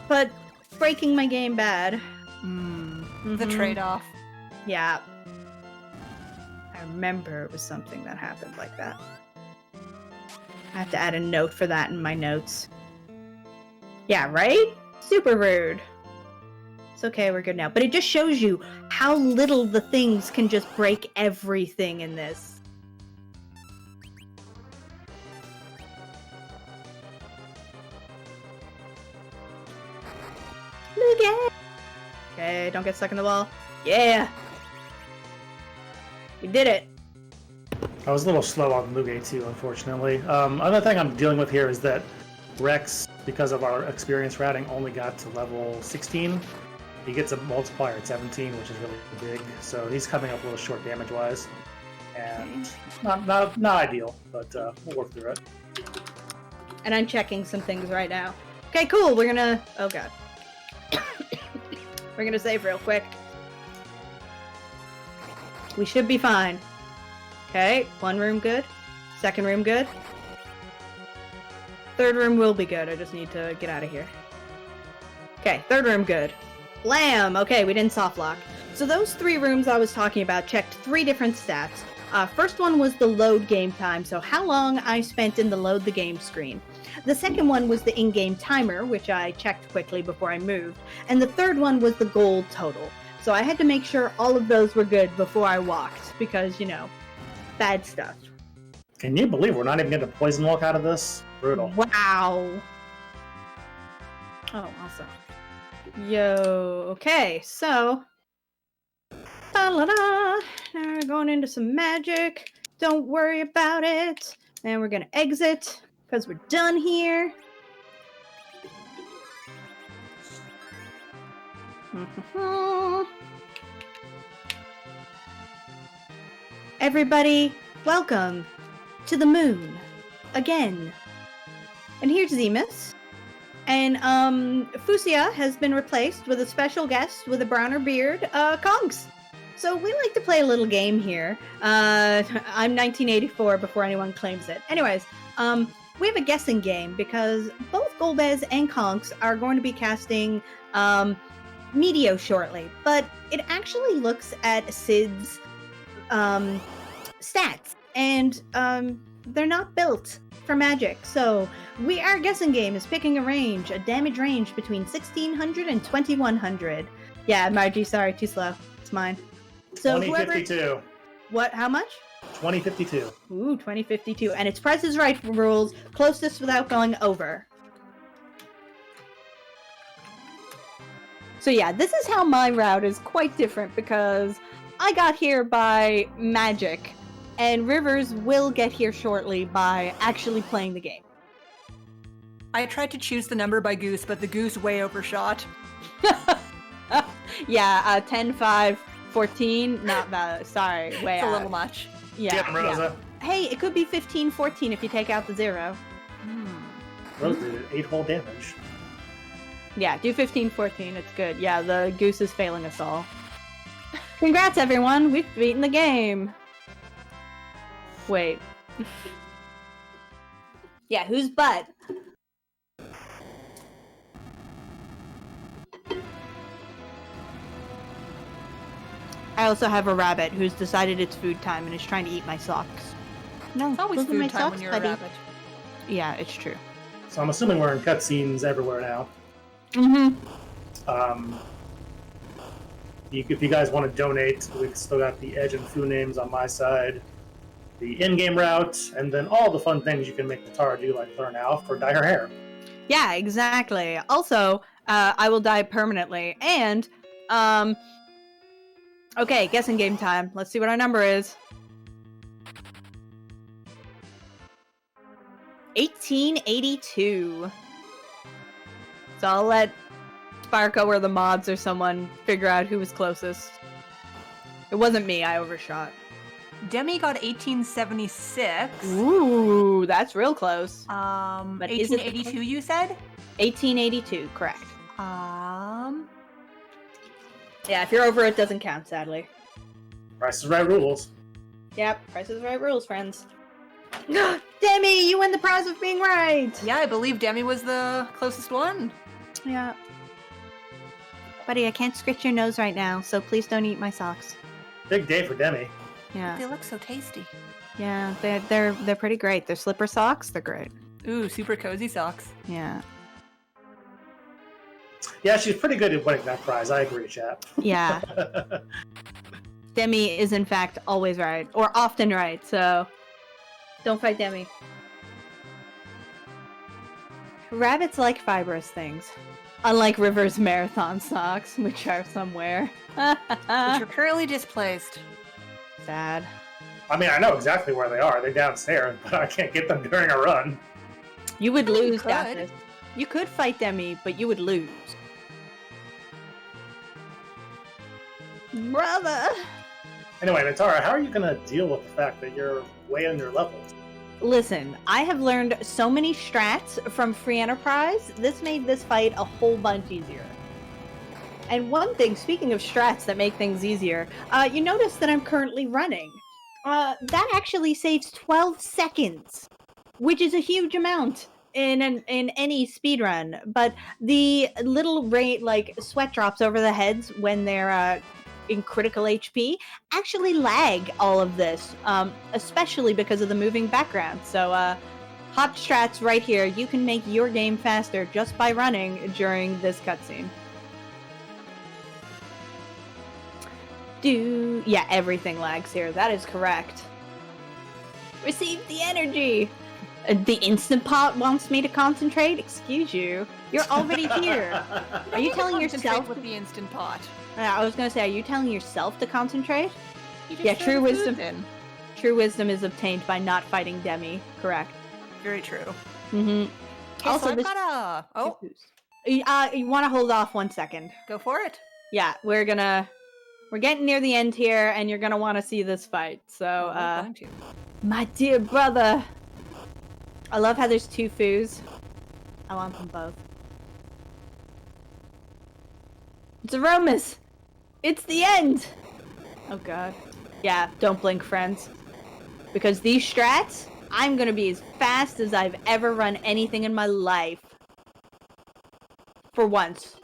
but breaking my game bad. The trade-off. Yeah. I remember it was something that happened like that. I have to add a note for that in my notes. Yeah, right? Super rude. It's okay, we're good now. But it just shows you how little the things can just break everything in this. Okay, don't get stuck in the wall. Yeah. We did it. I was a little slow on Luge too, unfortunately. Other thing I'm dealing with here is that Rex, because of our experience routing, only got to level 16. He gets a multiplier at 17, which is really big. So he's coming up a little short damage-wise, and not ideal, but we'll work through it. And I'm checking some things right now. Okay, cool. We're gonna. Oh god. We're gonna save real quick. We should be fine. Okay, one room good. Second room good. Third room will be good. I just need to get out of here. Okay, third room good. Blam! Okay, we didn't soft lock. So those 3 rooms I was talking about checked 3 different stats. First one was the load game time, so how long I spent in the load the game screen. The second one was the in-game timer, which I checked quickly before I moved. And the third one was the gold total. So I had to make sure all of those were good before I walked, because, you know, bad stuff. Can you believe we're not even getting a poison walk out of this? Brutal. Wow. Oh, awesome. Yo, okay, so... Now we're going into some magic. Don't worry about it. And we're gonna exit, because we're done here. Everybody, welcome to the moon again. And here's Zemus. And Fusia has been replaced with a special guest with a browner beard, Kongs. So we like to play a little game here. I'm 1984 before anyone claims it. Anyways, we have a guessing game because both Golbez and Kongs are going to be casting Meteor shortly, but it actually looks at Sid's stats, and they're not built for magic. So our guessing game is picking a damage range between 1600 and 2100. Yeah, Margie, sorry, too slow. It's mine. So 2052. What? How much? 2052. Ooh, 2052, and it's Price is Right rules, closest without going over. So yeah, this is how my route is quite different because I got here by magic, and Rivers will get here shortly by actually playing the game. I tried to choose the number by Goose, but the Goose way overshot. Yeah, 10, 5, 14, not bad. Sorry, way It's out. a little much. Yeah, Rosa. Hey, it could be 15, 14 if you take out the 0. Rosa did 8-hole damage. Yeah, do 15, 14. It's good. Yeah, the Goose is failing us all. Congrats, everyone. We've beaten the game. Wait. Yeah, whose butt? I also have a rabbit who's decided it's food time and is trying to eat my socks. No, It's always those are my food time socks, when you're buddy. a rabbit. Yeah, it's true. So I'm assuming we're in cutscenes everywhere now. Mm-hmm. If you guys want to donate, we've still got the Edge and Foo names on my side, the in-game route, and then all the fun things you can make Katara do, like learn Alf or dye her hair. Yeah, exactly. Also, I will die permanently. And, okay, guessing game time. Let's see what our number is. 1882. So I'll let Sparko or the mods or someone figure out who was closest. It wasn't me, I overshot. Demi got 1876. Ooh, that's real close. But is it the 1882 you said? 1882, correct. Yeah, if you're over, it doesn't count, sadly. Price is Right rules. Yep, Price is Right rules, friends. Demi, you win the prize of being right! Yeah, I believe Demi was the closest one. Yeah. Buddy, I can't scratch your nose right now, so please don't eat my socks. Big day for Demi. Yeah. They look so tasty. Yeah, they're pretty great. They're slipper socks, they're great. Ooh, super cozy socks. Yeah. Yeah, she's pretty good at winning that prize. I agree, chap. Yeah. Demi is in fact always right, or often right, so don't fight Demi. Rabbits like fibrous things. Unlike River's marathon socks, which are somewhere. Which are currently displaced. Sad. I mean, I know exactly where they are. They're downstairs, but I can't get them during a run. You would lose, could. Daphnis. You could fight Demi, but you would lose. Brother! Anyway, Natara, how are you going to deal with the fact that you're way under levels? Listen, I have learned so many strats from Free Enterprise. This made this fight a whole bunch easier. And one thing, speaking of strats that make things easier, you notice that I'm currently running. That actually saves 12 seconds, which is a huge amount in any speedrun. But the little sweat drops over the heads when they're in critical HP actually lag all of this, especially because of the moving background. So hot strats right here. You can make your game faster just by running during this cutscene. Yeah, everything lags here. That is correct. Receive the energy. The Instant Pot wants me to concentrate? Excuse you. You're already here. Are you telling yourself with the Instant Pot? I was gonna say, are you telling yourself to concentrate? Yeah, true wisdom. True wisdom is obtained by not fighting Demi. Correct. Very true. Mm-hmm. Okay, Also, so I've got a... Oh, you want to hold off 1 second? go for it. Yeah, we're getting near the end here, and you're gonna want to see this fight. So, we're going to. my dear brother, I love how there's 2 foos. I want them both. It's Aromas! It's the end! Oh god. Yeah, don't blink, friends. Because these strats, I'm gonna be as fast as I've ever run anything in my life. For once.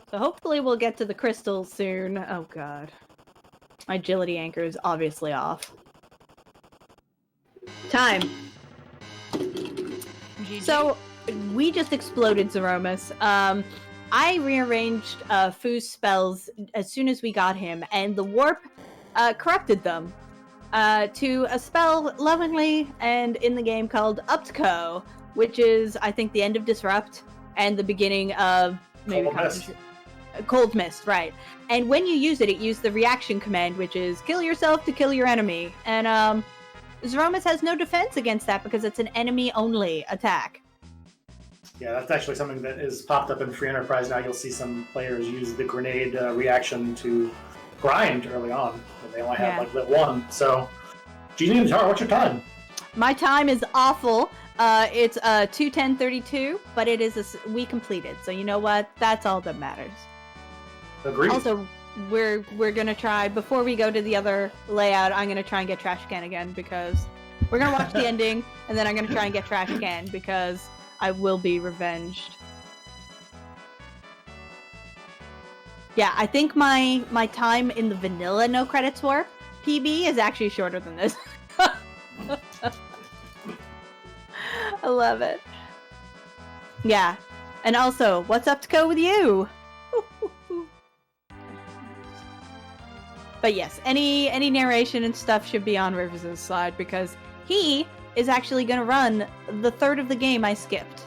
So hopefully we'll get to the crystals soon. Oh god. My agility anchor is obviously off. Time. GG. So, we just exploded Zeromus. I rearranged Foo's spells as soon as we got him, and the warp corrupted them to a spell lovingly and in the game called Uptco, which is, I think, the end of Disrupt and the beginning of maybe Cold Mist, right. And when you use it, it used the reaction command, which is kill yourself to kill your enemy. And Zeromus has no defense against that because it's an enemy-only attack. Yeah, that's actually something that is popped up in Free Enterprise now. You'll see some players use the grenade reaction to grind early on. But they only have like lit 1. So, GG Natara, what's your time? My time is awful. It's 2:10:32, but it is we completed. So you know what? That's all that matters. Agreed. Also, we're gonna try before we go to the other layout. I'm gonna try and get Trash Can again because we're gonna watch the ending, and then I'm gonna try and get Trash Can because I will be revenged. Yeah, I think my time in the vanilla no credits warp PB is actually shorter than this. I love it. Yeah. And also, what's up to go with you? But yes, any narration and stuff should be on Rivers' side because he is actually going to run the third of the game I skipped.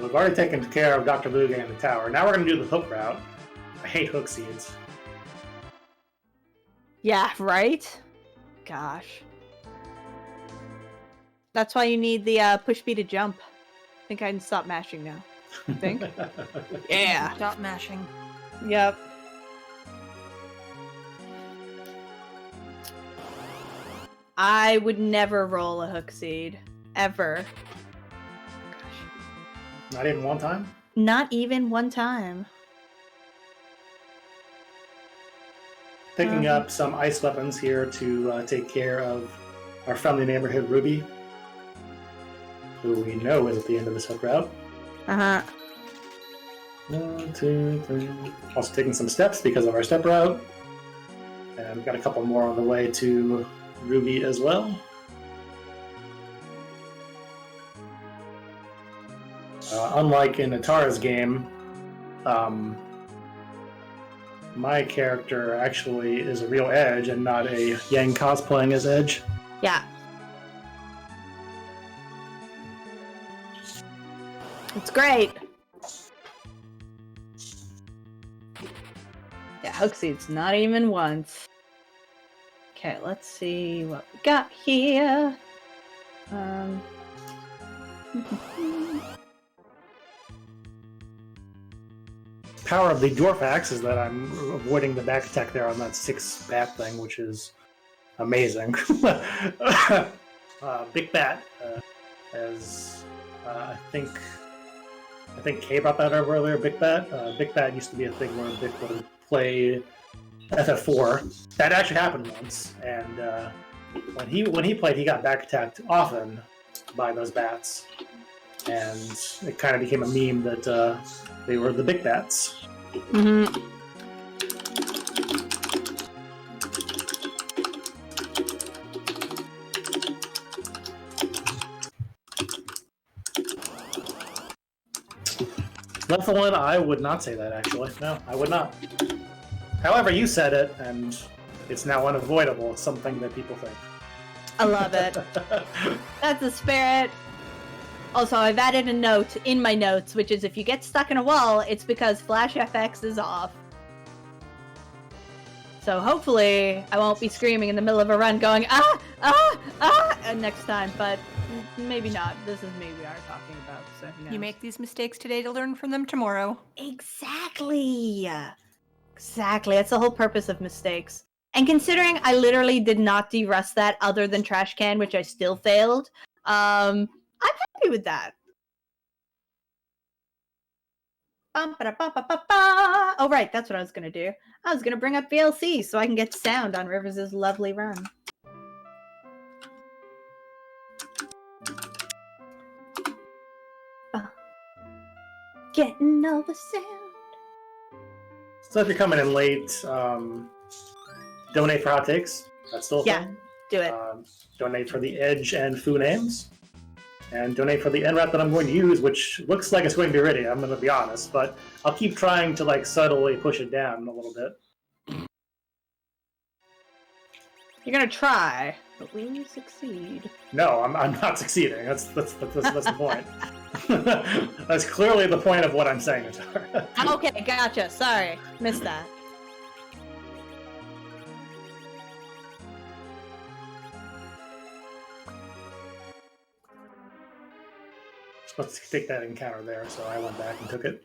We've already taken care of Dr. Luga and the tower. Now we're going to do the hook route. I hate hook seeds. Yeah, right? Gosh. That's why you need the push B to jump. I think I can stop mashing now. I think. Yeah. Stop mashing. Yep. I would never roll a hook seed. Ever. Gosh. Not even one time? Not even one time. Picking up some ice weapons here to take care of our friendly neighborhood Ruby, who we know is at the end of this hook route. Uh-huh. 1, 2, 3. Also taking some steps because of our step route. And we've got a couple more on the way to Ruby as well. Unlike in Natara's game, my character actually is a real Edge and not a Yang cosplaying as Edge. Yeah. It's great. Yeah, Hookseed's not even once. Okay, let's see what we got here. Power of the Dwarf Axe is that I'm avoiding the back attack there on that 6 bat thing, which is amazing. Big Bat, as I think Kay brought that up earlier. Big Bat. Big Bat used to be a thing where Vic would play FF4. That actually happened once, and when he played, he got back attacked often by those bats, and it kind of became a meme that they were the Big Bats. Mm-hmm. Level 1, I would not say that, actually. No, I would not. However, you said it, and it's now unavoidable. It's something that people think. I love it. That's the spirit. Also, I've added a note in my notes, which is if you get stuck in a wall, it's because Flash FX is off. So hopefully I won't be screaming in the middle of a run going, next time, but maybe not. This is maybe we are talking about, so who knows. You make these mistakes today to learn from them tomorrow. Exactly. Exactly. That's the whole purpose of mistakes. And considering I literally did not de-rust that other than trash can, which I still failed, I'm happy with that. Oh, right, that's what I was going to do. I was going to bring up VLC so I can get sound on Rivers' lovely run. Getting all the sound. So if you're coming in late, donate for hot takes. That's still a thing. Do it. Donate for the Edge and Foo names. And donate for the NRAP that I'm going to use, which looks like it's going to be Iridia, I'm going to be honest, but I'll keep trying to like subtly push it down a little bit. You're going to try, but will you succeed? No, I'm not succeeding. That's the point. That's clearly the point of what I'm saying. Okay, gotcha. Sorry. Missed that. Let's take that encounter there, so I went back and took it.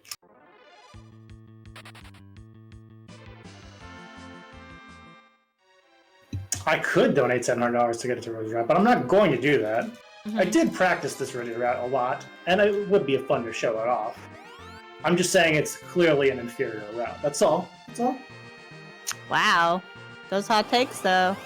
I could donate $700 to get it to Rose Route, but I'm not going to do that. Mm-hmm. I did practice this Rose Route a lot, and it would be fun to show it off. I'm just saying it's clearly an inferior route. That's all. That's all. Wow. Those hot takes, though.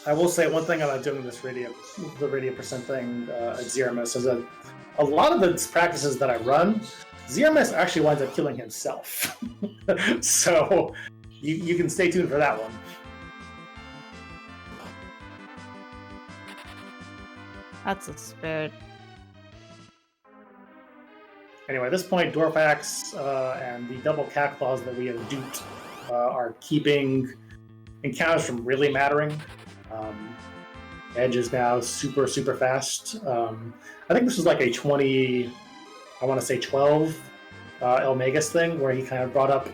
I will say one thing about doing this the radio percent thing at Zeramis is that a lot of the practices that I run, Zeramis actually winds up killing himself. So you can stay tuned for that one. That's a spirit. Anyway, at this point, Dwarf Axe and the double cat claws that we have duped are keeping encounters from really mattering. Edge is now super fast. I think this was like a 20, I want to say 12 El Magus thing where he kind of brought up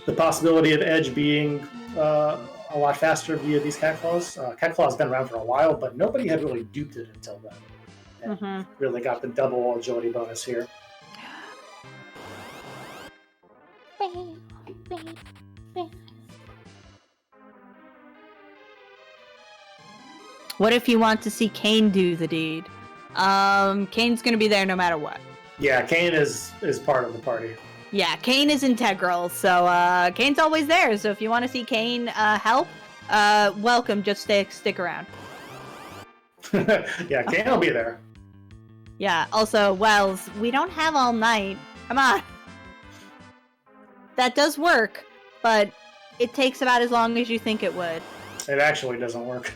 the possibility of Edge being a lot faster via these cat claws. Cat claw has been around for a while, but nobody had really duped it until then. And really got the double agility bonus here. What if you want to see Kane do the deed? Kane's gonna be there no matter what. Yeah, Kane is part of the party. Yeah, Kane is integral, so Kane's always there. So if you want to see Kane help, welcome. Just stick around. Yeah, Kane will be there. Yeah. Also, Wells, we don't have all night. Come on. That does work, but it takes about as long as you think it would. It actually doesn't work.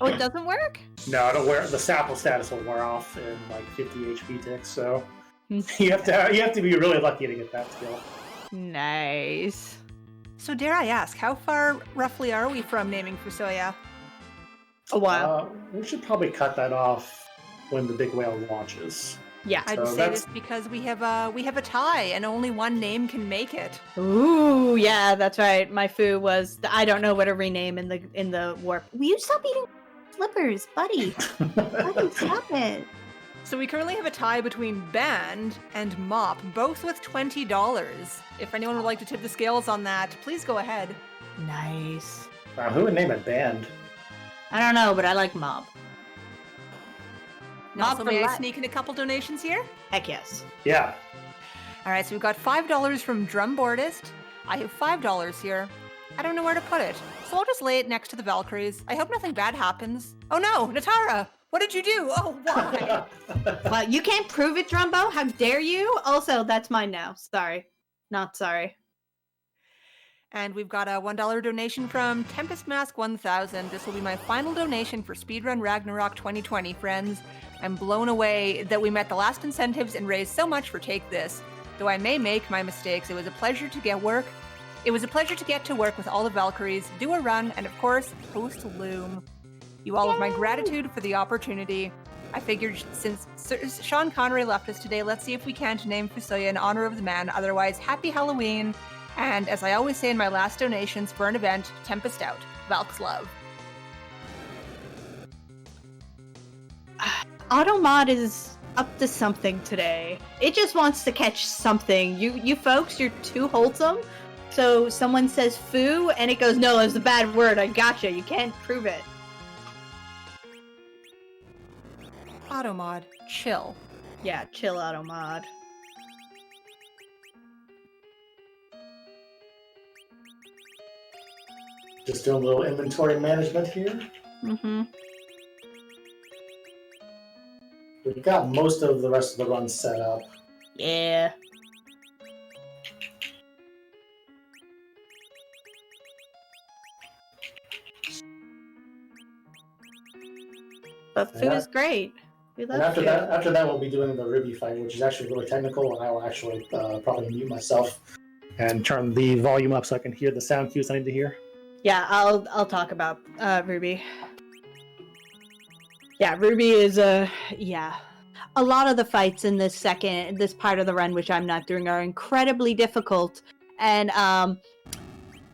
Oh, it doesn't work? No, the Sapple status will wear off in like 50 HP ticks, so you have to be really lucky to get that skill. Nice. So dare I ask, how far roughly are we from naming Fusoya? A while. We should probably cut that off when the big whale launches. Yeah. I'd So say that's- this because we have a tie and only one name can make it. Ooh, yeah, that's right. My foo was I don't know what to rename in the warp. Will you stop eating flippers, buddy? Buddy, stop it. So we currently have a tie between Band and Mop, both with $20. If anyone would like to tip the scales on that, please go ahead. Nice. Wow, who would name a band? I don't know, but I like Mob. And Mop also, for may I life. sneak in a couple donations here? Heck yes. Yeah. All right, so we've got $5 from Drumboardist. I have $5 here. I don't know where to put it, so I'll just lay it next to the Valkyries. I hope nothing bad happens. Oh no, Natara! What did you do? Oh, why? Well, you can't prove it, Drumbo. How dare you? Also, that's mine now. Sorry. Not sorry. And we've got a $1 donation from Tempest Mask 1000. This will be my final donation for Speedrun Ragnarok 2020, friends. I'm blown away that we met the last incentives and raised so much for Take This. Though I may make my mistakes, it was a pleasure to get to work with all the Valkyries, do a run, and of course, host Loom. You all have my gratitude for the opportunity. I figured since Sean Connery left us today, let's see if we can't name Fusoya in honor of the man. Otherwise, happy Halloween. And as I always say in my last donations for an event, Tempest out. Valk's love. Automod is up to something today. It just wants to catch something. You folks, you're too wholesome. So someone says foo, and it goes, no, it's a bad word. I gotcha. You can't prove it. Automod, chill. Yeah, chill, Automod. Just doing a little inventory management here. Mm-hmm. We've got most of the rest of the run set up. Yeah. But foo Yeah. is great. We love And after foo. that, we'll be doing the Ruby fight, which is actually really technical, and I will actually probably mute myself and turn the volume up so I can hear the sound cues I need to hear. Yeah, I'll talk about Ruby. Yeah, Ruby is a lot of the fights in this part of the run, which I'm not doing, are incredibly difficult. And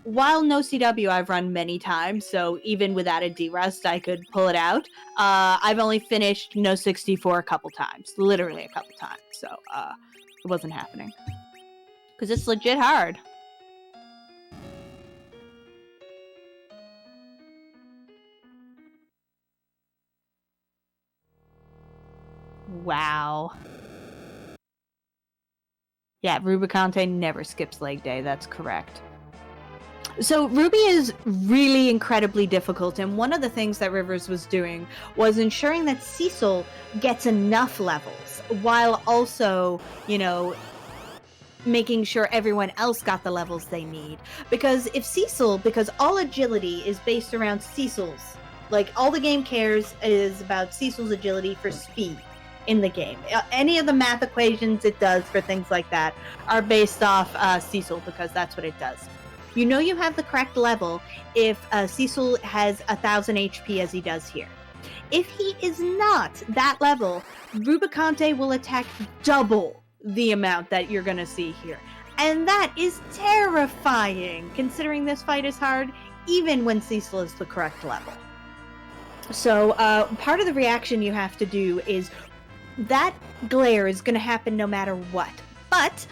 while noCW I've run many times, so even without a D-Rust, I could pull it out. I've only finished no64 a couple times, literally a couple times. So it wasn't happening because it's legit hard. Wow. Yeah, Rubicante never skips leg day, that's correct. So Ruby is really incredibly difficult, and one of the things that Rivers was doing was ensuring that Cecil gets enough levels, while also, making sure everyone else got the levels they need. Because all agility is based around Cecil's, all the game cares is about Cecil's agility for speed in the game. Any of the math equations it does for things like that are based off Cecil, because that's what it does. You know you have the correct level if Cecil has 1000 HP as he does here. If he is not that level, Rubicante will attack double the amount that you're going to see here. And that is terrifying, considering this fight is hard, even when Cecil is the correct level. So part of the reaction you have to do is that glare is going to happen no matter what. But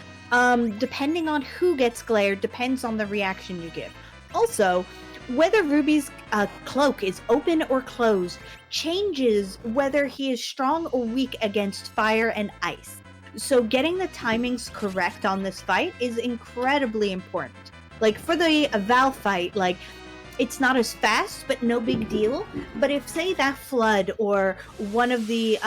depending on who gets glared depends on the reaction you give. Also, whether Ruby's cloak is open or closed changes whether he is strong or weak against fire and ice. So getting the timings correct on this fight is incredibly important. For the Val fight, it's not as fast, but no big deal. But if, say, that flood or one of the,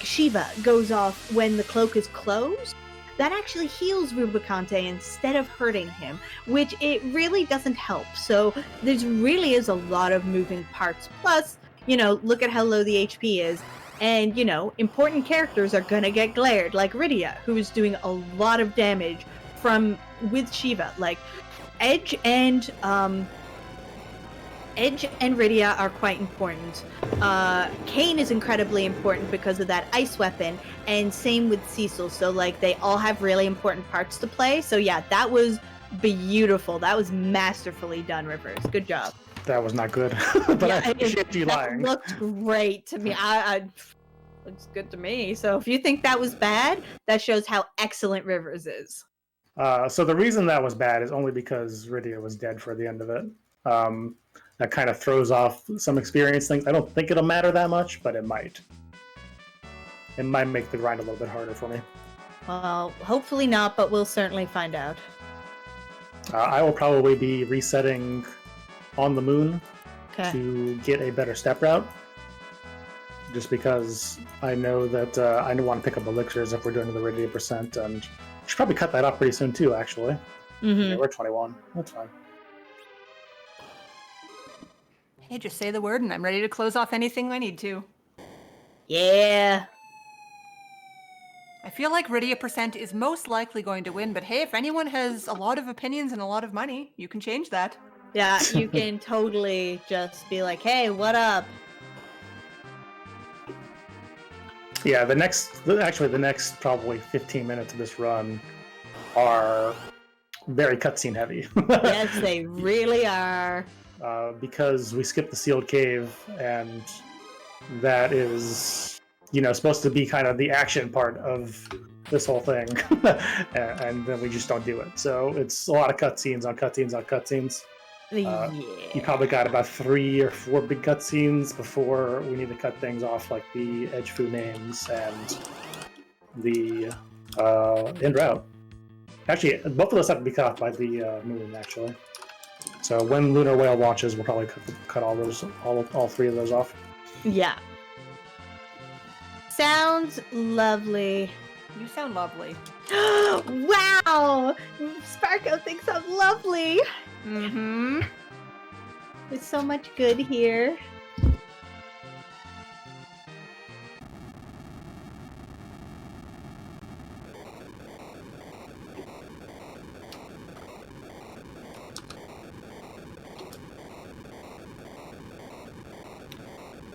Shiva goes off when the cloak is closed, that actually heals Rubicante instead of hurting him, which it really doesn't help. So there really is a lot of moving parts. Plus, look at how low the HP is. And, important characters are gonna get glared, like Rydia, who is doing a lot of damage with Shiva. Edge and Edge and Rydia are quite important. Kane is incredibly important because of that ice weapon, and same with Cecil. So like they all have really important parts to play. So yeah, that was beautiful. That was masterfully done, Rivers. Good job. That was not good, but Yeah, I appreciate you that lying. looked great to me. Looks good to me. So if you think that was bad, that shows how excellent Rivers is. So the reason that was bad is only because Rydia was dead for the end of it. That kind of throws off some experience things. I don't think it'll matter that much, but it might. It might make the grind a little bit harder for me. Well, hopefully not, but we'll certainly find out. I will probably be resetting on the moon to get a better step route. Just because I know that I want to pick up elixirs if we're doing the Rydia percent, and I should probably cut that off pretty soon too, actually. Yeah, we're 21. That's fine. Hey, just say the word and I'm ready to close off anything I need to. Yeah. I feel like Rydia percent is most likely going to win, but hey, if anyone has a lot of opinions and a lot of money, you can change that. Yeah, you can totally just be like, hey, what up? Yeah, the next probably 15 minutes of this run are very cutscene heavy. Yes, they really are. Because we skipped the sealed cave, and that is, supposed to be kind of the action part of this whole thing, and then we just don't do it. So it's a lot of cutscenes on cutscenes on cutscenes. You probably got about 3 or 4 big cutscenes before we need to cut things off, like the Edge Fu names and the end route. Actually, both of those have to be cut off by the moon, actually. So when Lunar Whale launches, we'll probably cut all 3 of those off. Yeah. Sounds lovely. You sound lovely. Wow! Sparko thinks I'm lovely. Mm-hmm. There's so much good here.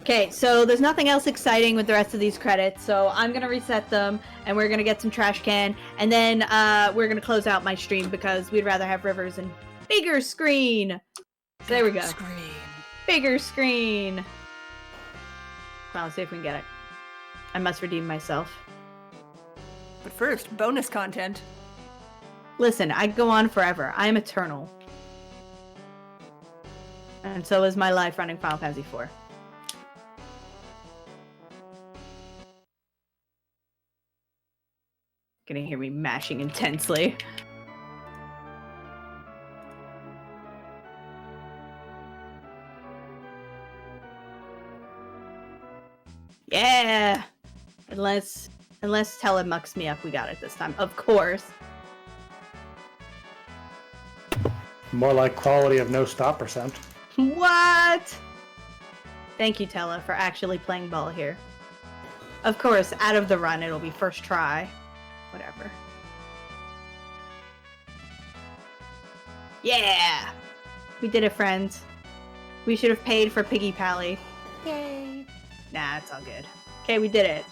Okay, so there's nothing else exciting with the rest of these credits, so I'm gonna reset them, and we're gonna get some trash can, and then we're gonna close out my stream because we'd rather have Rivers and bigger screen. So there we go. Bigger screen. Come on, let's see if we can get it. I must redeem myself. But first, bonus content. Listen, I go on forever. I am eternal. And so is my life running Final Fantasy IV. Gonna hear me mashing intensely. Yeah! Unless Tella mucks me up, we got it this time. Of course. More like quality of no stop percent. What? Thank you, Tella, for actually playing ball here. Of course, out of the run, it'll be first try. Whatever. Yeah! We did it, friends. We should have paid for Piggy Pally. Yay. Nah, it's all good. Okay, we did it.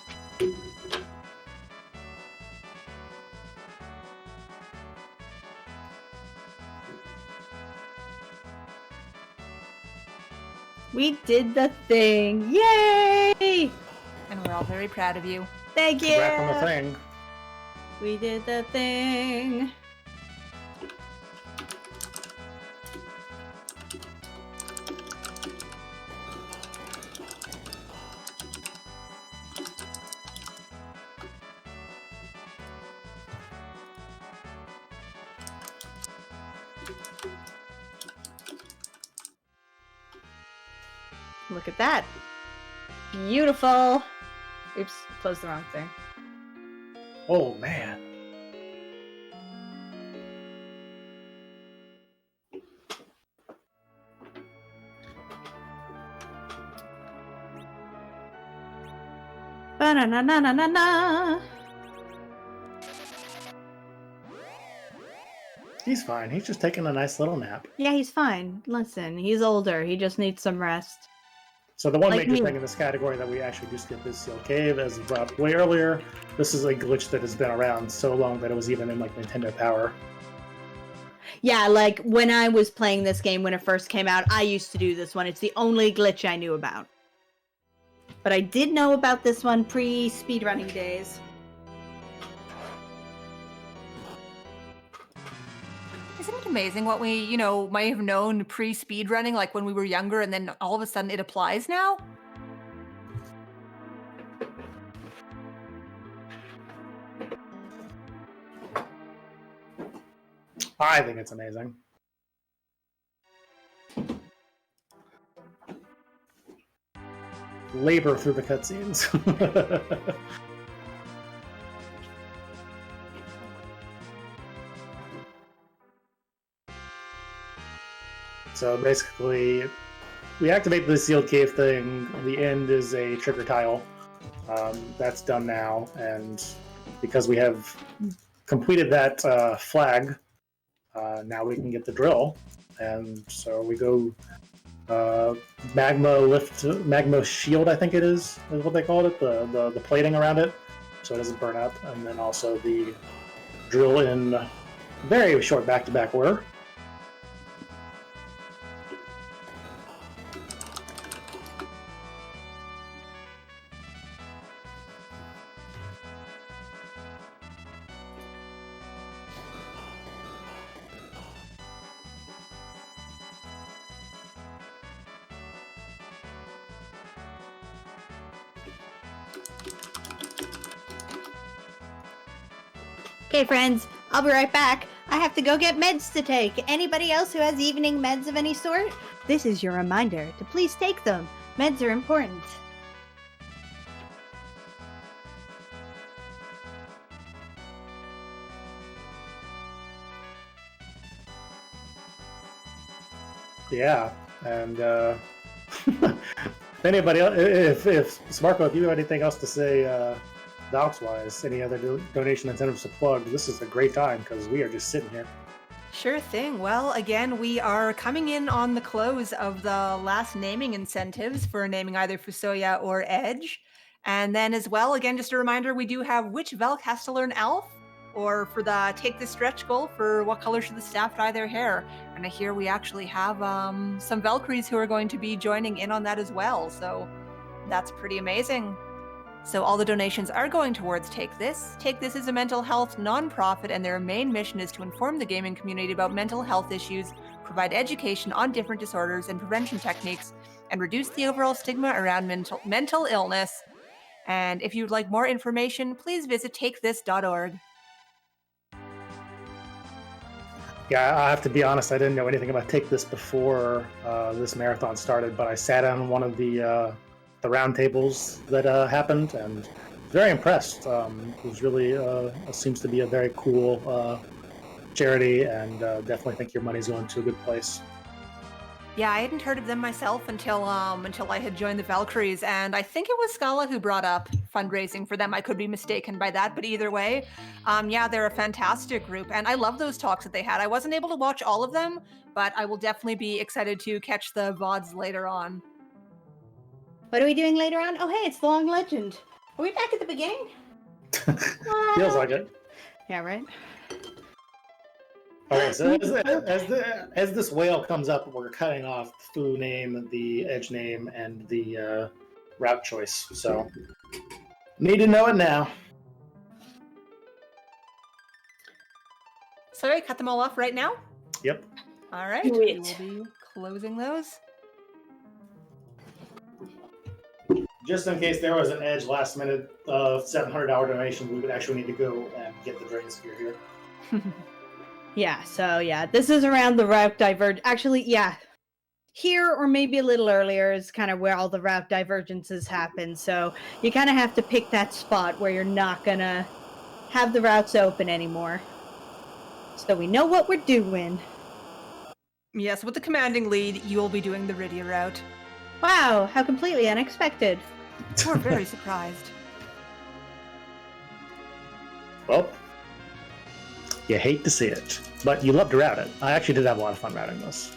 We did the thing! Yay! And we're all very proud of you. Thank you! Congrats on the thing. We did the thing. Look at that. Beautiful. Oops, closed the wrong thing. Oh, man. Ba-na-na-na-na-na-na. He's fine. He's just taking a nice little nap. Yeah, he's fine. Listen, he's older. He just needs some rest. So the one Like major me. thing in this category that we actually do skip is Seal Cave, as we brought up way earlier. This is a glitch that has been around so long that it was even in like Nintendo Power. Yeah, like when I was playing this game when it first came out, I used to do this one. It's the only glitch I knew about. But I did know about this one pre-speedrunning days. Isn't it amazing what we, might have known pre-speedrunning, like when we were younger, and then all of a sudden it applies now? I think it's amazing. Labor through the cutscenes. So basically, we activate the sealed cave thing. The end is a trigger tile. That's done now, and because we have completed that flag, now we can get the drill. And so we go magma shield, I think it is what they called it, the plating around it, so it doesn't burn up, and then also the drill in very short back-to-back order. Okay, friends, I'll be right back. I have to go get meds to take. Anybody else who has evening meds of any sort? This is your reminder to please take them. Meds are important. Yeah, and if anybody else, if Smarco, if you have anything else to say, Valks-wise, any other donation incentives to plug, this is a great time because we are just sitting here. Sure thing. Well, again, we are coming in on the close of the last naming incentives for naming either Fusoya or Edge. And then as well, again, just a reminder, we do have which Velk has to learn Elf, or for the take the stretch goal for what color should the staff dye their hair. And I hear we actually have some Valkyries who are going to be joining in on that as well. So that's pretty amazing. So all the donations are going towards Take This. Take This is a mental health nonprofit, and their main mission is to inform the gaming community about mental health issues, provide education on different disorders and prevention techniques, and reduce the overall stigma around mental illness. And if you'd like more information, please visit takethis.org. Yeah, I have to be honest, I didn't know anything about Take This before this marathon started, but I sat on one of the round tables that happened, and very impressed. It was really seems to be a very cool charity, and definitely think your money's going to a good place. Yeah, I hadn't heard of them myself until I had joined the Valkyries, and I think it was Scala who brought up fundraising for them. I could be mistaken by that, but either way, yeah, they're a fantastic group, and I love those talks that they had. I wasn't able to watch all of them, but I will definitely be excited to catch the VODs later on. What are we doing later on? Oh, hey, it's the Long Legend. Are we back at the beginning? Feels like it. Yeah, right? Okay, so as this whale comes up, we're cutting off the Fu name, the Edge name, and the route choice. So, need to know it now. Sorry, cut them all off right now? Yep. All right, Do we it. will be closing those. Just in case there was an Edge last minute $700 donation, we would actually need to go and get the Dragon Spear here. Yeah, so yeah, this is around the route diverge. Actually, yeah. Here or maybe a little earlier is kind of where all the route divergences happen. So you kind of have to pick that spot where you're not going to have the routes open anymore. So we know what we're doing. Yes, with the commanding lead, you will be doing the Rydia route. Wow, how completely unexpected. We're very surprised. Well, you hate to see it. But you love to route it. I actually did have a lot of fun routing this.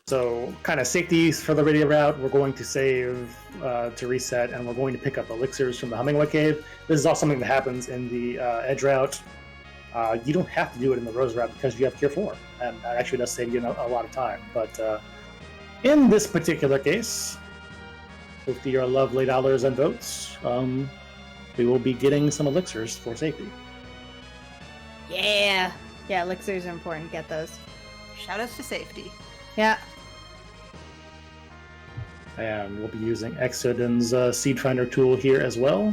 So, kind of safeties for the Rydia route. We're going to save to reset, and we're going to pick up elixirs from the Hummingway Cave. This is all something that happens in the Edge route. You don't have to do it in the Rose route because you have Cure 4, and that actually does save you a lot of time. But in this particular case, with your lovely dollars and votes, we will be getting some elixirs for safety. Yeah, elixirs are important. Get those. Shout outs to safety. Yeah. And we'll be using Exodon's Seed Finder tool here as well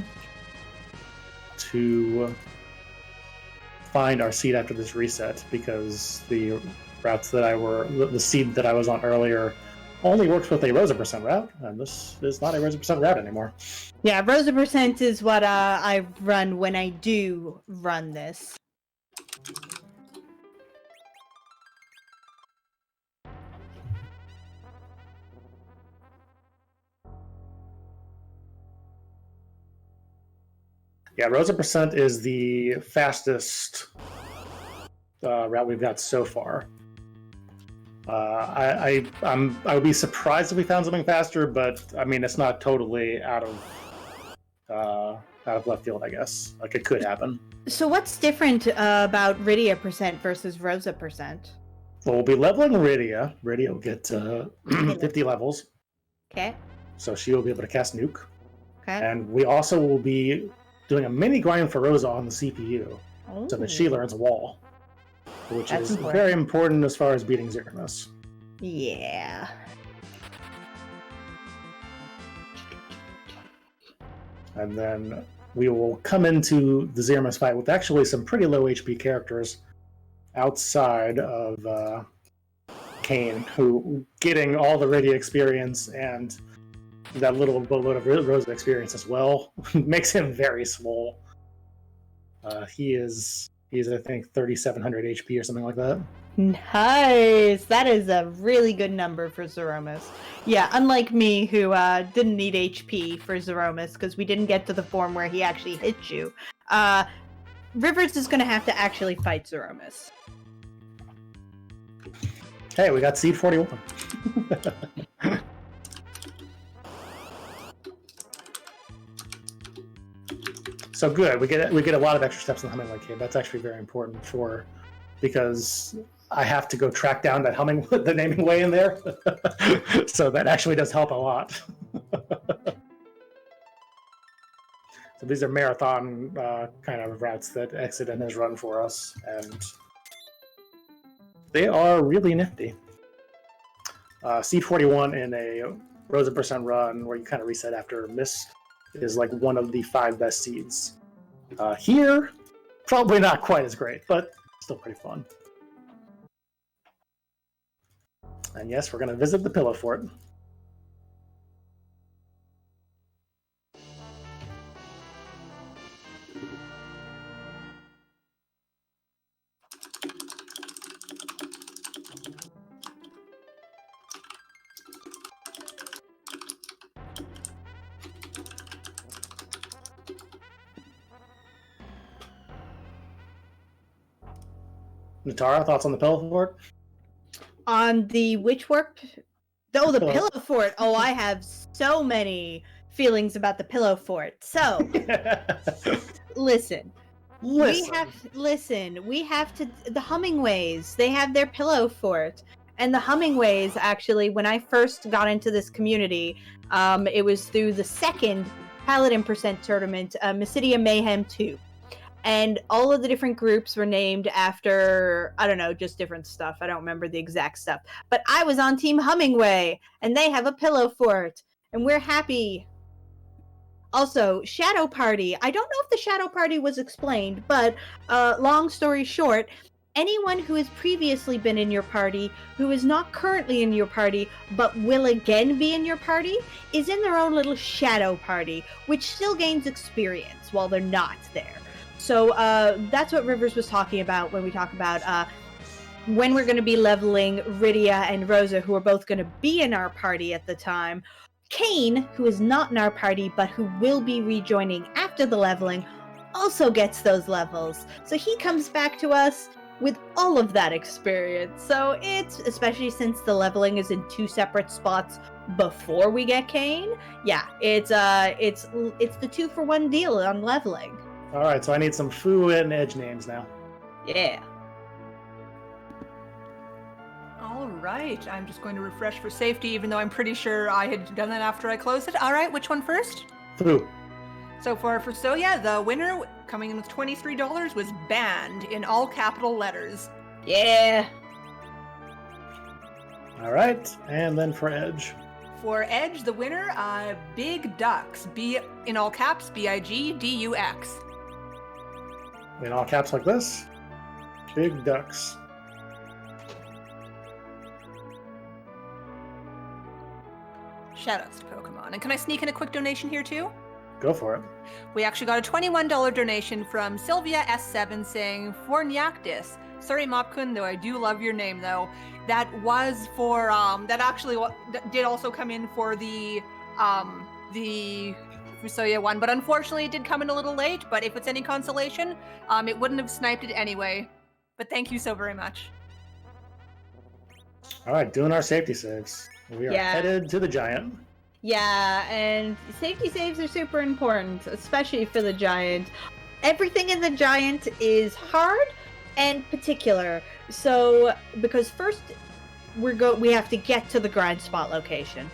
to find our seed after this reset, because the routes that the seed that I was on earlier only works with a Rosa % route, and this is not a Rosa % route anymore. Yeah, Rosa % is what I run when I do run this. Yeah, Rosa % is the fastest route we've got so far. I would be surprised if we found something faster, but I mean it's not totally out of left field, I guess. Like, it could happen. So what's different about Rydia % versus Rosa %? Well, we'll be leveling Rydia. Rydia will get 50 levels. Okay. So she will be able to cast Nuke. Okay. And we also will be doing a mini grind for Rosa on the CPU, so that she learns Wall, which That's is important. very important as far as beating Xeramus. Yeah. And then we will come into the Xeramus fight with actually some pretty low HP characters outside of Kane, who getting all the Rydia experience and that little boatload of Rosa experience as well makes him very swole. He's I think 3,700 HP or something like that. Nice. That is a really good number for Xeramus. Yeah, unlike me, who didn't need HP for Xeramus because we didn't get to the form where he actually hits you. Rivers is going to have to actually fight Xeramus. Hey, we got Seed 41. So good. We get a lot of extra steps in the Hummingway Cave. That's actually very important because I have to go track down that the naming way in there. So that actually does help a lot. So these are marathon kind of routes that Exodon has run for us, and they are really nifty. Seed 41 in a Rosa % run where you kind of reset after Mist is like one of the 5 best seeds. Here, probably not quite as great, but still pretty fun. And yes, we're going to visit the Pillow Fort. Natara, thoughts on the Pillow Fort? On the which work? Oh, the Pillow Fort. Oh, I have so many feelings about the Pillow Fort. So, listen. We have to the Hummingways. They have their Pillow Fort. And the Hummingways, actually, when I first got into this community, it was through the second Paladin % tournament, Mysidia Mayhem 2. And all of the different groups were named after, I don't know, just different stuff. I don't remember the exact stuff. But I was on Team Hummingway, and they have a Pillow Fort, and we're happy. Also, Shadow Party. I don't know if the Shadow Party was explained, but long story short, anyone who has previously been in your party, who is not currently in your party, but will again be in your party, is in their own little Shadow Party, which still gains experience while they're not there. So that's what Rivers was talking about when we talk about when we're going to be leveling Rydia and Rosa, who are both going to be in our party at the time. Kane, who is not in our party but who will be rejoining after the leveling, also gets those levels. So he comes back to us with all of that experience. So it's, especially since the leveling is in 2 separate spots before we get Kane, yeah, it's the 2-for-1 deal on leveling. All right, so I need some Fu and Edge names now. Yeah. All right, I'm just going to refresh for safety, even though I'm pretty sure I had done that after I closed it. All right, which one first? Fu. So for Soya, the winner coming in with $23 was Banned in all capital letters. Yeah. All right, and then for Edge. For Edge, the winner, Big Ducks, B in all caps, BIGDUX. In all caps like this. Big Ducks. Shoutouts to Pokemon. And can I sneak in a quick donation here too? Go for it. We actually got a $21 donation from Sylvia S7 saying, for Nyaktis. Sorry, Mopkun, though I do love your name, though. That was for, that actually did also come in for the Fusoya one, but unfortunately it did come in a little late, but if it's any consolation, it wouldn't have sniped it anyway. But thank you so very much. All right, doing our safety saves. We are headed to the giant. Yeah, and safety saves are super important, especially for the giant. Everything in the giant is hard and particular. So, because first we have to get to the grind spot location.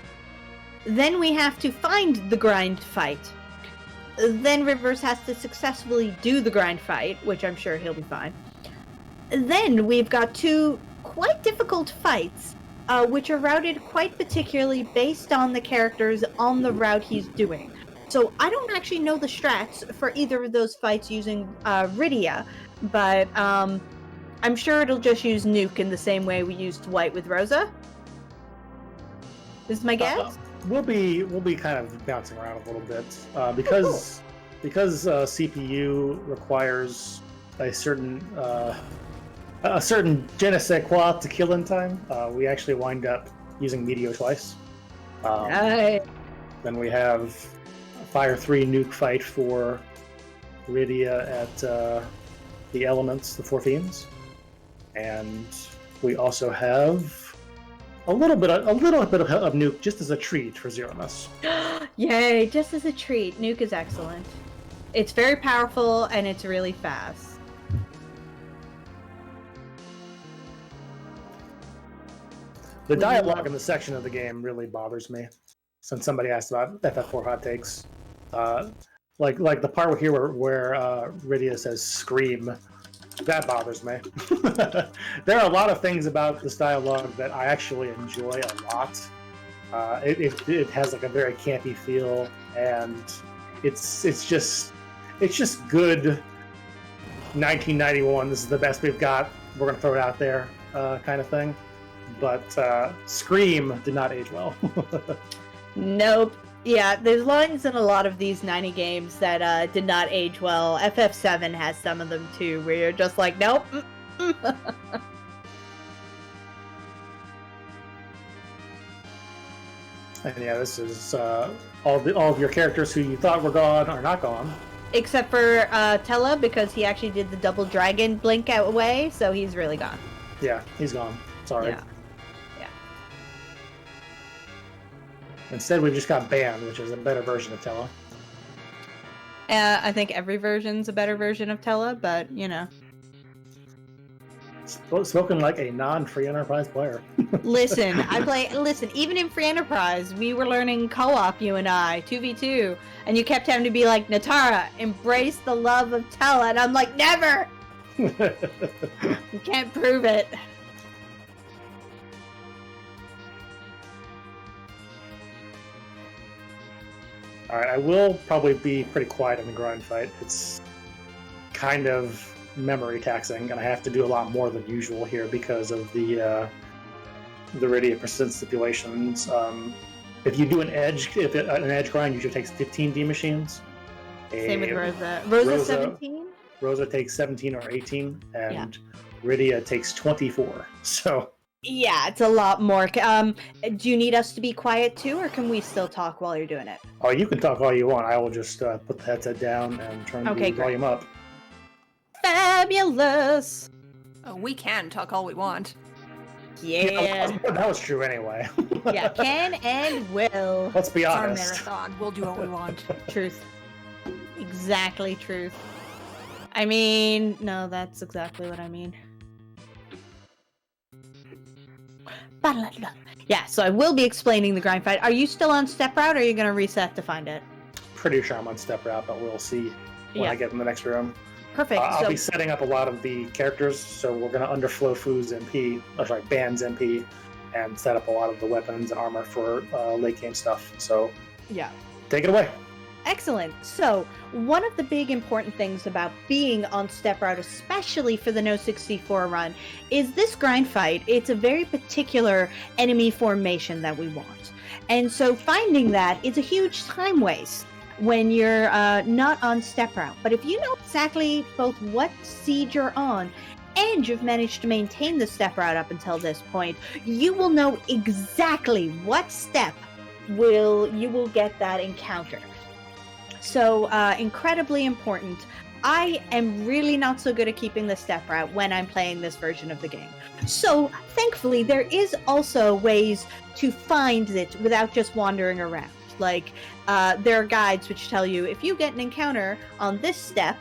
Then we have to find the grind fight. Then Rivers has to successfully do the grind fight, which I'm sure he'll be fine. Then we've got 2 quite difficult fights, which are routed quite particularly based on the characters on the route he's doing. So I don't actually know the strats for either of those fights using Rydia, but I'm sure it'll just use Nuke in the same way we used White with Rosa. This is my guess. We'll be kind of bouncing around a little bit because CPU requires a certain je ne sais quoi to kill in time. We actually wind up using Meteor twice. Then we have Fire 3 Nuke fight for Rydia at the Elements, the 4 Fiends, and we also have a little bit of Nuke just as a treat for Zeromus. Yay! Just as a treat, Nuke is excellent. It's very powerful and it's really fast. The dialogue in the section of the game really bothers me. Since somebody asked about FF4 hot takes, like the part here where Rydia says "scream," that bothers me. There are a lot of things about this dialogue that I actually enjoy a lot. It has like a very campy feel, and it's just good. 1991. This is the best we've got. We're gonna throw it out there, kind of thing. But Scream did not age well. Nope. Yeah, there's lines in a lot of these 90 games that did not age well. FF7 has some of them too, where you're just like, nope. And yeah, this is all of your characters who you thought were gone are not gone. Except for Tella, because he actually did the double dragon blink away, so he's really gone. Yeah, he's gone. Sorry. Yeah. Instead, we've just got Banned, which is a better version of Tella. I think every version's a better version of Tella, but, you know. Spoken like a non-Free Enterprise player. Listen, even in Free Enterprise, we were learning co-op, you and I, 2v2, and you kept having to be like, Natara, embrace the love of Tella, and I'm like, never! You can't prove it. Alright, I will probably be pretty quiet in the grind fight. It's kind of memory taxing, and I have to do a lot more than usual here because of the Rydia percent stipulations. If you do an edge grind, usually takes 15 D machines. Same with Rosa. Rosa 17? Rosa takes 17 or 18, and Rydia takes 24. So Yeah, it's a lot more. Do you need us to be quiet too, or can we still talk while you're doing it? Oh, you can talk all you want. I will just put the headset down and turn the Okay, great. volume up. Fabulous! Oh, we can talk all we want. Yeah. That was true anyway. Yeah, can and will. Let's be It's our honest. marathon. We'll do what we want. Truth. Exactly truth. I mean, no, that's exactly what I mean. Yeah, so I will be explaining the grind fight. Are you still on step route, or are you going to reset to find it? Pretty sure I'm on step route, but we'll see when I get in the next room. Perfect. I'll be setting up a lot of the characters, so we're going to underflow Foo's MP, or sorry, Ban's MP, and set up a lot of the weapons and armor for late game stuff. So, yeah. Take it away. Excellent. So, one of the big important things about being on step route, especially for the no64 run, is this grind fight. It's a very particular enemy formation that we want. And so finding that is a huge time waste when you're not on step route. But if you know exactly both what seed you're on and you've managed to maintain the step route up until this point, you will know exactly what step you will get that encounter. So, incredibly important. I am really not so good at keeping the step route when I'm playing this version of the game. So, thankfully, there is also ways to find it without just wandering around. Like, there are guides which tell you if you get an encounter on this step,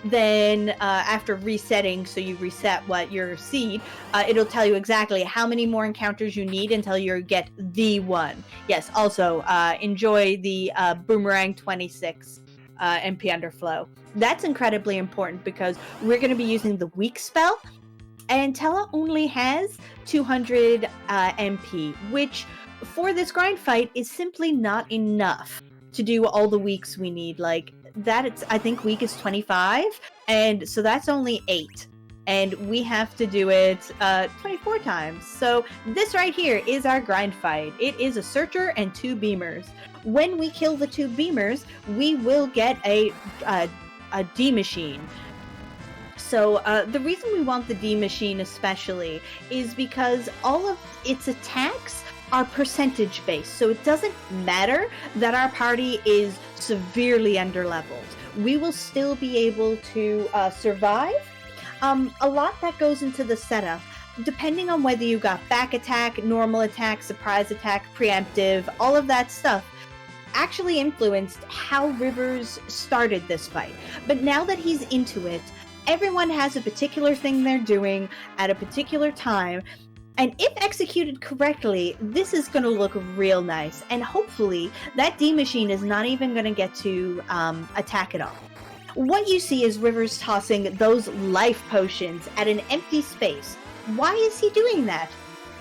then after resetting, so you reset your seed, it'll tell you exactly how many more encounters you need until you get the one. Yes, also enjoy the Boomerang 26 MP Underflow. That's incredibly important because we're going to be using the weak spell, and Tella only has 200 MP, which for this grind fight is simply not enough to do all the weaks we need. Like, that, I think weak is 25, and so that's only 8, and we have to do it 24 times. So this right here is our grind fight. It is a searcher and 2 beamers. When we kill the 2 beamers, we will get a D machine. So the reason we want the D machine especially is because all of its attacks are percentage based, so it doesn't matter that our party is severely underleveled. We will still be able to survive. A lot that goes into the setup, depending on whether you got back attack, normal attack, surprise attack, preemptive, all of that stuff actually influenced how Rivers started this fight. But now that he's into it, everyone has a particular thing they're doing at a particular time. And if executed correctly, this is going to look real nice. And hopefully, that D machine is not even going to get to attack at all. What you see is Rivers tossing those life potions at an empty space. Why is he doing that?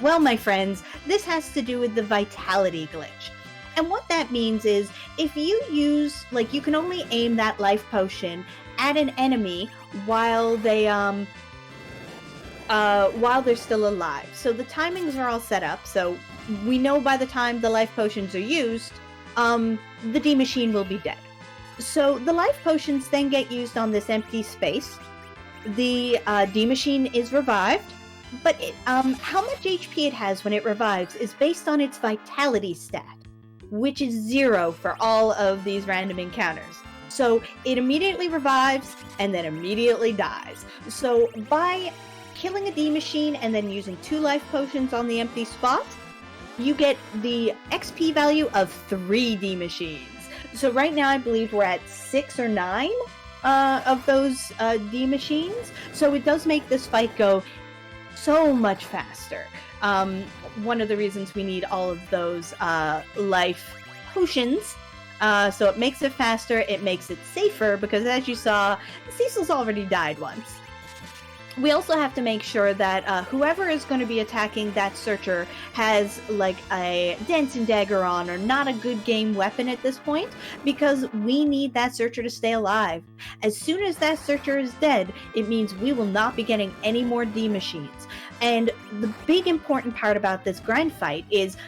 Well, my friends, this has to do with the vitality glitch. And what that means is, if you use, you can only aim that life potion at an enemy while they're still alive. So the timings are all set up, so we know by the time the life potions are used, the D machine will be dead. So the life potions then get used on this empty space. The D machine is revived, but how much HP it has when it revives is based on its vitality stat, which is 0 for all of these random encounters. So it immediately revives and then immediately dies. So by killing a D machine and then using 2 life potions on the empty spot, you get the XP value of 3 D machines. So right now I believe we're at 6 or 9 of those D machines. So it does make this fight go so much faster. One of the reasons we need all of those life potions. So it makes it faster, it makes it safer, because as you saw, Cecil's already died once. We also have to make sure that whoever is going to be attacking that searcher has a dance and dagger on, or not a good game weapon at this point, because we need that searcher to stay alive. As soon as that searcher is dead, it means we will not be getting any more D machines. And the big important part about this grind fight is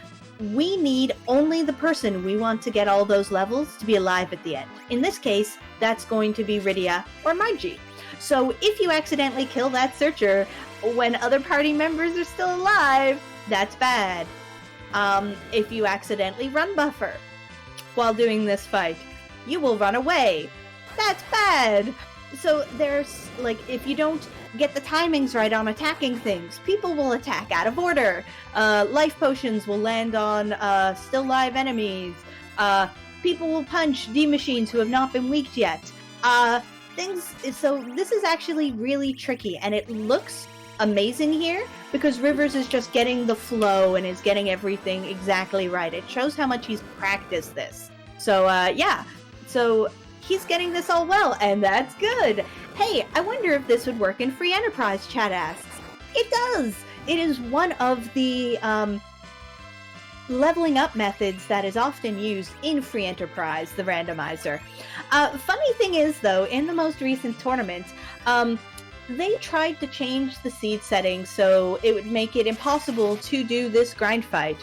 we need only the person we want to get all those levels to be alive at the end. In this case, that's going to be Rydia or Margie. So if you accidentally kill that searcher, when other party members are still alive, that's bad. If you accidentally run buffer while doing this fight, you will run away. That's bad. So there's, like, if you don't get the timings right on attacking things, people will attack out of order. Life potions will land on still live enemies. People will punch D-machines who have not been weaked yet. So this is actually really tricky, and it looks amazing here because Rivers is just getting the flow and is getting everything exactly right. It shows how much he's practiced this. So yeah, so he's getting this all well, and that's good. Hey, I wonder if this would work in Free Enterprise, chat asks. It does! It is one of the leveling up methods that is often used in Free Enterprise, the randomizer. Funny thing is, though, in the most recent tournament, they tried to change the seed setting so it would make it impossible to do this grind fight.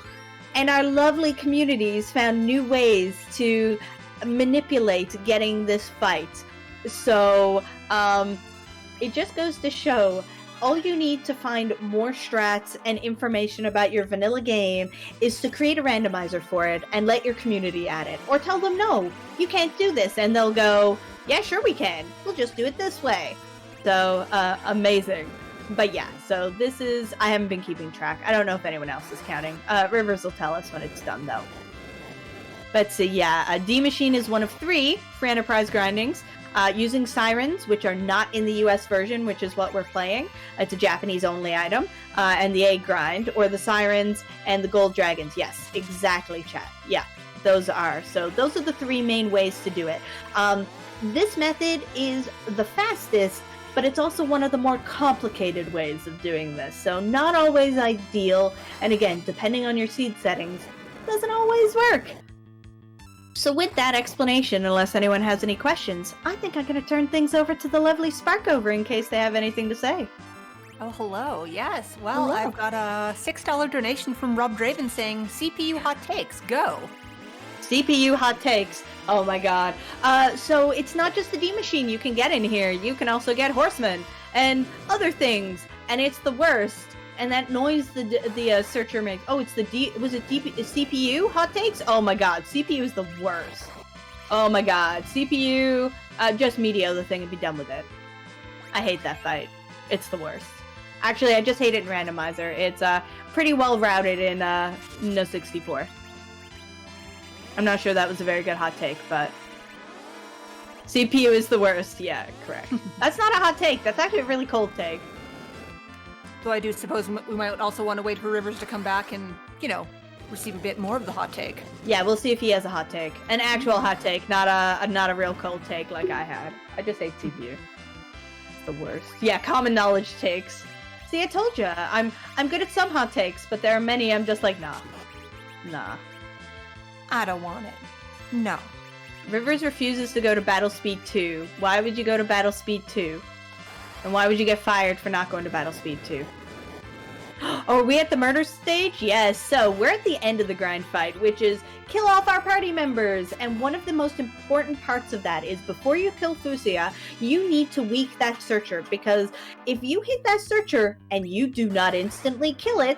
And our lovely communities found new ways to manipulate getting this fight. So, it just goes to show, all you need to find more strats and information about your vanilla game is to create a randomizer for it and let your community add it. Or tell them, no, you can't do this. And they'll go, yeah, sure we can. We'll just do it this way. So, amazing. But yeah, so this is, I haven't been keeping track. I don't know if anyone else is counting. Rivers will tell us when it's done, though. But so yeah, D-Machine is one of 3 Free Enterprise grindings. Using sirens, which are not in the US version, which is what we're playing. It's a Japanese-only item. And the egg grind, or the sirens, and the gold dragons. Yes, exactly, chat. Yeah, those are. So those are the 3 main ways to do it. This method is the fastest, but it's also one of the more complicated ways of doing this. So not always ideal, and again, depending on your seed settings, doesn't always work. So with that explanation, unless anyone has any questions, I think I'm going to turn things over to the lovely Sparkover in case they have anything to say. Oh, hello. Yes. Well, Hello. I've got a $6 donation from Rob Draven saying, CPU hot takes, go. CPU hot takes. Oh my god. So it's not just the D-Machine you can get in here. You can also get Horsemen and other things. And it's the worst. And that noise the searcher makes. Oh, it's the CPU hot takes? Oh my god, CPU is the worst. Oh my god, CPU, just media the thing and be done with it. I hate that fight. It's the worst. Actually, I just hate it in randomizer. It's pretty well routed in no64. I'm not sure that was a very good hot take, but CPU is the worst. Yeah, correct. That's not a hot take. That's actually a really cold take. So I do suppose we might also want to wait for Rivers to come back and, you know, receive a bit more of the hot take. Yeah, we'll see if he has a hot take. An actual hot take, not a real cold take like I had. I just hate CPU. It's the worst. Yeah, common knowledge takes. See, I told you. I'm good at some hot takes, but there are many I'm just like, nah. I don't want it. No. Rivers refuses to go to Battle Speed 2. Why would you go to Battle Speed 2? And why would you get fired for not going to Battle Speed 2? Oh, are we at the murder stage? Yes, so we're at the end of the grind fight, which is kill off our party members. And one of the most important parts of that is before you kill Fusia, you need to weak that searcher, because if you hit that searcher and you do not instantly kill it,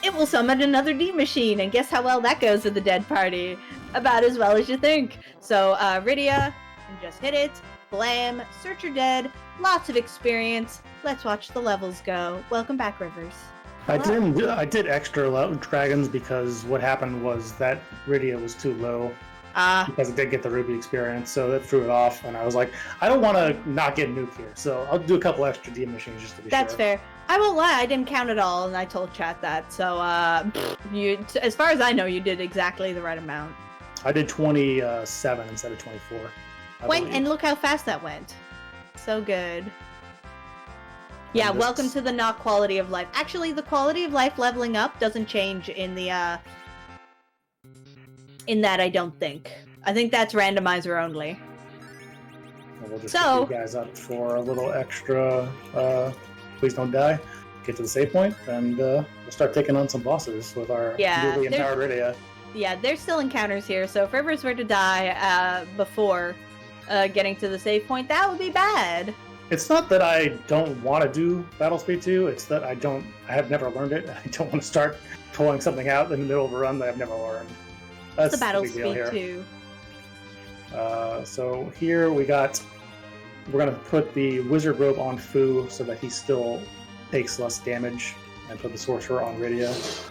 it will summon another D-Machine, and guess how well that goes with the dead party? About as well as you think. So, Rydia, just hit it, blam, searcher dead, lots of experience. Let's watch the levels go. Welcome back, Rivers. I did extra dragons because what happened was that Rydia was too low. Because it did get the Ruby experience, so that threw it off, and I was like, I don't want to not get nuke here, so I'll do a couple extra D-Machines just to be sure. That's fair. I won't lie, I didn't count it all, and I told chat that, so you, as far as I know, you did exactly the right amount. I did 27 instead of 24. And look how fast that went. So good. Yeah, welcome to the not quality of life. Actually, the quality of life leveling up doesn't change in the in that, I don't think. I think that's randomizer only. We'll just get you guys up for a little extra, please don't die, get to the save point, and we'll start taking on some bosses with our newly empowered Rydia. Yeah, there's still encounters here, so if Rivers were to die before getting to the save point, that would be bad. It's not that I don't want to do Battle Speed 2. It's that I have never learned it. I don't want to start pulling something out in the middle of a run that I've never learned. That's the Battle big deal Speed here. 2. So here we're gonna put the Wizard Robe on Fu so that he still takes less damage, and put the Sorcerer on Rydia.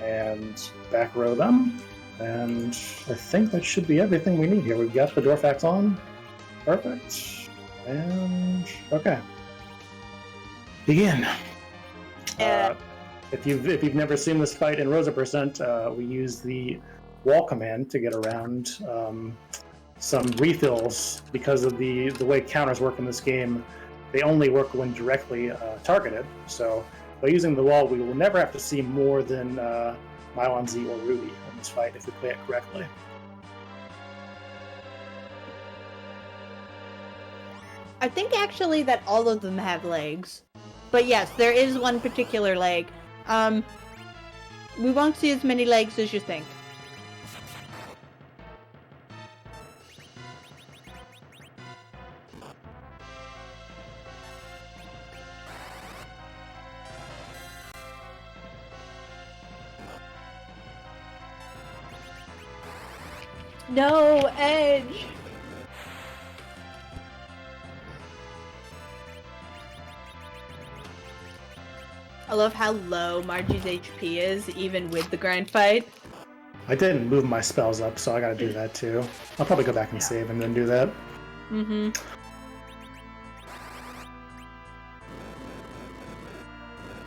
And back row them. And I think that should be everything we need here. We've got the Dorfax on. Perfect. And okay. Begin. If you've never seen this fight in Rosa Percent, we use the wall command to get around some refills because of the way counters work in this game. They only work when directly targeted. So by using the wall, we will never have to see more than Mylon Z or Ruby in this fight if we play it correctly. I think actually that all of them have legs. But yes, there is one particular leg. We won't see as many legs as you think. No, Edge! I love how low Margie's HP is, even with the grind fight. I didn't move my spells up, so I gotta do that too. I'll probably go back and save and then do that. Mm-hmm.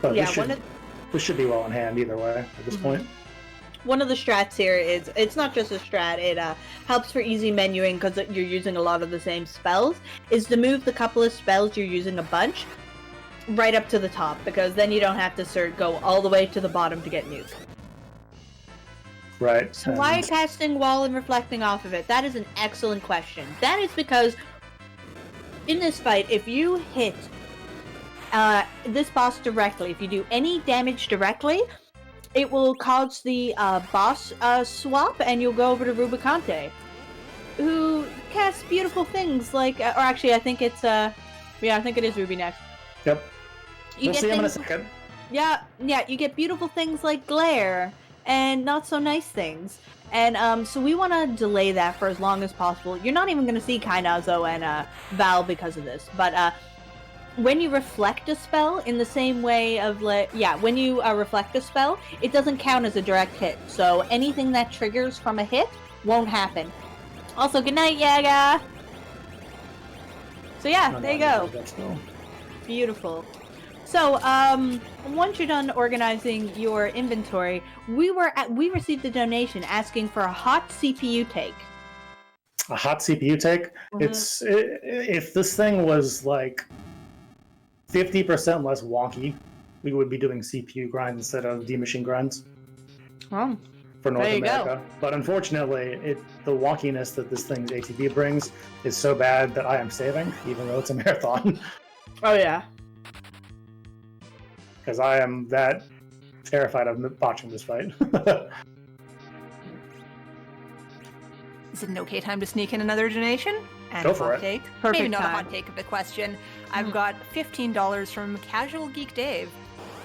But Yeah, this should be well in hand either way at this point. One of the strats here is, it's not just a strat, it helps for easy menuing because you're using a lot of the same spells, is to move the couple of spells you're using a bunch right up to the top, because then you don't have to go all the way to the bottom to get nuked. Right. So why casting Wall and reflecting off of it? That is an excellent question. That is because in this fight, if you hit this boss directly, if you do any damage directly, it will cause the boss swap, and you'll go over to Rubicante, who casts beautiful things like, or actually, I think it's I think it is Ruby next. Yep. We'll see him in a second. Yeah, you get beautiful things like glare and not so nice things, and so we want to delay that for as long as possible. You're not even going to see Kainazo and Val because of this, but when you reflect a spell in the same way of when you reflect a spell, it doesn't count as a direct hit. So anything that triggers from a hit won't happen. Also, good night, Yaga. So yeah, there you go. Beautiful. So once you're done organizing your inventory, we received a donation asking for a hot CPU take. A hot CPU take? If this thing was like 50% less wonky, we would be doing CPU grinds instead of D-machine grinds for North America. But unfortunately, the wonkiness that this thing's ATB brings is so bad that I am saving, even though it's a marathon. Oh yeah. Because I am that terrified of botching this fight. Is it an okay time to sneak in another donation? And Go for it. Take? Perfect Maybe not time. a hot take of the question. I've got $15 from Casual Geek Dave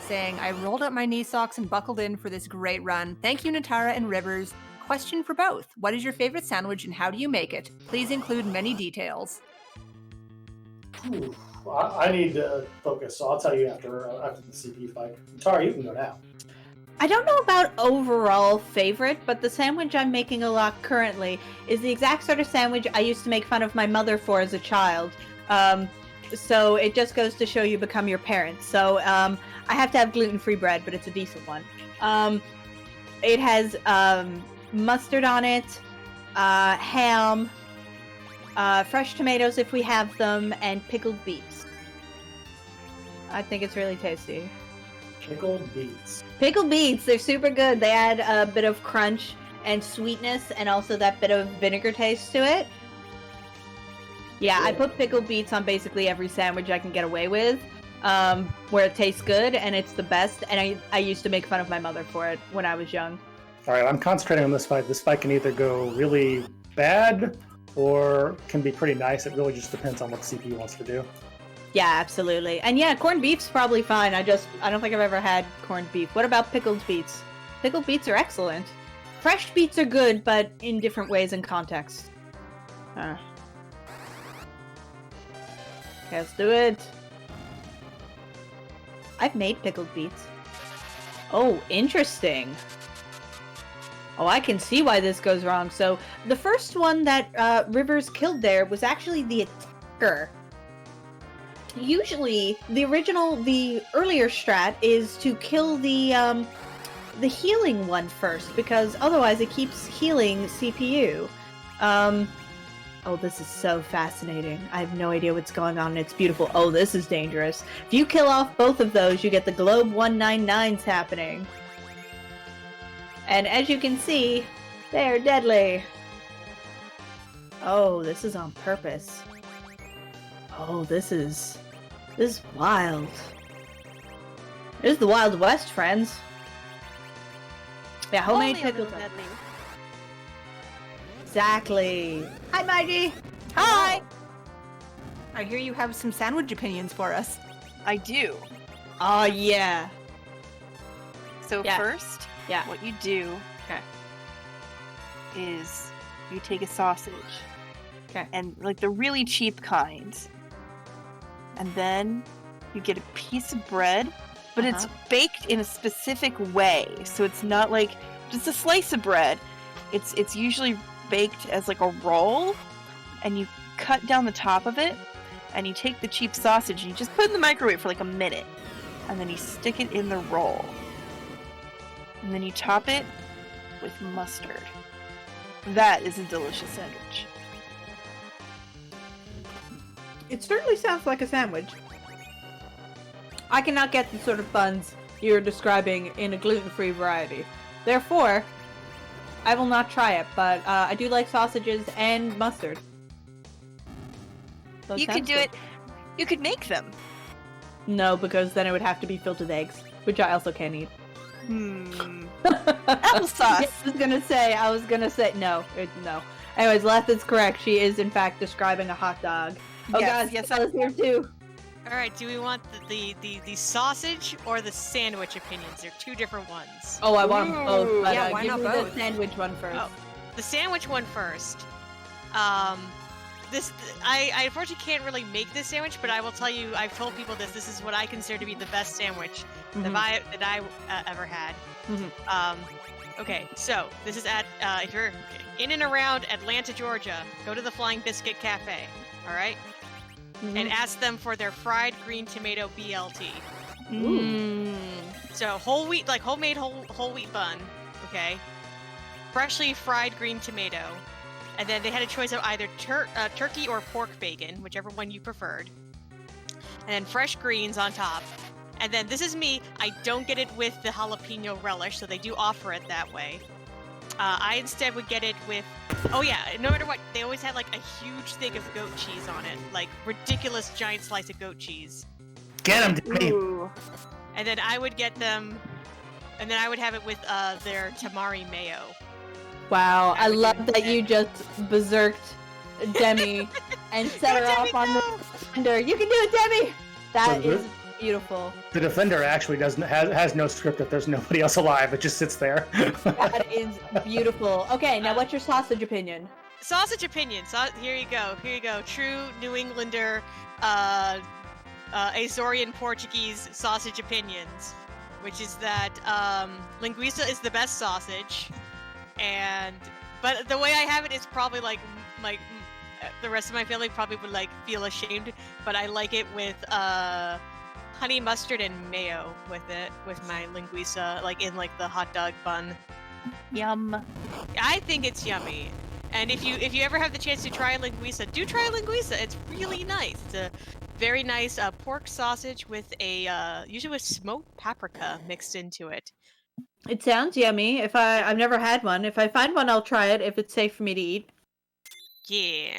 saying, I rolled up my knee socks and buckled in for this great run. Thank you, Natara and Rivers. Question for both. What is your favorite sandwich and how do you make it? Please include many details. Ooh, I need to focus, so I'll tell you after the CPU fight. Tara, you can go now. I don't know about overall favorite, but the sandwich I'm making a lot currently is the exact sort of sandwich I used to make fun of my mother for as a child. So it just goes to show you become your parents. So I have to have gluten-free bread, but it's a decent one. It has mustard on it, ham, fresh tomatoes if we have them, and pickled beets. I think it's really tasty. Pickled beets. Pickled beets, they're super good. They add a bit of crunch and sweetness and also that bit of vinegar taste to it. Yeah, I put pickled beets on basically every sandwich I can get away with, where it tastes good and it's the best. And I used to make fun of my mother for it when I was young. All right, I'm concentrating on this fight. This fight can either go really bad or can be pretty nice. It really just depends on what the CPU wants to do. Yeah, absolutely. And yeah, corned beef's probably fine. I don't think I've ever had corned beef. What about pickled beets? Pickled beets are excellent. Fresh beets are good, but in different ways and contexts. Okay, let's do it. I've made pickled beets. Oh, interesting. Oh, I can see why this goes wrong. So, the first one that Rivers killed there was actually the attacker. Usually, the earlier strat is to kill the healing one first, because otherwise it keeps healing CPU. Oh, this is so fascinating. I have no idea what's going on. It's beautiful. Oh, this is dangerous. If you kill off both of those, you get the Globe 199s happening. And as you can see, they're deadly. Oh, this is on purpose. Oh, this is wild. This is the Wild West, friends. Yeah, homemade pickles. Exactly. Hi, Maggie. Hi! I hear you have some sandwich opinions for us. I do. Oh, yeah. So first, Yeah. what you do is you take a sausage. Okay. And like the really cheap kind. And then you get a piece of bread, but it's baked in a specific way. So it's not like just a slice of bread. It's usually baked as like a roll, and you cut down the top of it, and you take the cheap sausage and you just put it in the microwave for like a minute, and then you stick it in the roll, and then you top it with mustard. That is a delicious sandwich. It certainly sounds like a sandwich. I cannot get the sort of buns you're describing in a gluten-free variety. Therefore, I will not try it, but I do like sausages and mustard. You could do it. You could make them. No, because then it would have to be filled with eggs, which I also can't eat. Applesauce. I was gonna say no. No. Anyways, Leth is correct. She is in fact describing a hot dog. Oh god, yes, I was here too. All right, do we want the sausage or the sandwich opinions? They're two different ones. Oh, I want them both. But, yeah, why give not me both? the sandwich one first. Oh, the sandwich one first. I unfortunately can't really make this sandwich, but I will tell you, I've told people this. This is what I consider to be the best sandwich that I ever had. Okay, so this is at if you're in and around Atlanta, Georgia, go to the Flying Biscuit Cafe. All right. And ask them for their fried green tomato BLT. So whole wheat, like homemade whole wheat bun, okay? Freshly fried green tomato, and then they had a choice of either turkey or pork bacon, whichever one you preferred, and then fresh greens on top. And then this is me, I don't get it with the jalapeno relish, so they do offer it that way. I instead would get it with, oh yeah, no matter what, they always had like a huge thing of goat cheese on it, like ridiculous giant slice of goat cheese. Get them, Danny. And then I would get them, and then I would have it with their tamari mayo. Wow, I love that you just berserked Demi and set her off on the defender. You can do it, Demi! That is beautiful. The defender actually has no script if there's nobody else alive. It just sits there. That is beautiful. Okay, now what's your sausage opinion? Sausage opinion. Here you go. True New Englander, Azorian Portuguese sausage opinions, which is that linguiça is the best sausage, but the way I have it is probably like the rest of my family probably would like feel ashamed, but I like it with honey mustard and mayo with my linguiça, like in like the hot dog bun. Yum. I think it's yummy. And if you ever have the chance to try linguiça, do try linguiça. It's really nice. It's a very nice pork sausage with usually with smoked paprika mixed into it. It sounds yummy. I've never had one. If I find one, I'll try it if it's safe for me to eat. Yeah.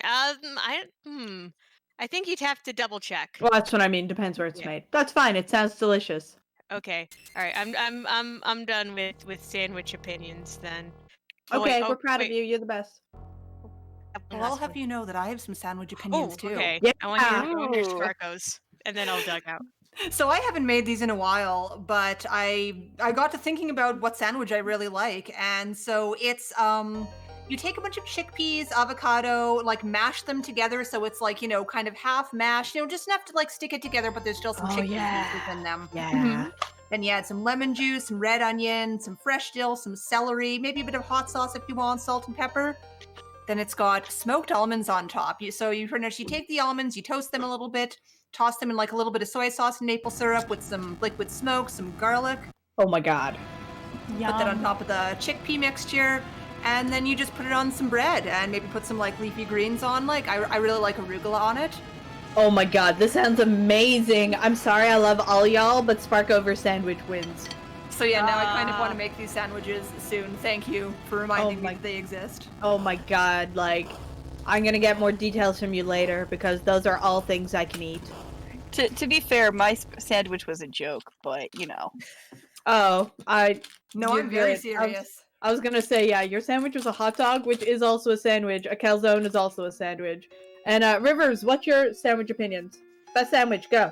I think you'd have to double check. Well, that's what I mean. Depends where it's made. That's fine. It sounds delicious. Okay. All right. I'm done with sandwich opinions then. Okay, we're proud of you. You're the best. Well, I'll have you know that I have some sandwich opinions too. Okay. Yeah. I want to hear Ooh. Sparko's, and then I'll dug out. So I haven't made these in a while, but I got to thinking about what sandwich I really like, and so it's you take a bunch of chickpeas, avocado, like mash them together so it's like, kind of half mashed, just enough to like stick it together, but there's still some chickpea pieces in them. Yeah. Then you add some lemon juice, some red onion, some fresh dill, some celery, maybe a bit of hot sauce if you want, salt and pepper. Then it's got smoked almonds on top. You take the almonds, you toast them a little bit, toss them in like a little bit of soy sauce and maple syrup with some liquid smoke, some garlic. Oh my god. Put that on top of the chickpea mixture, and then you just put it on some bread and maybe put some like leafy greens on. Like I really like arugula on it. Oh my god, this sounds amazing. I'm sorry I love all y'all, but Spark over sandwich wins. So yeah, now I kind of want to make these sandwiches soon. Thank you for reminding me that they exist. Oh my god, like, I'm gonna get more details from you later, because those are all things I can eat. To be fair, my sandwich was a joke, but Oh, No, you're I'm very good. serious. I was gonna say, yeah, your sandwich was a hot dog, which is also a sandwich. A calzone is also a sandwich. And Rivers, what's your sandwich opinions? Best sandwich, go.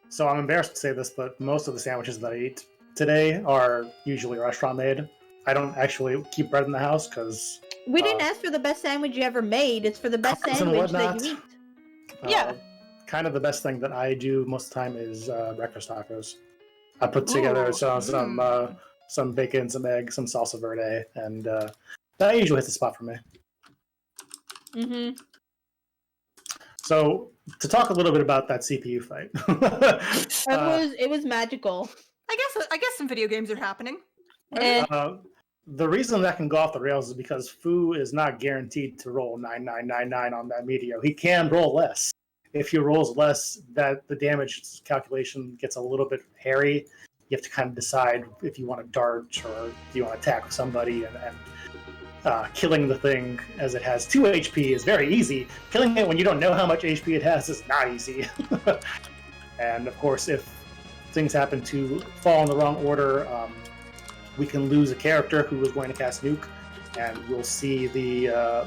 So I'm embarrassed to say this, but most of the sandwiches that I eat today are usually restaurant made. I don't actually keep bread in the house because We didn't ask for the best sandwich you ever made. It's for the best carbs and sandwich that whatnot. you eat. Yeah. Kind of the best thing that I do most of the time is breakfast tacos. I put together some bacon, some egg, some salsa verde, and that usually hits the spot for me. Mm-hmm. So to talk a little bit about that CPU fight, It was magical. I guess some video games are happening. the reason that can go off the rails is because Fu is not guaranteed to roll 9999 on that meteor. He can roll less. If he rolls less, that the damage calculation gets a little bit hairy. You have to kind of decide if you want to dart or if you want to attack somebody, and killing the thing as it has 2 HP is very easy. Killing it when you don't know how much HP it has is not easy. And of course, if things happen to fall in the wrong order, we can lose a character who was going to cast Nuke, and we'll see the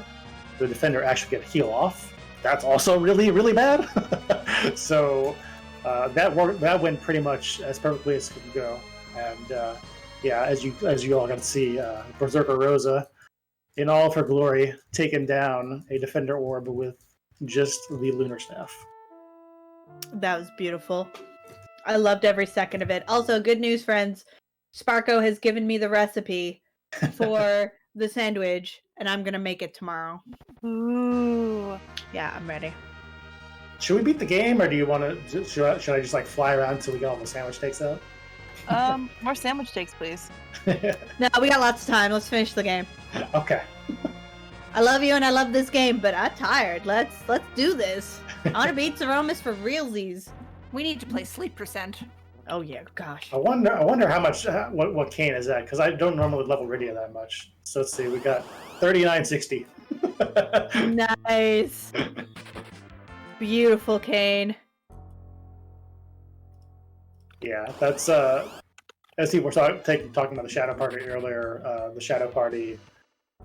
defender actually get a heal off. That's also really, really bad. So that went pretty much as perfectly as it could go. And yeah, as you all got to see, Berserker Rosa, in all of her glory, taken down a defender orb with just the lunar staff. That was beautiful. I loved every second of it. Also, good news, friends. Sparko has given me the recipe for the sandwich, and I'm gonna make it tomorrow. Ooh. Yeah, I'm ready. Should we beat the game, or do you want to? Should I just like fly around until we get all the sandwich takes out? More sandwich steaks, please. No, we got lots of time. Let's finish the game. Okay. I love you and I love this game, but I'm tired. Let's do this. I want to beat Zeromus for realsies. We need to play Sleep Percent. Oh yeah, gosh. I wonder how much what Kane is at, because I don't normally level Rydia that much. So let's see, we got 3960. Nice. Beautiful, Kane. Yeah, that's as people were talking about the Shadow Party earlier. The Shadow Party,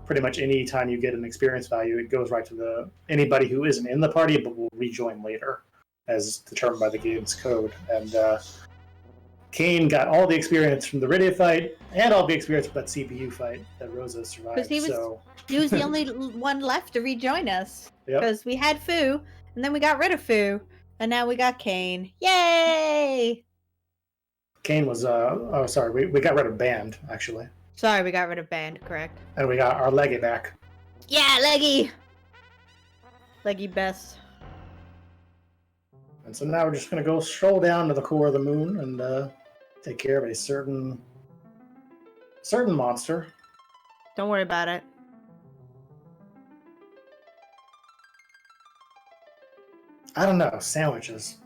pretty much any time you get an experience value, it goes right to anybody who isn't in the party but will rejoin later, as determined by the game's code. And Kane got all the experience from the Rydia fight and all the experience from that CPU fight that Rosa survived. Because he was the only one left to rejoin us. Yep. Because we had Fu, and then we got rid of Fu, and now we got Kane. Yay! Kane was we got rid of Band, actually. Sorry, we got rid of Band, correct. And we got our Leggy back. Yeah, Leggy! Leggy best. And so now we're just going to go stroll down to the core of the moon and take care of a certain monster. Don't worry about it. I don't know, sandwiches.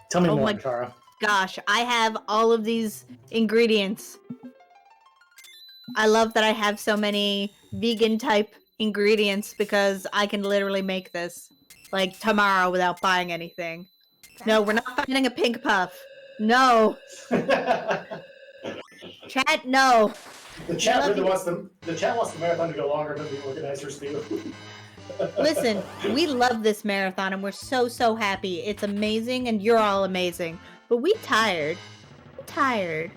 Tell me Oh more, my- Tara. Gosh, I have all of these ingredients. I love that I have so many vegan type ingredients because I can literally make this like tomorrow without buying anything. No, we're not finding a pink puff. No. Chat, no. The chat really wants the marathon to go longer than the organizers do. Listen, we love this marathon and we're so happy. It's amazing and you're all amazing. But we tired. We're tired.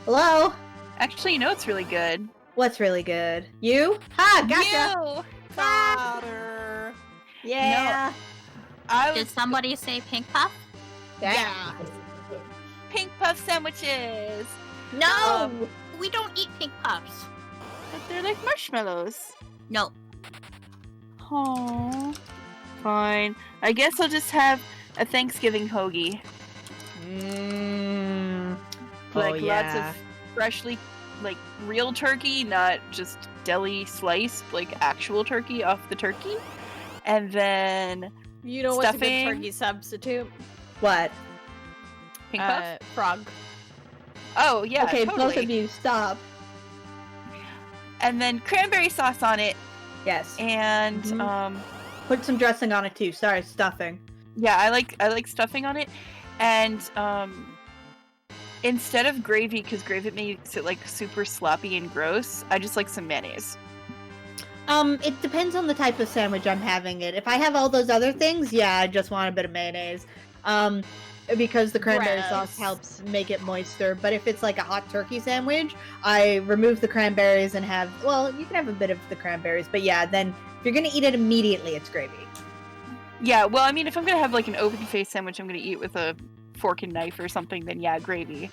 Hello? Actually, you know it's really good. What's really good? You? Ha! Gotcha! You! Daughter. Yeah. Did somebody say pink puff? Yeah. Pink puff sandwiches. No! We don't eat pink puffs. But they're like marshmallows. No. Oh. Fine. I guess I'll just have a Thanksgiving hoagie. Mmm. Like lots of freshly, like real turkey, not just deli sliced, like actual turkey off the turkey. And then You know what's a good stuffing. turkey substitute? What? Pink puff? Frog. Oh, yeah, Okay, totally. both of you, stop. And then cranberry sauce on it. Yes. And, Mhm. Put some dressing on it too. Sorry, stuffing. yeah, I like stuffing on it. And, instead of gravy, because gravy makes it, like, super sloppy and gross, I just like some mayonnaise. It depends on the type of sandwich I'm having it. If I have all those other things, yeah, I just want a bit of mayonnaise. Because the cranberry sauce helps make it moister. But if it's like a hot turkey sandwich, I remove the cranberries and have, well, you can have a bit of the cranberries, but yeah, then if you're gonna eat it immediately, it's gravy. Yeah, well, I mean, if I'm gonna have, like, an open-faced sandwich I'm gonna eat with a fork and knife or something, then yeah, gravy.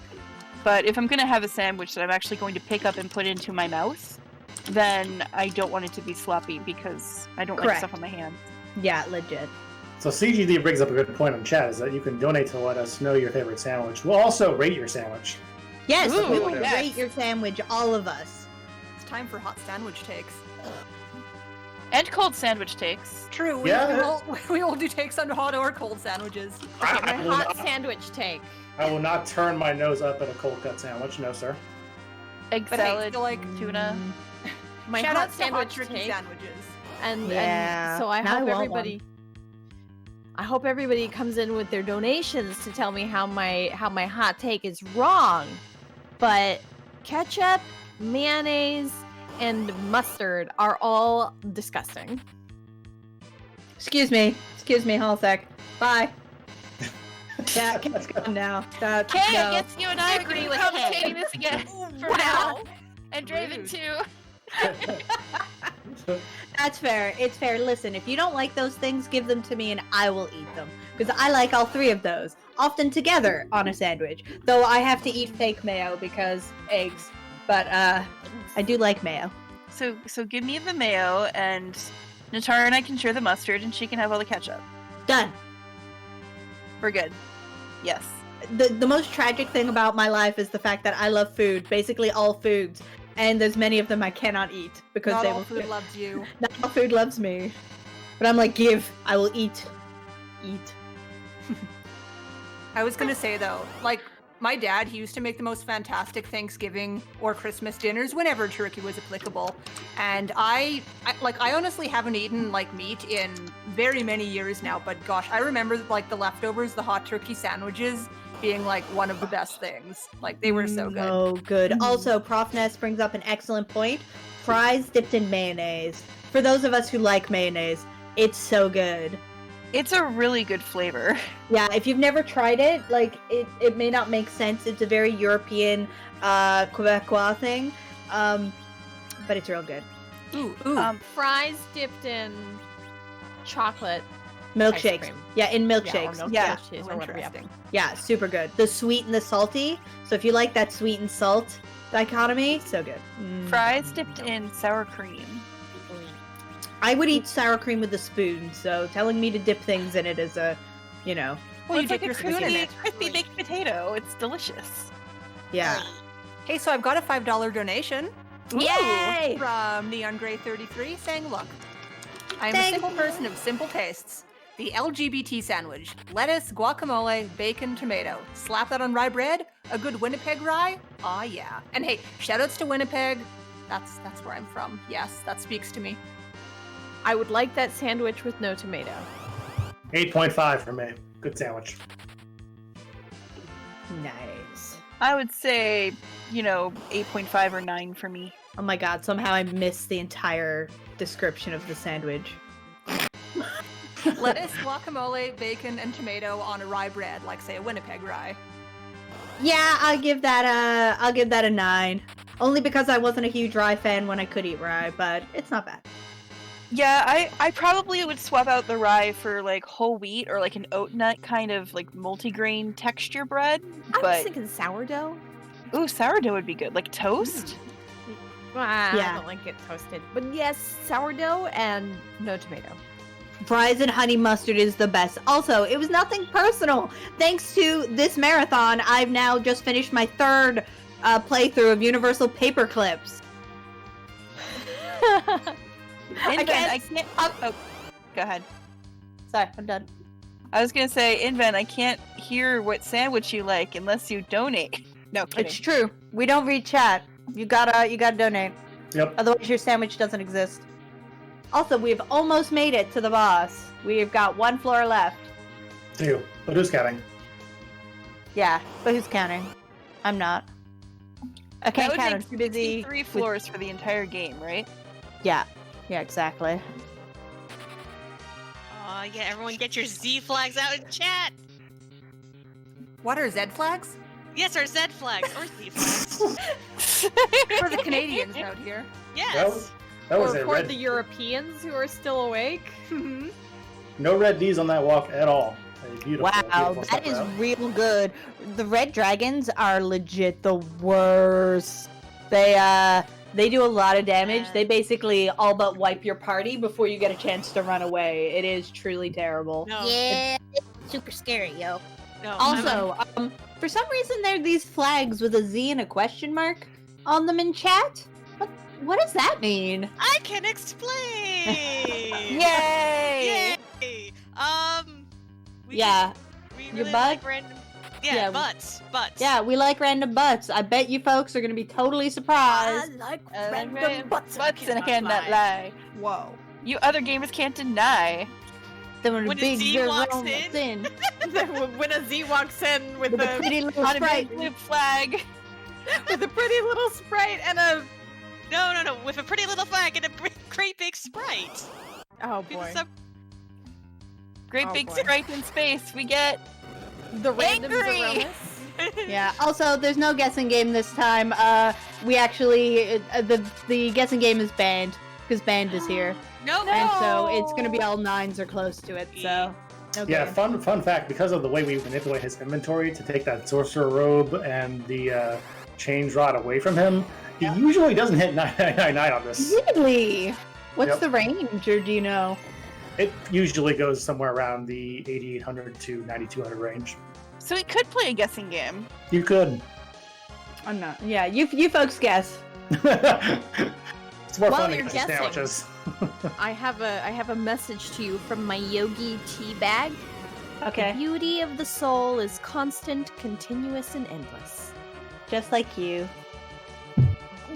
But if I'm gonna have a sandwich that I'm actually going to pick up and put into my mouth, then I don't want it to be sloppy because I don't like Correct. stuff on my hands. Yeah, legit. So CGD brings up a good point on chat, is that you can donate to let us know your favorite sandwich. We'll also rate your sandwich. Yes, Ooh, we will yes. rate your sandwich, all of us. It's time for hot sandwich takes. And cold sandwich takes. True. Yeah. We all do takes on hot or cold sandwiches. Okay, my I will hot not- sandwich take. I will not turn my nose up at a cold cut sandwich, no sir. Egg But hey, salad, still, like, tuna. My Shout hot out to hot sandwich turkey take. sandwiches. And Yeah. so I Now I hope want everybody. I hope everybody comes in with their donations to tell me how my hot take is wrong. But ketchup, mayonnaise, and mustard are all disgusting. Excuse me, hold a sec. Bye. Yeah, it's gone now. Okay, No. I guess you and I are agree going to with be commentating this again for now. And Draven Rude. too. That's fair. It's fair. Listen, if you don't like those things, give them to me and I will eat them. Because I like all three of those, often together on a sandwich. Though I have to eat fake mayo because eggs. But I do like mayo. So give me the mayo, and Natara and I can share the mustard, and she can have all the ketchup. Done. We're good. Yes. The most tragic thing about my life is the fact that I love food, basically all foods, and there's many of them I cannot eat because Not they all will. food loves you. Not all food loves me, but I'm like, give, I will eat. I was gonna say though, like my dad, he used to make the most fantastic Thanksgiving or Christmas dinners whenever turkey was applicable, and I honestly haven't eaten like meat in very many years now. But gosh, I remember like the leftovers, the hot turkey sandwiches being like one of the best things. Like they were so good. Oh, good. Also, Prof Ness brings up an excellent point. Fries dipped in mayonnaise. For those of us who like mayonnaise, it's so good. It's a really good flavor. Yeah, if you've never tried it, like it may not make sense. It's a very European, Quebecois thing, but it's real good. Ooh. Fries dipped in chocolate. Milkshakes, cream. yeah, in Yeah, or milkshakes, milk yeah, cheese Oh, or whatever. Yeah. interesting. yeah, super good. The sweet and the salty. So if you like that sweet and salt dichotomy, so good. Fries dipped in sour cream. I would eat sour cream with a spoon. So telling me to dip things in it is a, you know, Well, you it's like dip a your spoon in it. crispy baked potato. It's delicious. yeah. Hey, so I've got a $5 donation Yay! from Neon Grey 33 saying, "Look, I am a Thank simple person of simple tastes. The LGBT sandwich: lettuce, guacamole, bacon, tomato. Slap that on rye bread. A good Winnipeg rye. Aw, yeah. And hey, shoutouts to Winnipeg. That's where I'm from. Yes, that speaks to me. I would like that sandwich with no tomato. 8.5 for me. Good sandwich. Nice. I would say 8.5 or 9 for me. Oh my god, somehow I missed the entire description of the sandwich. Lettuce, guacamole, bacon, and tomato on a rye bread, like say a Winnipeg rye. Yeah, I'll give that a 9. Only because I wasn't a huge rye fan when I could eat rye, but it's not bad. Yeah, I probably would swap out the rye for like whole wheat or like an oat nut kind of like multigrain texture bread. I was But thinking sourdough. ooh, sourdough would be good. Like toast? I Yeah. don't like it toasted. But yes, sourdough and no tomato. Fries and honey mustard is the best. Also, it was nothing personal. Thanks to this marathon, I've now just finished my 3rd playthrough of Universal Paperclips. Inven, I can't. Oh, go ahead. Sorry, I'm done. I was gonna say, Inven, I can't hear what sandwich you like unless you donate. No kidding. It's true. We don't read chat. You gotta donate. Yep. Otherwise, your sandwich doesn't exist. Also, we've almost made it to the boss. We've got 1 floor left. 2. But who's counting? Yeah, but who's counting? I'm not. I That can't would count. make I'm too busy. 3 floors for the entire game, right? Yeah. Yeah, exactly. Oh, yeah, everyone get your Z flags out in chat. What are Z flags? Yes, or Z flags, or Z flags. For the Canadians out here. Yes. That was Or a for red. the Europeans who are still awake. No red Ds on that walk at all. A beautiful, Wow, beautiful that step is out. real good. The red dragons are legit the worst. They do a lot of damage. Yeah. They basically all but wipe your party before you get a chance to run away. It is truly terrible. No. Yeah, it's super scary, yo. No. Also, for some reason there are these flags with a Z and a question mark on them in chat. What does that mean? I can explain. Yay! Yay! We Yeah. we Your really butt? like random. Yeah, Yeah. butts. Yeah, we like random butts. I bet you folks are gonna be totally surprised. like Butts and I cannot lie. Whoa. You other gamers can't deny. Then when a When a big Z girl walks walks in When a Z walks in with with a a pretty little On a sprite. blue flag. with a pretty little sprite and a No. With a pretty little flag and a great big sprite. oh People boy, so- Great Oh, big boy. stripe in space. We get the random Angry! Zeromus. Yeah. Also, there's no guessing game this time. We actually the guessing game is banned because banned is here, No. and so it's gonna be all 9s or close to it. So no Yeah, game. fun fact, because of the way we manipulate his inventory to take that sorcerer robe and the change rod away from him, he usually doesn't hit 999 on this. Really? What's Yep. the range, or do you know? It usually goes somewhere around the 8800 to 9200 range. So we could play a guessing game. You could. I'm not. Yeah, you folks guess. It's more While fun to you're get guessing. sandwiches. I have a message to you from my Yogi tea bag. The Okay. beauty of the soul is constant, continuous, and endless. Just like you.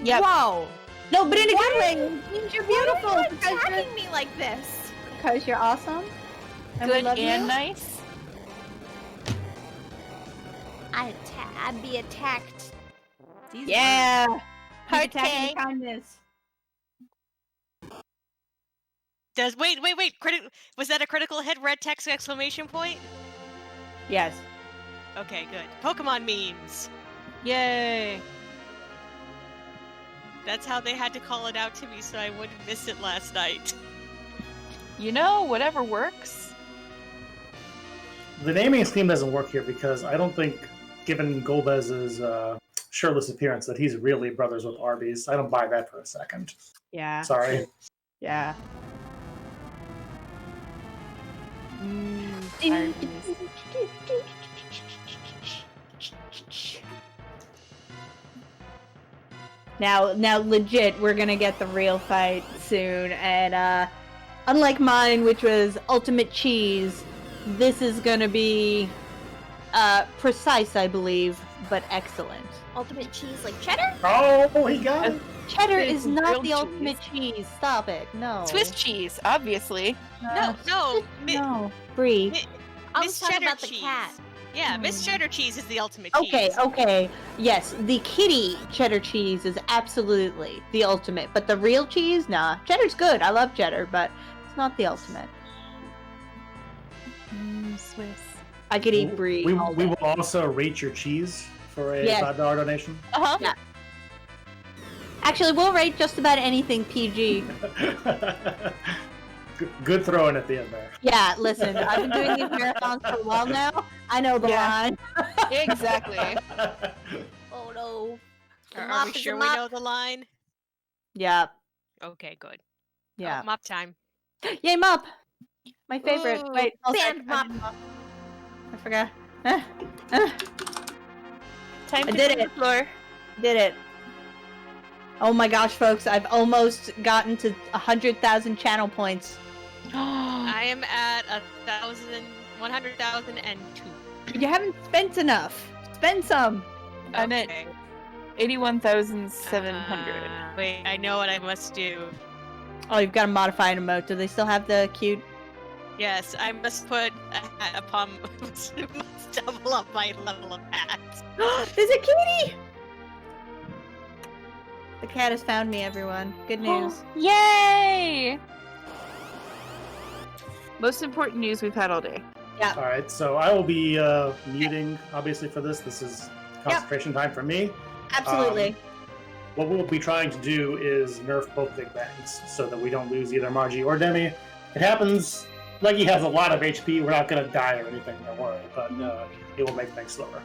Yep. Whoa! No, but in a good way. It means you're beautiful, Why are you because you're- attacking me like this? Because you're awesome. And we Good love and you. nice. I'd be attacked. These Yeah. Heart Keep attacking cake. the kindness. Does wait. Was that a critical hit? Red text exclamation point. Yes. Okay, good. Pokemon memes. Yay. That's how they had to call it out to me so I wouldn't miss it last night. You know, whatever works. The naming scheme doesn't work here because I don't think, given Golbez's shirtless appearance, that he's really brothers with Arby's. I don't buy that for a second. Yeah. Sorry. Yeah. Now, legit, we're gonna get the real fight soon, and unlike mine, which was ultimate cheese, this is gonna be precise, I believe, but excellent. Ultimate cheese like cheddar? Oh, he got it. Cheddar It's is not grilled the ultimate cheese. Stop it. No. Swiss cheese, obviously. No, No, Brie. I was Miss talking Cheddar about the cheese. cat. Yeah, Miss Cheddar Cheese is the ultimate Okay, cheese. okay. Yes, the kitty cheddar cheese is absolutely the ultimate, but the real cheese, nah. Cheddar's good. I love cheddar, but it's not the ultimate. Swiss. I could eat brie. We all day. will also rate your cheese for a Yes. $5 donation. Uh-huh. Yeah. Actually, we'll rate just about anything PG. Good throwing at the end there. Yeah, listen, I've been doing these marathons for a while now. I know the Yeah. line. Exactly. Oh no. Are Mop we is a sure we mop. know the line? Yeah, Okay, good. yeah. Oh, mop time. Yay, mop! My favorite. Ooh, Wait, also, band mop. I forgot. Time I to did clean it. the floor. Did it. Oh my gosh, folks, I've almost gotten to 100,000 channel points. I am at 100,002. You haven't spent enough. Spend some. I'm at Okay. 81,700. Wait, I know what I must do. Oh, you've got to modify an emote. Do they still have the cute? Yes, I must put a hat upon. must double up my level of hat. There's a kitty! The cat has found me, everyone. Good news. Yay! Most important news we've had all day. All right, so I will be muting, obviously, for this. This is concentration time for me. Absolutely. What we'll be trying to do is nerf both Big Bangs so that we don't lose either Margie or Demi. It happens. Leggy has a lot of HP. We're not going to die or anything, don't worry, but it will make things slower.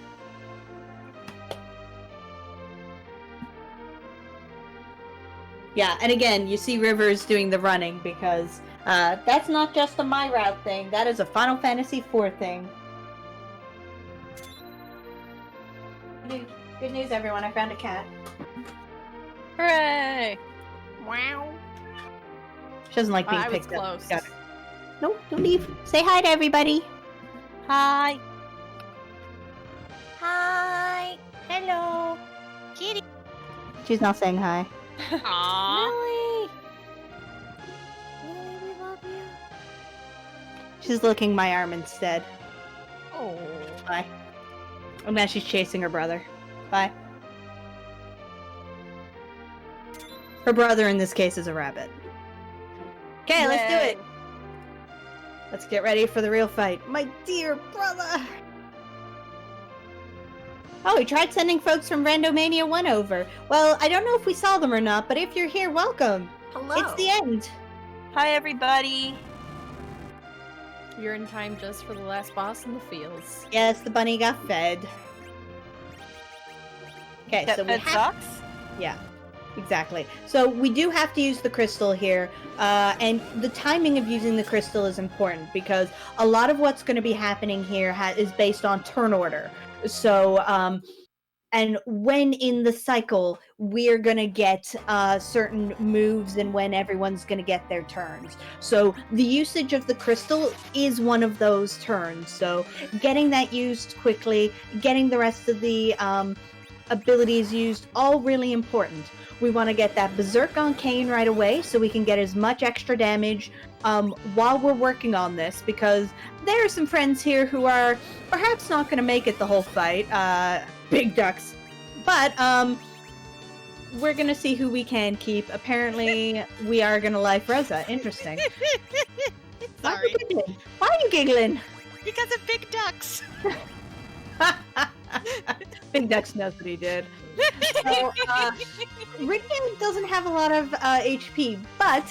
Yeah, and again, you see Rivers doing the running because that's not just a My Route thing. That is a Final Fantasy IV thing. Good news, everyone. I found a cat. Hooray! Wow. She doesn't like being I was picked up. close. Got it. No, don't leave. Say hi to everybody. Hi. Hi. Hello. Kitty. She's not saying hi. Aww. Lily. Lily, we love you. She's licking my arm instead. Oh. Bye. And now she's chasing her brother. Bye. Her brother in this case is a rabbit. Okay, let's do it. Let's get ready for the real fight. My dear brother! Oh, we tried sending folks from Randomania 1 over. Well, I don't know if we saw them or not, but if you're here, welcome. Hello. It's the end. Hi, everybody. You're in time just for the last boss in the fields. Yes, the bunny got fed. Okay, That so we fed have... socks? Yeah, exactly. So we do have to use the crystal here, and the timing of using the crystal is important because a lot of what's going to be happening here is based on turn order. So, and when in the cycle we're going to get certain moves and when everyone's going to get their turns. So the usage of the crystal is one of those turns. So getting that used quickly, getting the rest of the abilities used, all really important. We want to get that Berserk on Kane right away so we can get as much extra damage while we're working on this, because there are some friends here who are perhaps not going to make it the whole fight, big ducks, but we're going to see who we can keep. Apparently, we are going to life Reza. Interesting. Why are Sorry. you giggling? Why are you giggling? Because of big ducks. Big Ducks knows what he did. So, Ricken doesn't have a lot of HP, but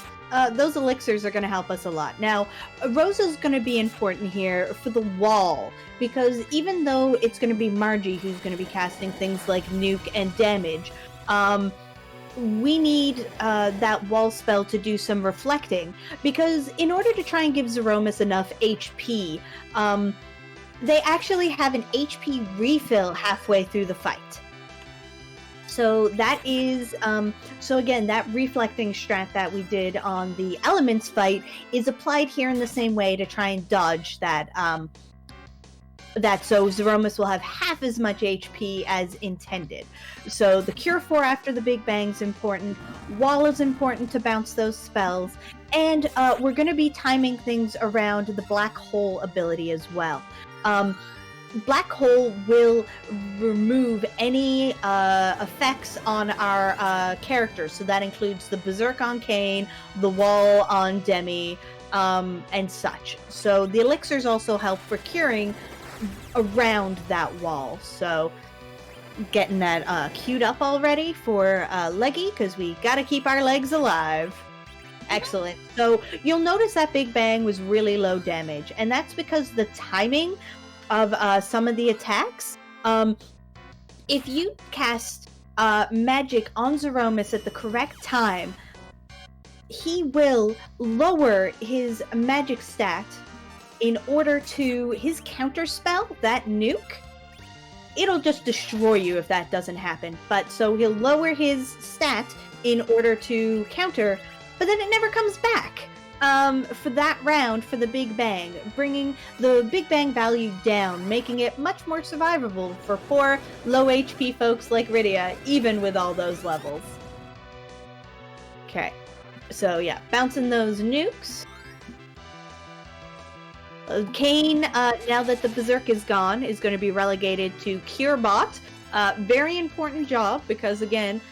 those elixirs are going to help us a lot. Now, Rosa's going to be important here for the wall, because even though it's going to be Margie who's going to be casting things like nuke and damage, we need that wall spell to do some reflecting, because in order to try and give Zeromus enough HP, they actually have an HP refill halfway through the fight. So that is, so again, that reflecting strat that we did on the elements fight is applied here in the same way to try and dodge that, so Zeromus will have half as much HP as intended. So the Cure 4 after the Big Bang is important, Wall is important to bounce those spells, and we're going to be timing things around the Black Hole ability as well. black hole will remove any effects on our characters. So that includes the berserk on Kane, the wall on Demi, and such. So the elixirs also help for curing around that wall. So getting that queued up already for Leggy, because we gotta keep our legs alive. Excellent. So you'll notice that Big Bang was really low damage, and that's because the timing of some of the attacks. If you cast magic on Zeromus at the correct time, he will lower his magic stat in order to his counter spell, that nuke. It'll just destroy you if that doesn't happen. But so he'll lower his stat in order to counter, but then it never comes back for that round for the Big Bang, bringing the Big Bang value down, making it much more survivable for poor, low HP folks like Rydia, even with all those levels. Okay, so yeah, bouncing those nukes. Kane, now that the Berserk is gone, is going to be relegated to Cure Bot. Very important job, because again,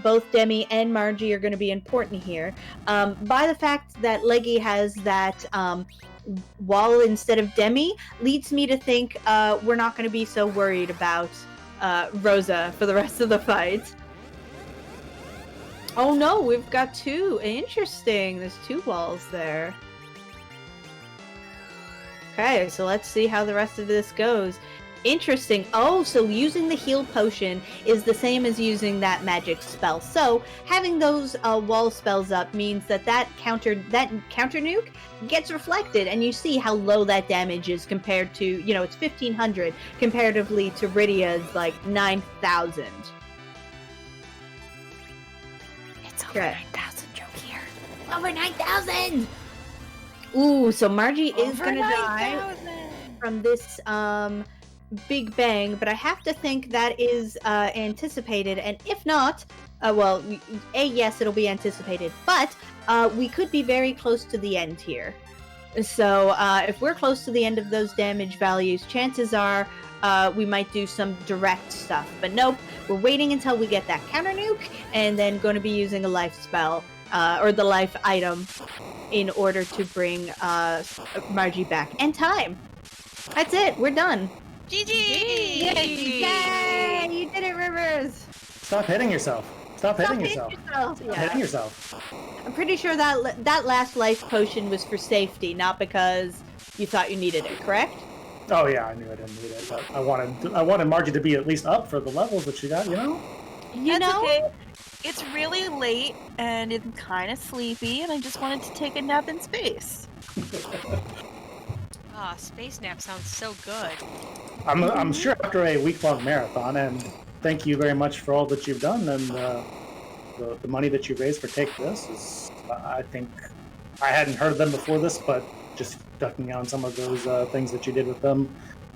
both Demi and Margie are going to be important here. By the fact that Leggy has that wall instead of Demi, leads me to think we're not going to be so worried about Rosa for the rest of the fight. Oh no, we've got two. Interesting. There's two walls there. Okay, so let's see how the rest of this goes. Interesting. Oh, so using the heal potion is the same as using that magic spell. So having those wall spells up means that counter nuke gets reflected, and you see how low that damage is compared to, you know, it's 1500 comparatively to Rydia's like 9000. It's over Okay. 9,000, joke here. Over 9,000! Ooh, so Margie is Over gonna die 9,000! from this Big Bang, but I have to think that is anticipated, and if not, well, yes, it'll be anticipated, but we could be very close to the end here. So if we're close to the end of those damage values, chances are we might do some direct stuff, but nope, we're waiting until we get that counter nuke, and then going to be using a life spell, or the life item, in order to bring Margie back. And time! That's it, we're done. GG! Yay! You did it, Rivers! Stop hitting yourself. Stop hitting yourself. yourself. Stop Yeah. hitting yourself. I'm pretty sure that last life potion was for safety, not because you thought you needed it, correct? Oh yeah, I knew I didn't need it, but I wanted Margie to be at least up for the levels that she got, you know? You That's know? okay. It's really late and I'm kind of sleepy, and I just wanted to take a nap in space. Ah, Space Nap sounds so good. I'm sure after a week-long marathon, and thank you very much for all that you've done, and the money that you raised for Take This is, I think, I hadn't heard of them before this, but just ducking on some of those things that you did with them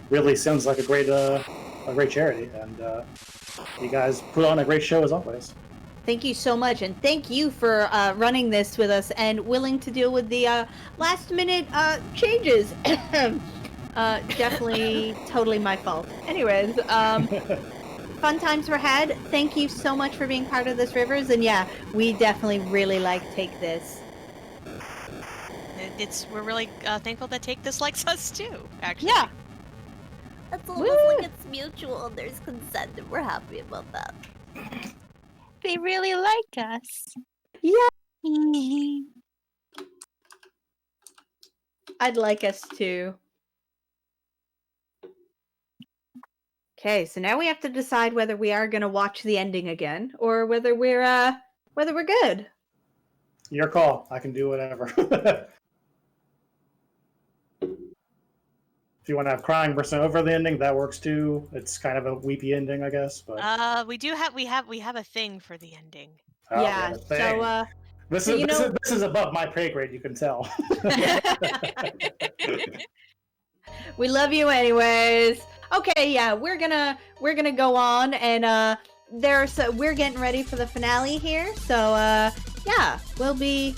really sounds like a great charity, and you guys put on a great show as always. Thank you so much, and thank you for running this with us and willing to deal with the last-minute changes. Definitely, totally my fault. Anyways, fun times were had. Thank you so much for being part of this, Rivers, and yeah, we definitely really like Take This. We're really thankful that Take This likes us too, actually. Yeah. It's almost like it's mutual and there's consent, and we're happy about that. They really like us. Yeah. I'd like us to. Okay, so now we have to decide whether we are going to watch the ending again, or whether we're good. Your call. I can do whatever. If you want to have crying person over the ending, that works too. It's kind of a weepy ending, I guess. But We have a thing for the ending. oh, Yeah. thing. So this so this is above my pay grade. You can tell. we love you anyways. Okay, yeah, we're gonna go on, and we're getting ready for the finale here. So yeah, we'll be